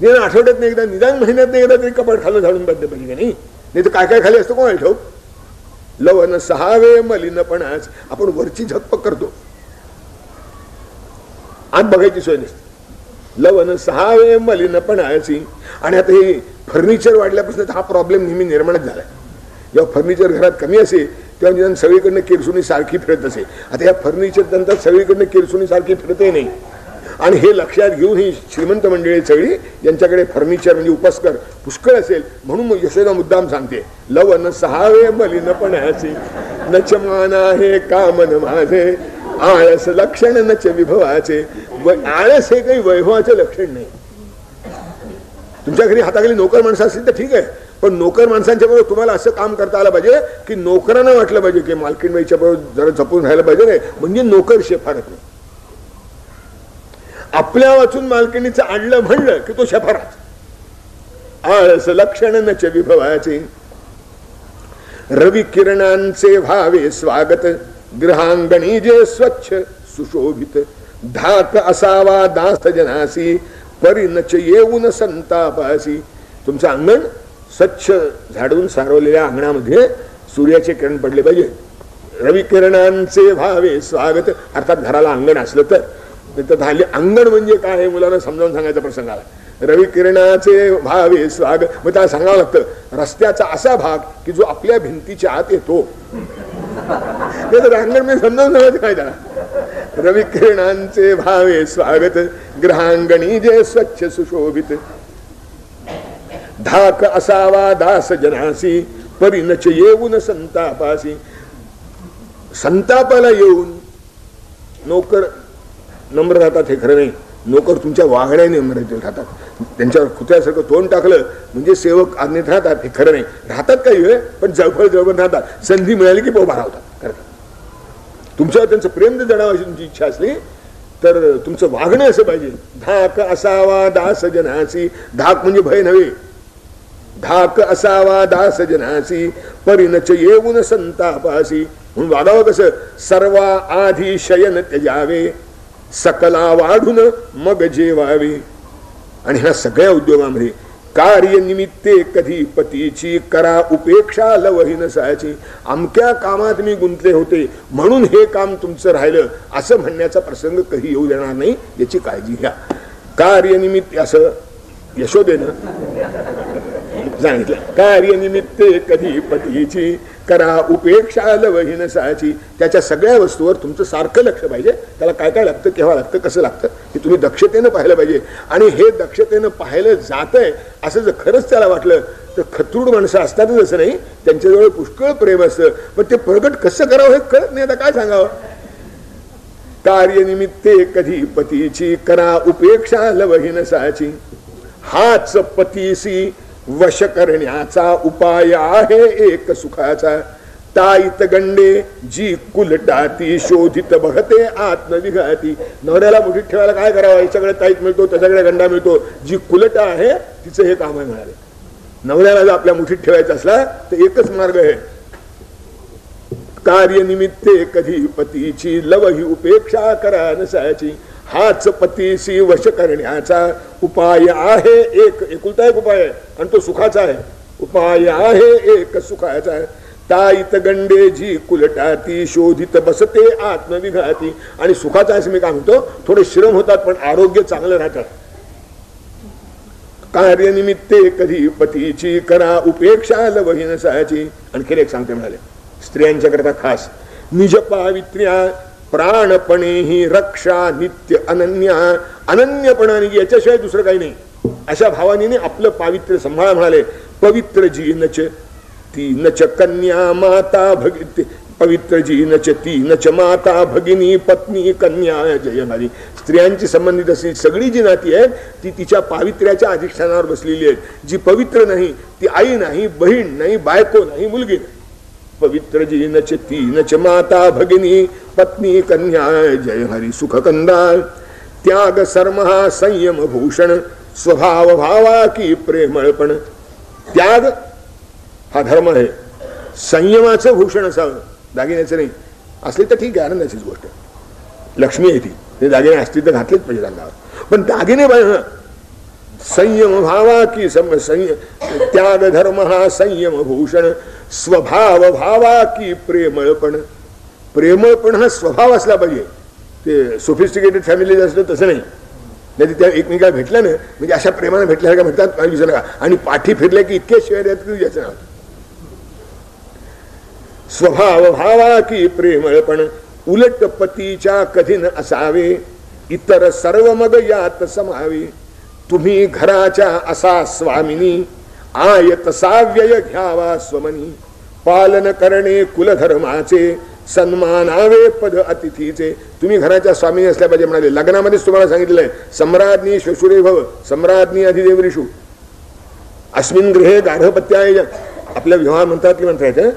निदान आठवड्यात नाही एकदा, निदान महिन्यात नाही एकदा तरी कपाट खाली झाडून बदले पाहिजे का नाही तर काय काय खाली असतं कोणाला ठाऊक. लवन सहावे मलिनपणाच, आपण वरची झकपक करतो, आत बघायची सोय नसते. लवन सहावे मलिनपणाची. आणि आता हे फर्निचर वाढल्यापासून हा प्रॉब्लेम नेहमी निर्माणच झालाय. जेव्हा फर्निचर घरात कमी असे तेव्हा निदान सगळीकडनं किरसुनी सारखी फिरत असे. आता या फर्निचर नंतर सगळीकडनं किरसुनी सारखी फिरतही नाही. आणि हे लक्षात घेऊन ही श्रीमंत मंडळी सगळी यांच्याकडे फर्निचर म्हणजे उपस्कर पुष्कळ असेल म्हणून मग यशोदा मुद्दाम सांगते, लवन सहावे मलिनपणाचे नचमाना हे कामन माझे, आळस लक्षण नच विभवाचे. आळस हे काही वैभवाचे लक्षण नाही. तुमच्या घरी हाताखाली नोकर माणसं असतील तर ठीक आहे, पण नोकर माणसांच्या बरोबर तुम्हाला असं काम करता आलं पाहिजे की नोकरांना वाटलं पाहिजे की मालकीणबाईच्या बरोबर जरा जपून राहायला पाहिजे नाही, म्हणजे नोकर शेफारत नाही. आपल्या वाचून मालकिणीचं आणलं म्हणलं की तो शेफारत. आळस लक्षण नच विभवाचे, रवी किरणांचे व्हावे स्वागत, गृहांगणी जे स्वच्छ सुशोभित, धाक असावा दास जनासी, परिनच येऊन संतापासी. तुमचं अंगण स्वच्छ झाडून सारवलेल्या अंगणामध्ये सूर्याचे किरण पडले पाहिजे. रवी किरणांचे व्हावे स्वागत, अर्थात घराला अंगण असलं तर. झाले अंगण म्हणजे काय हे मुलांना समजावून सांगायचा प्रसंग आला. रवी किरणाचे व्हावे स्वागत, मग त्याला सांगावं लागतं रस्त्याचा असा भाग की जो आपल्या भिंतीच्या आत येतो. अंगण मी समजावून सांगायचं काय त्याला. रवी किरणांचे व्हावे स्वागत, गृहांगणी जे स्वच्छ सुशोभित, धाक असावा दास जनासी, परिनच येऊन संतापासी. संतापाला येऊन नोकर नम्र राहतात हे खरं नाही. नोकर तुमच्या वागण्याने नम्र राहतात. त्यांच्यावर कुत्र्यासारखं तोंड टाकलं म्हणजे सेवक आज्ञेत राहतात हे खरं नाही. राहतात काही वेळ पण जळफळ जळफळ राहतात. संधी मिळाली की उभा राहतात करतात. तुमच्यावर त्यांचं प्रेम जडावं अशी तुमची इच्छा असली तर तुमचं वागणं असं पाहिजे. धाक असावा दास जनासी, धाक म्हणजे भय नव्हे. धाक असावा दास जनासी, परिनच येऊन संतापासी. म्हणून वागावं कसं, सर्वा आधी शयन त्यजावे, सकला वाढून मग जेवावे. आणि ह्या सगळ्या उद्योगामध्ये कार्यनिमित्ते कधी पतीची करा उपेक्षा लवहीन सायाची. अमक्या कामात मी गुंतले होते म्हणून हे काम तुमचं राहिलं असं म्हणण्याचा प्रसंग कधी येऊ देणार नाही याची काळजी घ्या. कार्यनिमित्त असं यशोदेनं सांगितलं. कार्यनिमित्ते कधी पतीची करा उपेक्षा लवहीन सायाची. त्याच्या सगळ्या वस्तूवर तुमचं सारखं लक्ष पाहिजे. त्याला काय काय लागतं, केव्हा लागतं, कसं लागतं हे तुम्ही दक्षतेनं पाहिलं पाहिजे. आणि हे दक्षतेनं पाहिलं जातंय असं जर खरंच त्याला वाटलं तर खतरूड माणसं असतातच असं नाही, त्यांच्याजवळ पुष्कळ प्रेम असतं, पण ते प्रगट कसं करावं हे कळत नाही. आता काय सांगावं. कार्यनिमित्ते कधी पतीची करा उपेक्षा लवहीन सायाची, हाच पतीसी वश करण्याचा उपाय आहे एक सुखाचा. ताईत गंडे जी कुलटाती शोधित बघते आत्मविघाती. नवऱ्याला मुठीत ठेवायला काय करावं, याच्याकडे ताईत मिळतो त्याच्याकडे गंडा मिळतो. जी कुलटा आहे तिचं हे काम आहे म्हणाले. नवऱ्याला जर आपल्या मुठीत ठेवायचा असला तर एकच मार्ग आहे. कार्यनिमित्ते कधी पतीची लवही उपेक्षा करा नसायची, हाच पतीशी वश करण्याचा उपाय आहे एक. एकुलता एक उपाय आहे आणि तो सुखाचा आहे. उपाय आहे एक सुखाचा. ताईत गंडे जी कुलटाती शोधित बसते आत्मविघाती. आणि सुखाचा असं मी काय म्हणतो, थोडे श्रम होतात पण आरोग्य चांगलं राहतं. कार्यनिमित्ते कधी पतीची करा उपेक्षा लवहीन सायाची. आणखी एक सांगते म्हणाले स्त्रियांच्या करता खास, निज पावित्र्या प्राणपणेही रक्षा नित्य अनन्या. अनन्यपणाने याच्याशिवाय दुसरं काही नाही अशा भावाने आपलं पावित्र्य सांभाळा म्हणाले. पवित्र जी नच ती नच कन्या माता भगिनी, पवित्र जी नच ती नच माता भगिनी पत्नी कन्या जयमाली. स्त्रियांची संबंधित अशी सगळी जी नाती आहेत ती तिच्या पावित्र्याच्या अधिष्ठानावर बसलेली आहेत. जी पवित्र नाही ती आई नाही, बहीण नाही, बायको नाही, मुलगी नाही. पवित्र जी नच ती नच माता भगिनी पत्नी कन्या जय हरी सुखकंदा. त्याग सर्महा संयम भूषण स्वभाव भावा की प्रेमळपण. त्याग हा धर्म आहे. संयमाचं भूषण असावं, दागिन्याचं नाही. असले तर ठीक आहे, आनंदाचीच गोष्ट. लक्ष्मी आहे ती. ते दागिने असतील तर घातलेच पाहिजे अंगावर. पण दागिने संयम भावा की त्याग धर्म हा संयम भूषण, स्वभाव भावा की प्रेमळपण. प्रेमळपण हा स्वभाव असला पाहिजे. ते सोफिस्टिकेटेड फॅमिली असलं तसं नाही. नाही त्या एकमेकाला भेटल्या ना म्हणजे अशा प्रेमाने भेटल्यासारखं भेटतात विचार नका. आणि पाठी फिरल्या की इतके शिवाय द्यात की याचं नाव. स्वभाव भावा की प्रेमळपण, उलट पतीच्या कधी न असावे, इतर सर्व मग यात समावे. तुम्ही घराच्या असा स्वामिनी, आयत साव्यय घ्यावा स्वमनी. पालन करणे कुलधर्माचे, सन्मानावे पद अतिथीचे. तुम्ही घराच्या स्वामिनी असल्या पाहिजे म्हणाले. लग्नामध्येच तुम्हाला सांगितलंय सम्राज्ञी श्वशुरे भव, सम्राज्ञी अधिदेवरीषु अस्मिन गृहे गार्हपत्याय. आपल्या विवाह म्हणतात की म्हणता येतं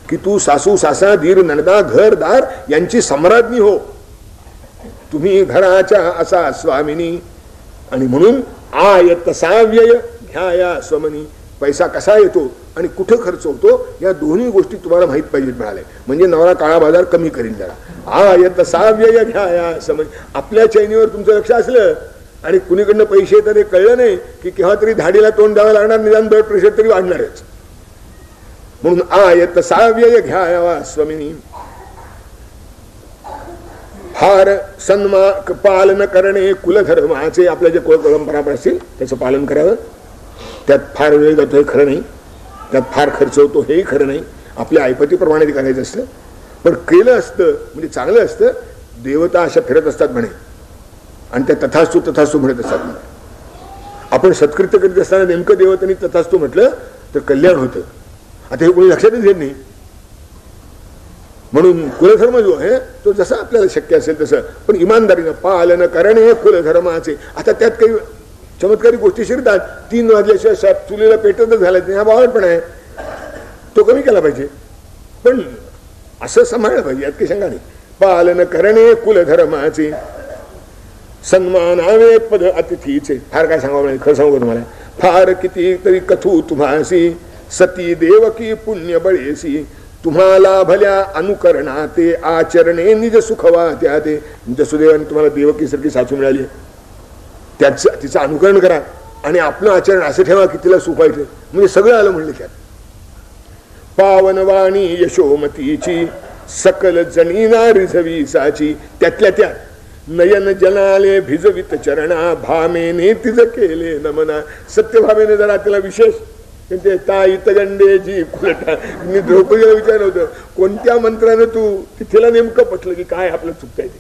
की तू सासू सासा दीर नणदा घरदार यांची सम्राज्ञी हो. तुम्ही घराच्या असा स्वामिनी. आणि म्हणून आयत साव्यय घ्याया स्वमनी. पैसा कसा येतो आणि कुठं खर्च होतो या दोन्ही गोष्टी तुम्हाला माहित पाहिजेत म्हणाले. म्हणजे नवरा काळा बाजार कमी करील जरा. आयत साव्यय घ्याया स्वमनी. आपल्या चैनीवर तुमचं लक्ष असलं आणि कुणीकडनं पैसे तर हे कळलं नाही की केव्हा तरी धाडीला तोंड द्यावं लागणार, निदान ब्लड प्रेशर तरी वाढणारच. म्हणून आयत साव्यय घ्यावा स्वमिनी. फार पालन करणे कुलधर्माचे. आपल्या जे कुळ परंपरा असतील त्याचं पालन करावं. त्यात फार वेळ जातो हे खरं नाही, त्यात फार खर्च होतो हेही खरं नाही. आपल्या ऐपतीप्रमाणे ते करायचं असतं. पण केलं असतं म्हणजे चांगलं असतं. देवता अशा फिरत असतात म्हणे आणि त्या तथास्तु तथास्तु म्हणत असतात म्हणे. आपण सत्कृत्य करीत असताना नेमकं देवतांनी तथास्तु म्हटलं तर कल्याण होतं. आता हे कोणी लक्षातच घेत नाही. म्हणून कुलधर्म जो आहे तो जसा आपल्याला शक्य असेल तसं पण इमानदारीनं पालन करणे कुलधर्माचे. आता त्यात काही चमत्कारी गोष्टी शिरतात. 3 वाजल्याशिवाय चुलीला पेटतच झालं नाही, हा बावळटपणा आहे. तो कमी केला पाहिजे. पण असं सांभाळलं पाहिजे, यात काही शंका नाही. पालन करणे कुलधर्माचे, सन्मानावे पद अतिथीचे. फार काय सांगावं, खरं सांगू तुम्हाला. फार किती तरी कथू तुम्हासी, सती देवकी पुण्य बळेसी. तुम्हाला भल्या अनुकरणाते, आचरणे निज सुखवा त्या. ते जसुदेवाने तुम्हाला देवकीसारखी सासू मिळाली, त्याचं तिचं अनुकरण करा आणि आपलं आचरण असं ठेवा की तिला सुख व्हायचं. म्हणजे सगळं आलं म्हणलं त्यात. पावनवाणी यशोमतीची, सकल जणीना रिझवी साची. त्यातल्या त्यात नयन जनाले भिजवित चरणा, भामेने तिज केले नमना. सत्यभामेने जरा तिला विशेष ते ताईत गंडेजी कुलटा. मी द्रौपदीला विचारलं होतं कोणत्या मंत्रानं तू तिथेला नेमकं पटलं की काय आपलं चुकता येते.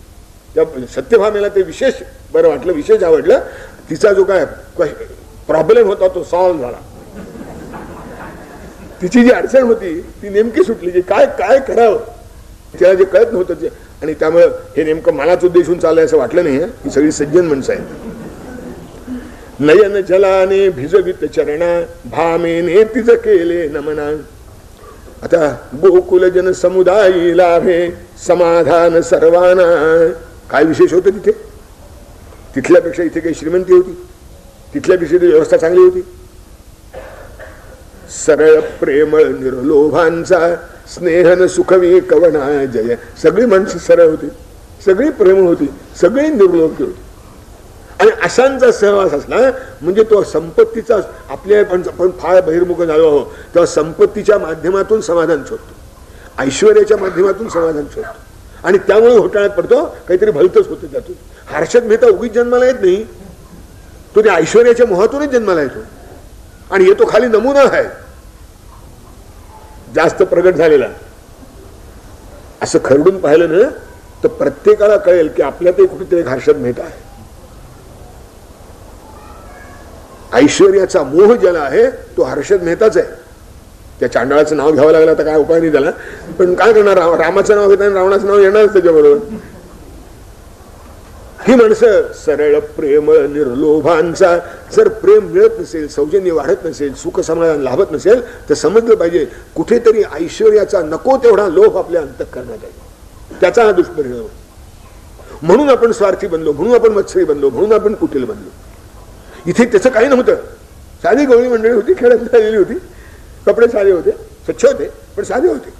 त्या सत्यभामेला ते विशेष बरं वाटलं, विशेष आवडलं. तिचा जो काय प्रॉब्लेम होता तो सॉल्व्ह झाला. तिची जी अडचण होती ती नेमकी सुटली की काय काय करावं तिला जे कळत नव्हतं ते. आणि त्यामुळं हे नेमकं मलाच उद्देशून चाललंय असं वाटलं नाही. ही सगळी सज्जन माणसं आहेत. नयन जलाने भिजवित चरणा, भामेने तिज केले नमना. आता गोकुल जन समुदायी लाभे, समाधान सर्वांना. काय विशेष होतं तिथे? तिथल्यापेक्षा इथे काही श्रीमंती होती, तिथल्यापेक्षा व्यवस्था चांगली होती. सरळ प्रेमळ निर्लोभांचा, स्नेहन सुखवी कवना जय. सगळी माणसं सरळ होती, सगळी प्रेमळ होती, सगळी निर्लोभ होती. आणि अशांचा सहवास असला म्हणजे तो संपत्तीचा. आपल्या आपण फार बहिर्मुख झालो आहोत तेव्हा संपत्तीच्या माध्यमातून समाधान शोधतो, ऐश्वर्याच्या माध्यमातून समाधान शोधतो आणि त्यामुळे घोटाळ्यात पडतो. काहीतरी भलतच होतं त्यातून. हर्षद मेहता उगीच जन्माला येत नाही, तो त्या ऐश्वर्याच्या मोहातूनच जन्माला येतो. आणि येतो खाली नमुना आहे जास्त प्रगट झालेला. असं खरडून पाहिलं ना तर प्रत्येकाला कळेल की आपल्यातही कुठेतरी एक हर्षद मेहता आहे. ऐश्वर्याचा मोह ज्याला आहे तो हर्षद मेहताच आहे. त्या चांडाळाचं नाव घ्यावं लागलं तर काय उपाय नाही त्याला. पण काय करणार, रामाचं नाव घेताना रावणाचं नाव येणारच त्याच्याबरोबर. ही माणसं सरळ प्रेमळ निर्लोभांचा. जर प्रेम मिळत नसेल, सौजन्य वाढत नसेल, सुख समाधान लाभत नसेल तर समजलं पाहिजे कुठेतरी ऐश्वर्याचा नको तेवढा लोभ आपल्या अंतःकरणात आहे. त्याचा हा दुष्परिणाम. म्हणून आपण स्वार्थी बनलो, म्हणून आपण मत्सरी बनलो, म्हणून आपण कुटील बनलो. इथे त्याचं काही नव्हतं. साधी गवळी मंडळी होती, खेळत आलेली होती, कपडे साधे होते, स्वच्छ होते पण साधे होते.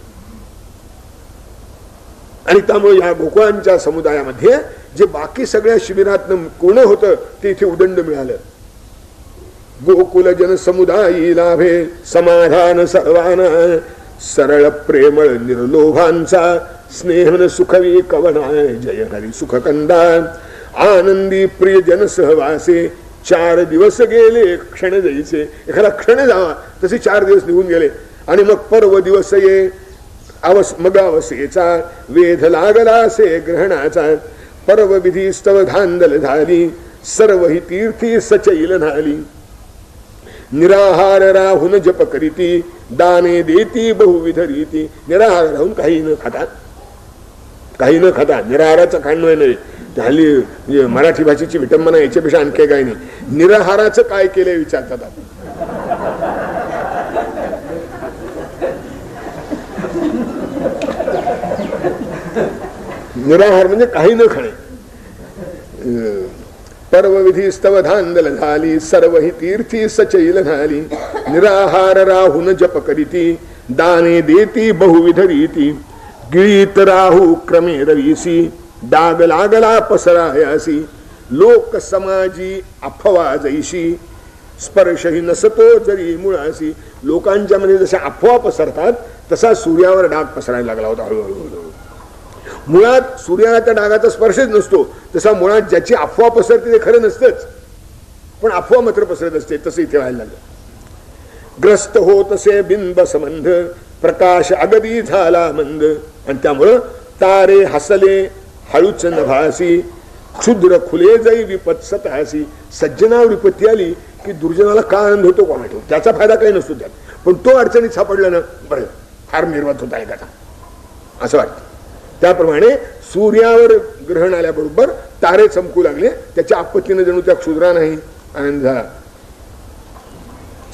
आणि त्यामुळे या गोकुळांच्या समुदायामध्ये जे बाकी सगळ्या शिबिरातनं कोण होतं ते इथे उदंड मिळालं. गोकुल जन समुदायी लाभे समाधान सर्वाना, सरळ प्रेमळ निर्लोभांचा स्नेहन सुखवी कवना, जय हरी सुखकंदा. आनंदी प्रिय जन सहवासे 4 दिवस गेले क्षण जायचे. एखादा क्षण जावा तसे 4 दिवस निघून गेले. आणि मग पर्व दिवस ये मग अवसेचा वेध लागला से ग्रहणाचा. पर्व विधी स्तव धांदल झाली, सर्व ही तीर्थी सचैल झाली. निराहार राहून जप करीती, दाने देती बहुविध रीती. निराहार राहून काही न खाता निराहाराचं खाणं नाही. हल्ली मराठी भाषेची विटंबना याच्यापेक्षा आणखी काही नाही. निराहाराचं काय केलंय विचारतात आपण. निराहार म्हणजे काही न खाणे. पर्व विधी स्तव धांदल झाली, सर्व ही तीर्थी सचैल झाली. निराहार राहून जप करीती, दाने देती बहुविध रीती. गिळीत राहू क्रमे रवीसी, डाग लागला पसरायासी. लोक समाजी अफवा जैशी, स्पर्शही नसतो जरी मुळासी. लोकांच्या मध्ये जशा अफवा पसरतात तसा सूर्यावर डाग पसरायला लागला होता हळूहळू. मुळात सूर्याला त्या डागाचा स्पर्शच नसतो, तसा मुळात ज्याची अफवा पसरते ते खरं नसतंच, पण अफवा मात्र पसरत असते. तसं इथे व्हायला लागलं. ग्रस्त हो तसे बिंब संबंध, प्रकाश अगदी झाला मंद. आणि त्यामुळं तारे हसले हळूच नभासी, क्षुद्र खुले जाई विपत सतासी. सज्जनावर विपत्ती आली की दुर्जनाला का आनंद होतो कोणा ठेवतो, त्याचा फायदा काही नसतो त्यात, पण तो अडचणीत सापडला ना बरं फार निर्वात होता एखादा असं वाटतं. त्याप्रमाणे सूर्यावर ग्रहण आल्याबरोबर तारे चमकू लागले, त्याच्या आपत्तीने जणू त्या क्षुद्रानाही आनंद झाला.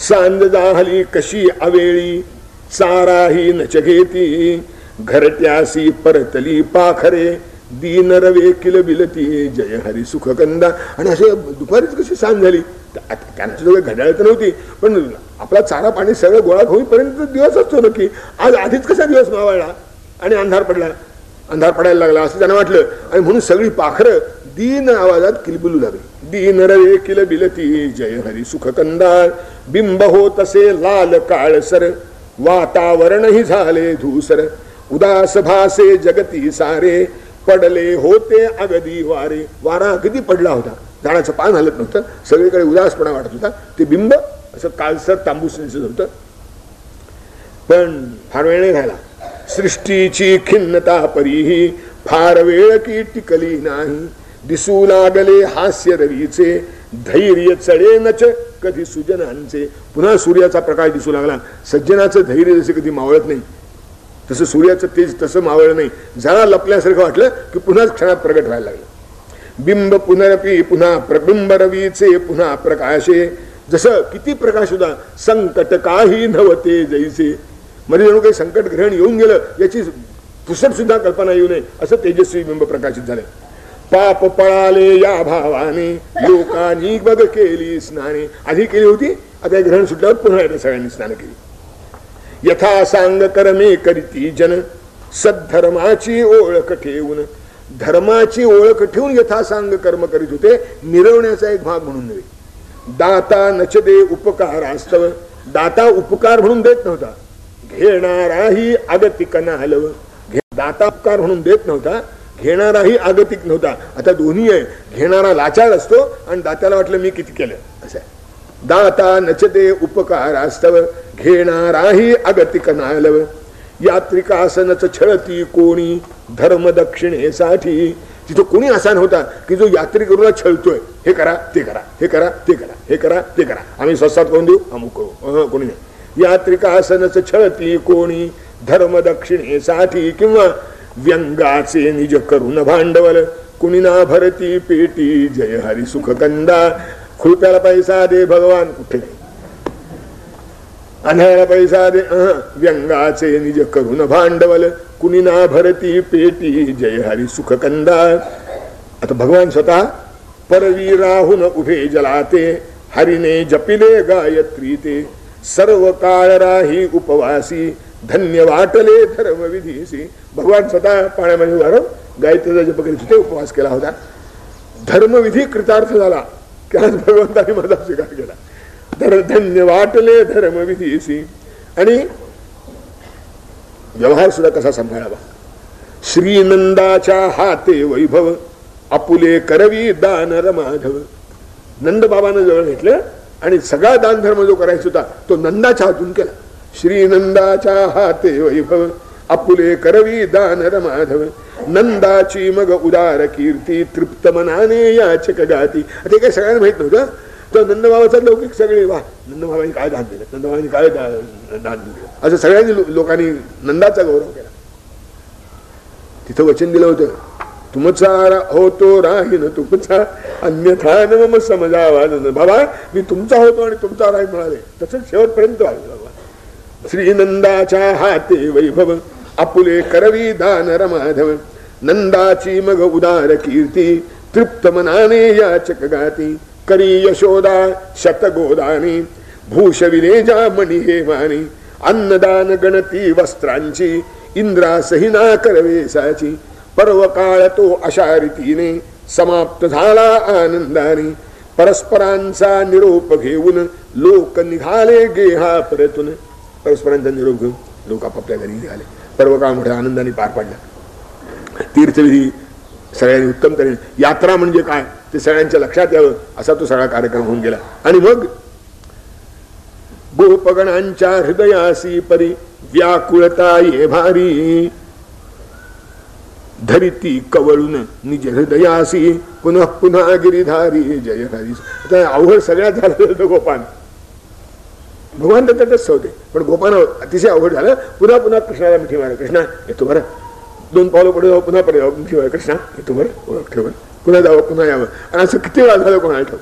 सांज जाहली कशी अवेळी, चाराही नच घेती. घरट्यासी परतली पाखरे, दीन रवे किल बिलती. जय हरी सुखकंदा. आणि असे दुपारीच कशी सांज झाली. त्यांची सगळं घड्याळ तर नव्हती, पण आपला चारा पाणी सगळं गोळा होईपर्यंत दिवस असतो ना की आज आधीच कसा दिवस मावळला आणि अंधार पडायला लागला असं त्यांना वाटलं. आणि म्हणून सगळी पाखरं दीन आवाजात किलबिलू लागली. दीन रवे किल बिलती. जय हरी सुखकंदा. बिंब हो तसे लाल काळसर, वातावरणही झाले धूसर. उदास भासे जगती सारे, पडले होते अगदी वारे. वारा अगदी पडला होता, झाडाचं पान हलत नव्हतं, सगळीकडे उदासपणा वाटत होता. ते बिंब असं काळसर तांबूस दिसत होतं. पण फार वेळ नाही राहिला. सृष्टीची खिन्नता परीही, फार वेळ की टिकली नाही. दिसू लागले हास्य रवीचे, धैर्य चढे नच कधी सुजनांचे. पुन्हा सूर्याचा प्रकाश दिसू लागला. सज्जनाचं धैर्य जसे कधी मावळत नाही तसं सूर्याचं तेज तसं मावळलं नाही. जरा लपल्यासारखं वाटलं की पुन्हाच क्षणात प्रगट व्हायला लागलं. बिंब पुनरपी पुन्हा प्रबिंब रवीचे पुन्हा प्रकाशे. जसं किती प्रकाश होता, संकट काही नव्हते जैसे. मध्ये जणू काही संकट ग्रहण येऊन गेलं याची पुसट सुद्धा कल्पना येऊ नये असं तेजस्वी बिंब प्रकाशित झाले. पाप पळाले या भावाने, लोकांनी बघ केली स्नाने. आधी केली होती, आता ग्रहण सुटल्यावर पुन्हा एकदा सगळ्यांनी स्नान केली. यथा सांग कर्मे करीती जन, सद्धर्माची ओळख ठेवून. धर्माची ओळख ठेवून यथा सांग कर्म करीत होते, मिरवण्याचा एक भाग म्हणून नव्हे. दाता नचदे उपकारास्तव. दाता उपकार म्हणून देत नव्हता, घेणाराही आगतिक नाहलव. दाता उपकार म्हणून देत नव्हता, घेणाराही आगतिक नव्हता. आता दोन्ही आहे. घेणारा लाचार असतो आणि दात्याला वाटलं मी किती केलं असं आहे. दाता नचते उपकारास्तव, घेणाराही अगतिक नालव. यात्रिकासनच छळती कोणी, धर्म दक्षिणेसाठी. तिथं कोणी असा नव्हता की जो यात्रिकरूला छळतोय, हे करा ते करा, हे करा ते करा, हे करा ते करा, आम्ही स्वस्तात करून देऊ अमुक करू. कोणी नाही. यात्रिकासनच छळती कोणी, धर्म दक्षिणेसाठी. किंवा व्यंगाचे निज करून भांडवल, कुणी ना भरती पेटी. जय हरी सुखकंदा. खुरप्याला पैसा दे भगवान कुठे नाही, अन्याला पैसा दे व्यंगाचे निज करून भांडवल, कुणी ना भरती पेटी. जय हरी सुखकंदा. आता भगवान स्वतः परवी राहून उभे जलाते, हरिने जपिले गायत्री ते. सर्व काळ राही उपवासी, धन्य वाटले धर्मविधीसी. भगवान स्वतः पाण्यामध्ये वारं गायत्रीचा जप करीत होते, उपवास केला होता. धर्मविधी कृतार्थ झाला की आज भगवंताने माझा स्वीकार केला. तर धन्य वाटले धर्मविधीसी. आणि व्यवहार सुद्धा कसा सांभाळावा. श्रीनंदाच्या हाते वैभव आपुले करवी दान रमाधव. नंद बाबांना जवळ घेतलं आणि सगळा दान धर्म जो करायचा होता तो नंदाच्या हातून केला. श्रीनंदाच्या हाते वैभव आपुले करवी दान रमाधव. नंदाची मग उदार कीर्ती तृप्त मनाने याचक गाती. ते काही सगळ्यांना माहित नव्हतं. तर नंदबाबाचा लौकिक सगळे वा नंदबाबांनी काय दान दिलं, नंदबाबांनी काय दान दिलं, असं सगळ्यांनी लोकांनी नंदाचा गौरव केला. तिथं वचन दिलं होतं, तुमचा होतो राहीन तुमचा अन्यथा न मम समजावा. बाबा मी तुमचा होतो आणि तुमचा राहीन म्हणाले, तसंच शेवटपर्यंत वागलं बाबा. श्रीनंदाच्या हाते वैभव आपुले करवी दान रमाधव. नंदाची मग उदार कीर्ती तृप्त मनाने याचक गाती. करी यशोदा शतगोदानी भूष विनेजा मणी हे मानी. अन्नदान गणती वस्त्रांची इंद्रासहिना करवेसाची. पर्व काळ तो अशा रीतीने समाप्त झाला आनंदाने. परस्परांचा निरोप घेऊन लोक निघाले गेहा परतून. परस्परांचा निरोप घेऊन लोक आपापल्या घरी निघाले. पर्व काळ मोठ्या आनंदाने पार पडला. तीर्थविधी सगळ्यांनी उत्तम तऱ्हेने. यात्रा म्हणजे काय ते सगळ्यांच्या लक्षात यावं असा तो सगळा कार्यक्रम होऊन गेला. आणि मग गोपगणांच्या हृदयासी परी व्याकुळता ये भारी. धरिती कवळून निज हृदयासी पुन्हा पुन्हा गिरिधारी जय हरी. आता अवघड सगळ्यात झालं होतं गोपान. भगवान त्याच्यातच होते पण गोपान अतिशय अवघड झालं. पुन्हा पुन्हा कृष्णाला मिठी मारा. कृष्णा येतो बरं, 2 पावलं पुढे जाऊ, पुन्हा पुढे जाऊ, मिठी मारा. कृष्णा येतो बरं, ओळख ठेव, पुन्हा जावं, पुन्हा यावं. आणि असं किती वेळा झालं कोणाला ठेव.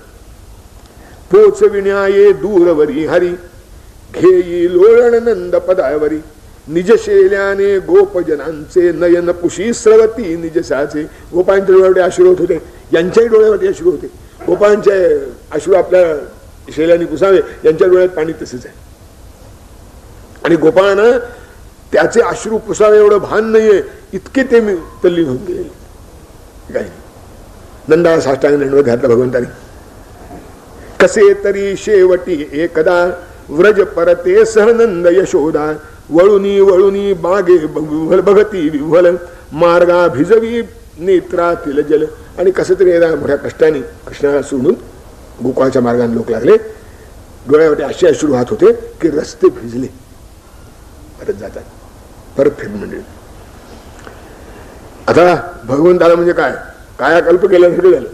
पोचविण्या ये दूरवरी हरी घेई लोळण नंद पदावरी. निजशेल्याने गोपजनांचे नयन पुशी स्रवती निजसाचे. गोपांच्या डोळ्यावरती अश्रू होत होते, यांच्याही डोळ्यावरती अश्रू होते. गोपांचे अश्रू आपल्या शेल्याने पुसावे, यांच्या डोळ्यात पाणी तसेच आहे. आणि गोपाळांना त्याचे अश्रू पुसावे एवढं भान नाहीये, इतके ते तल्लीन होऊन गेले. काही नंदा साष्टांग दंडवत घातला भगवंतानी. कसे तरी शेवटी एकदा व्रज परते सहनंद यशोदा. वळुनी वळुनी बागे बघती विव्हल मार्गा भिजवी नेत्रातील जल. आणि कसं तरी एकदा मोठ्या कष्टाने कृष्णाला सोडून गोकुळाच्या मार्गाने लोक लागले. डोळ्यावरती असे अश्रू वाहत होते की रस्ते भिजले. परत जातात, परत फिरून म्हणजे आता भगवंताला म्हणजे काय कायाकल्प केल्यासारखं झालं.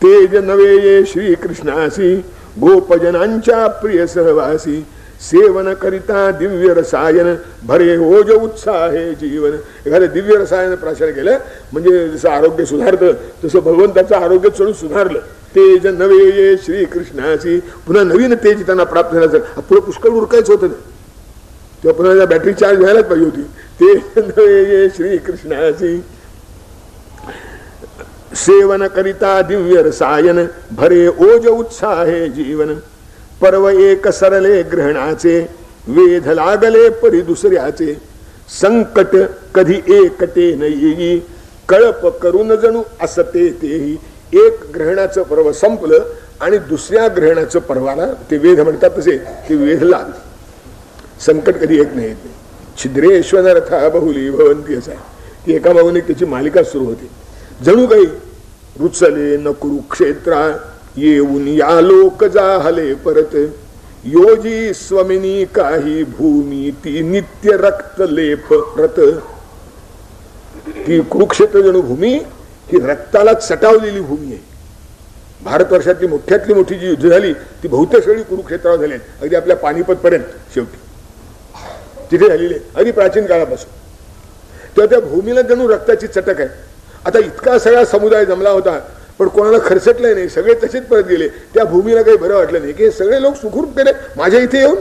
तेज नवे ये श्रीकृष्णासी गोपजनांच्या प्रिय सहवासी. सेवन करिता दिव्य रसायन भरे ओज उत्साहे जीवन. एखाद्या दिव्य रसायन प्राशन केलं म्हणजे जसं आरोग्य सुधारतं तसं भगवंताचं आरोग्य चढून सुधारलं. तेज नवे ये श्रीकृष्णासी. पुन्हा नवीन तेज त्यांना प्राप्त झालं. पुढे पुष्कळ उरकायचं होतं तेव्हा पुन्हा बॅटरी चार्ज व्हायलाच पाहिजे होती. तेज नवे ये श्रीकृष्णासी. सेवन करिता दिव्य रसायन भरे ओज उत्साहे जीवन. पर्व एक सरले ग्रहणाचे वेध लागले परी दुसऱ्याचे. संकट कधी एकटे न येई कळप करून जणू असते तेही. एक ग्रहणाचं पर्व संपलं आणि दुसऱ्या ग्रहणाचं पर्वाला ते वेध म्हणतात तसे ते वेध लागले. संकट कधी एक नाही येत नाही. छिद्रेश्वरथा बहुली भवंती असं आहे की एका मागून एक त्याची मालिका सुरू होते. जणू काही रुचले न कुरुक्षेत्रा येऊन या लोक जाहले परत. योजी स्वमिनी काही भूमी ती नित्य रक्त लेप रत. ती कुरुक्षेत्र जणू भूमी ही रक्ताला चटावलेली भूमी आहे. भारतवर्षातली मोठ्यातली मोठी जी युद्ध झाली ती बहुतेक सगळी कुरुक्षेत्रावर झाली. अगदी आपल्या पानिपत पर्यंत शेवटी तिथे झालेली आहे अगदी प्राचीन काळापासून. तेव्हा त्या भूमीला जणू रक्ताची चटक आहे. आता इतका सगळा समुदाय जमला होता पण कोणाला खरचटलंय नाही. सगळे तसेच परत गेले. त्या भूमीला काही बरं वाटलं नाही की सगळे लोक सुखरूप गेले माझ्या इथे येऊन.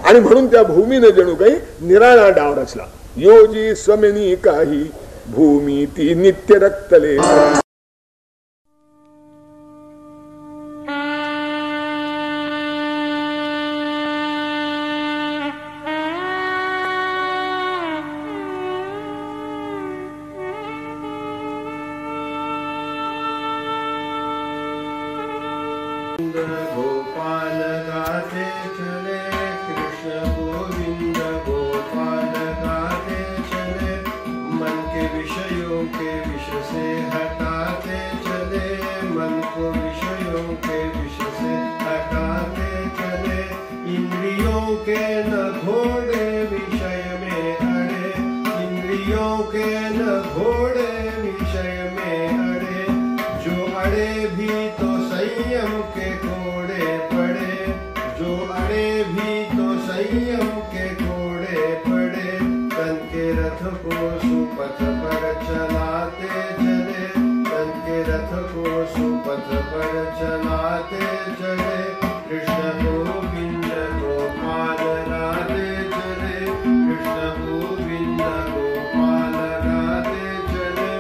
आणि म्हणून त्या भूमीने जणू काही निराळा डाव रचला. योजी स्वमिनी काही भूमी ती नित्य रक्तले. गोपाल गाते चले, कृष्ण गोविंद गोपाल गाते चले, मन के विषयों के विष से हटाते चले, मन को विषयों के विष से हटाते चले, इंद्रियों के न घोड़े विषय में अड़े, इंद्रियों के न घोड़े विषय में अड़े, जो अड़े भी तो संयम के घोड़े पड़े, जो अड़े भी तो संयम के घोड़े पड़े, तन के रथ को सुपथ पर चलाते चले, तन के रथ को सुपथ पर चलाते चले, कृष्ण गोविंद गोपाल गाते चले, कृष्ण गोविंद गोपाल गाते चले,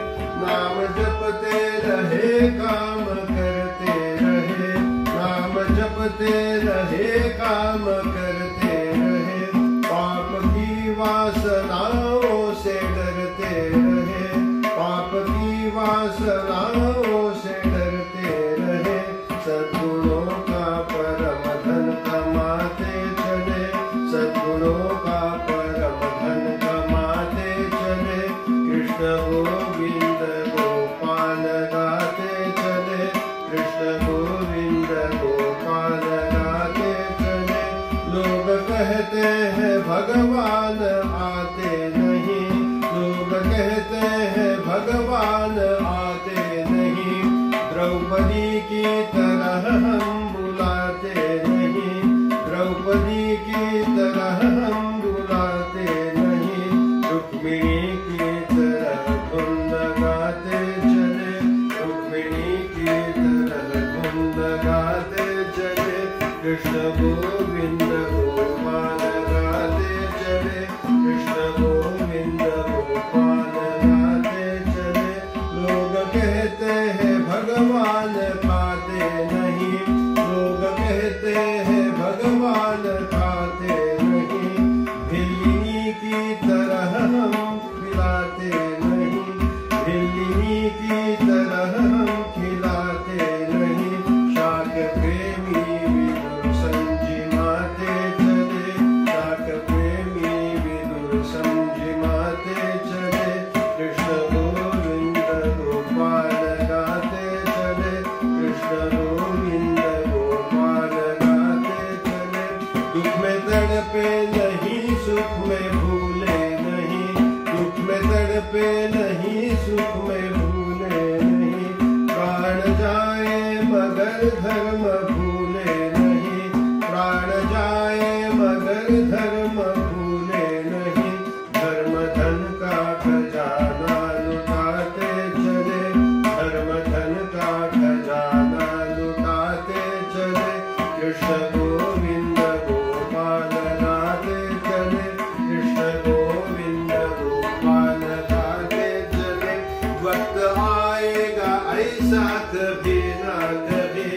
नाम जपते रहे काम करते रहे, नाम जपते रहे काम करते रहे, पाप की वासनाओं से डरते रहे, पाप की वासनाओं से डरते रहे, सद्गुणों का परम धन कमाते चले, सद्गुणों का परम धन कमाते चले, कृष्ण गोविंद गोपाल गाते चले, कृष्ण गोविंद गोपाल गाते चले, लोग कहते हैं भगवान आते नहीं, लोग कहते हैं भगवान आते नहीं, द्रौपदी की तरह हम बुलाते नहीं, द्रौपदी की तरह हम बुलाते नहीं, रुक्मिणी की तरह धुन गाते चले, रुक्मिणी की तरह धुन गाते चले, कृष्ण गोविंद गोपाल गाते चले, कृष्ण गोविंद गोपाल गाते चले, लोग कहते हैं भगवान खाते नहीं, लोग कहते हैं भगवान खाते नहीं, भिल्ली की तरह हम खिलाते नहीं, भिल्ली की तरह हम खिलाते नहीं, शाक प्रेमी विदुर संजिमाते चले, शाक प्रेमी विदुर संजिमाते चले, कृष्ण गोविंद गोपाल गाते चले, कृष्ण गोविंद गोपाल गाते चले, दुख में तड़पे नहीं सुख में भूले नहीं, दुख में तड़पे नहीं सुख में भूले नहीं, प्राण जाए मगर धर्म भूले नहीं, प्राण जाए मगर धर्म भूले नहीं, धर्म धन का खजाना लुटाते चले, धर्म धन का खजाना लुटाते चले, कृष्ण गोविंद गोपाल गाते चले, कृष्ण गोविंद गोपाल गाते चले, वक्त आएगा ऐसा कभी ना कभी,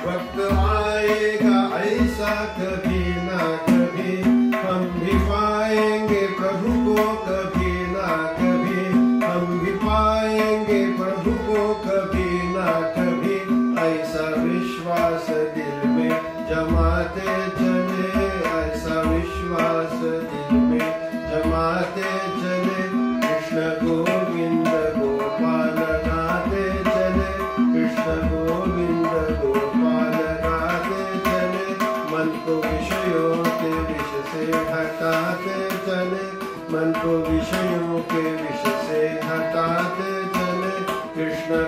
वक्त आएगा ऐसा कभी ना कभी, हम भी पाएंगे प्रभु को कभी ना कभी, हम भी पाएंगे प्रभु को कभी ना कभी, ऐसा विश्वास दिल में जमाते चले, ऐसा विश्वास दिल में जमाते चले, कृष्ण गोविंद गोपाल गाते चले, कृष्ण गोविंद गोपाल गाते चले, मन को विषयों के विष से हटाते चले, मन को विषयों के विष से हटाते चले, कृष्ण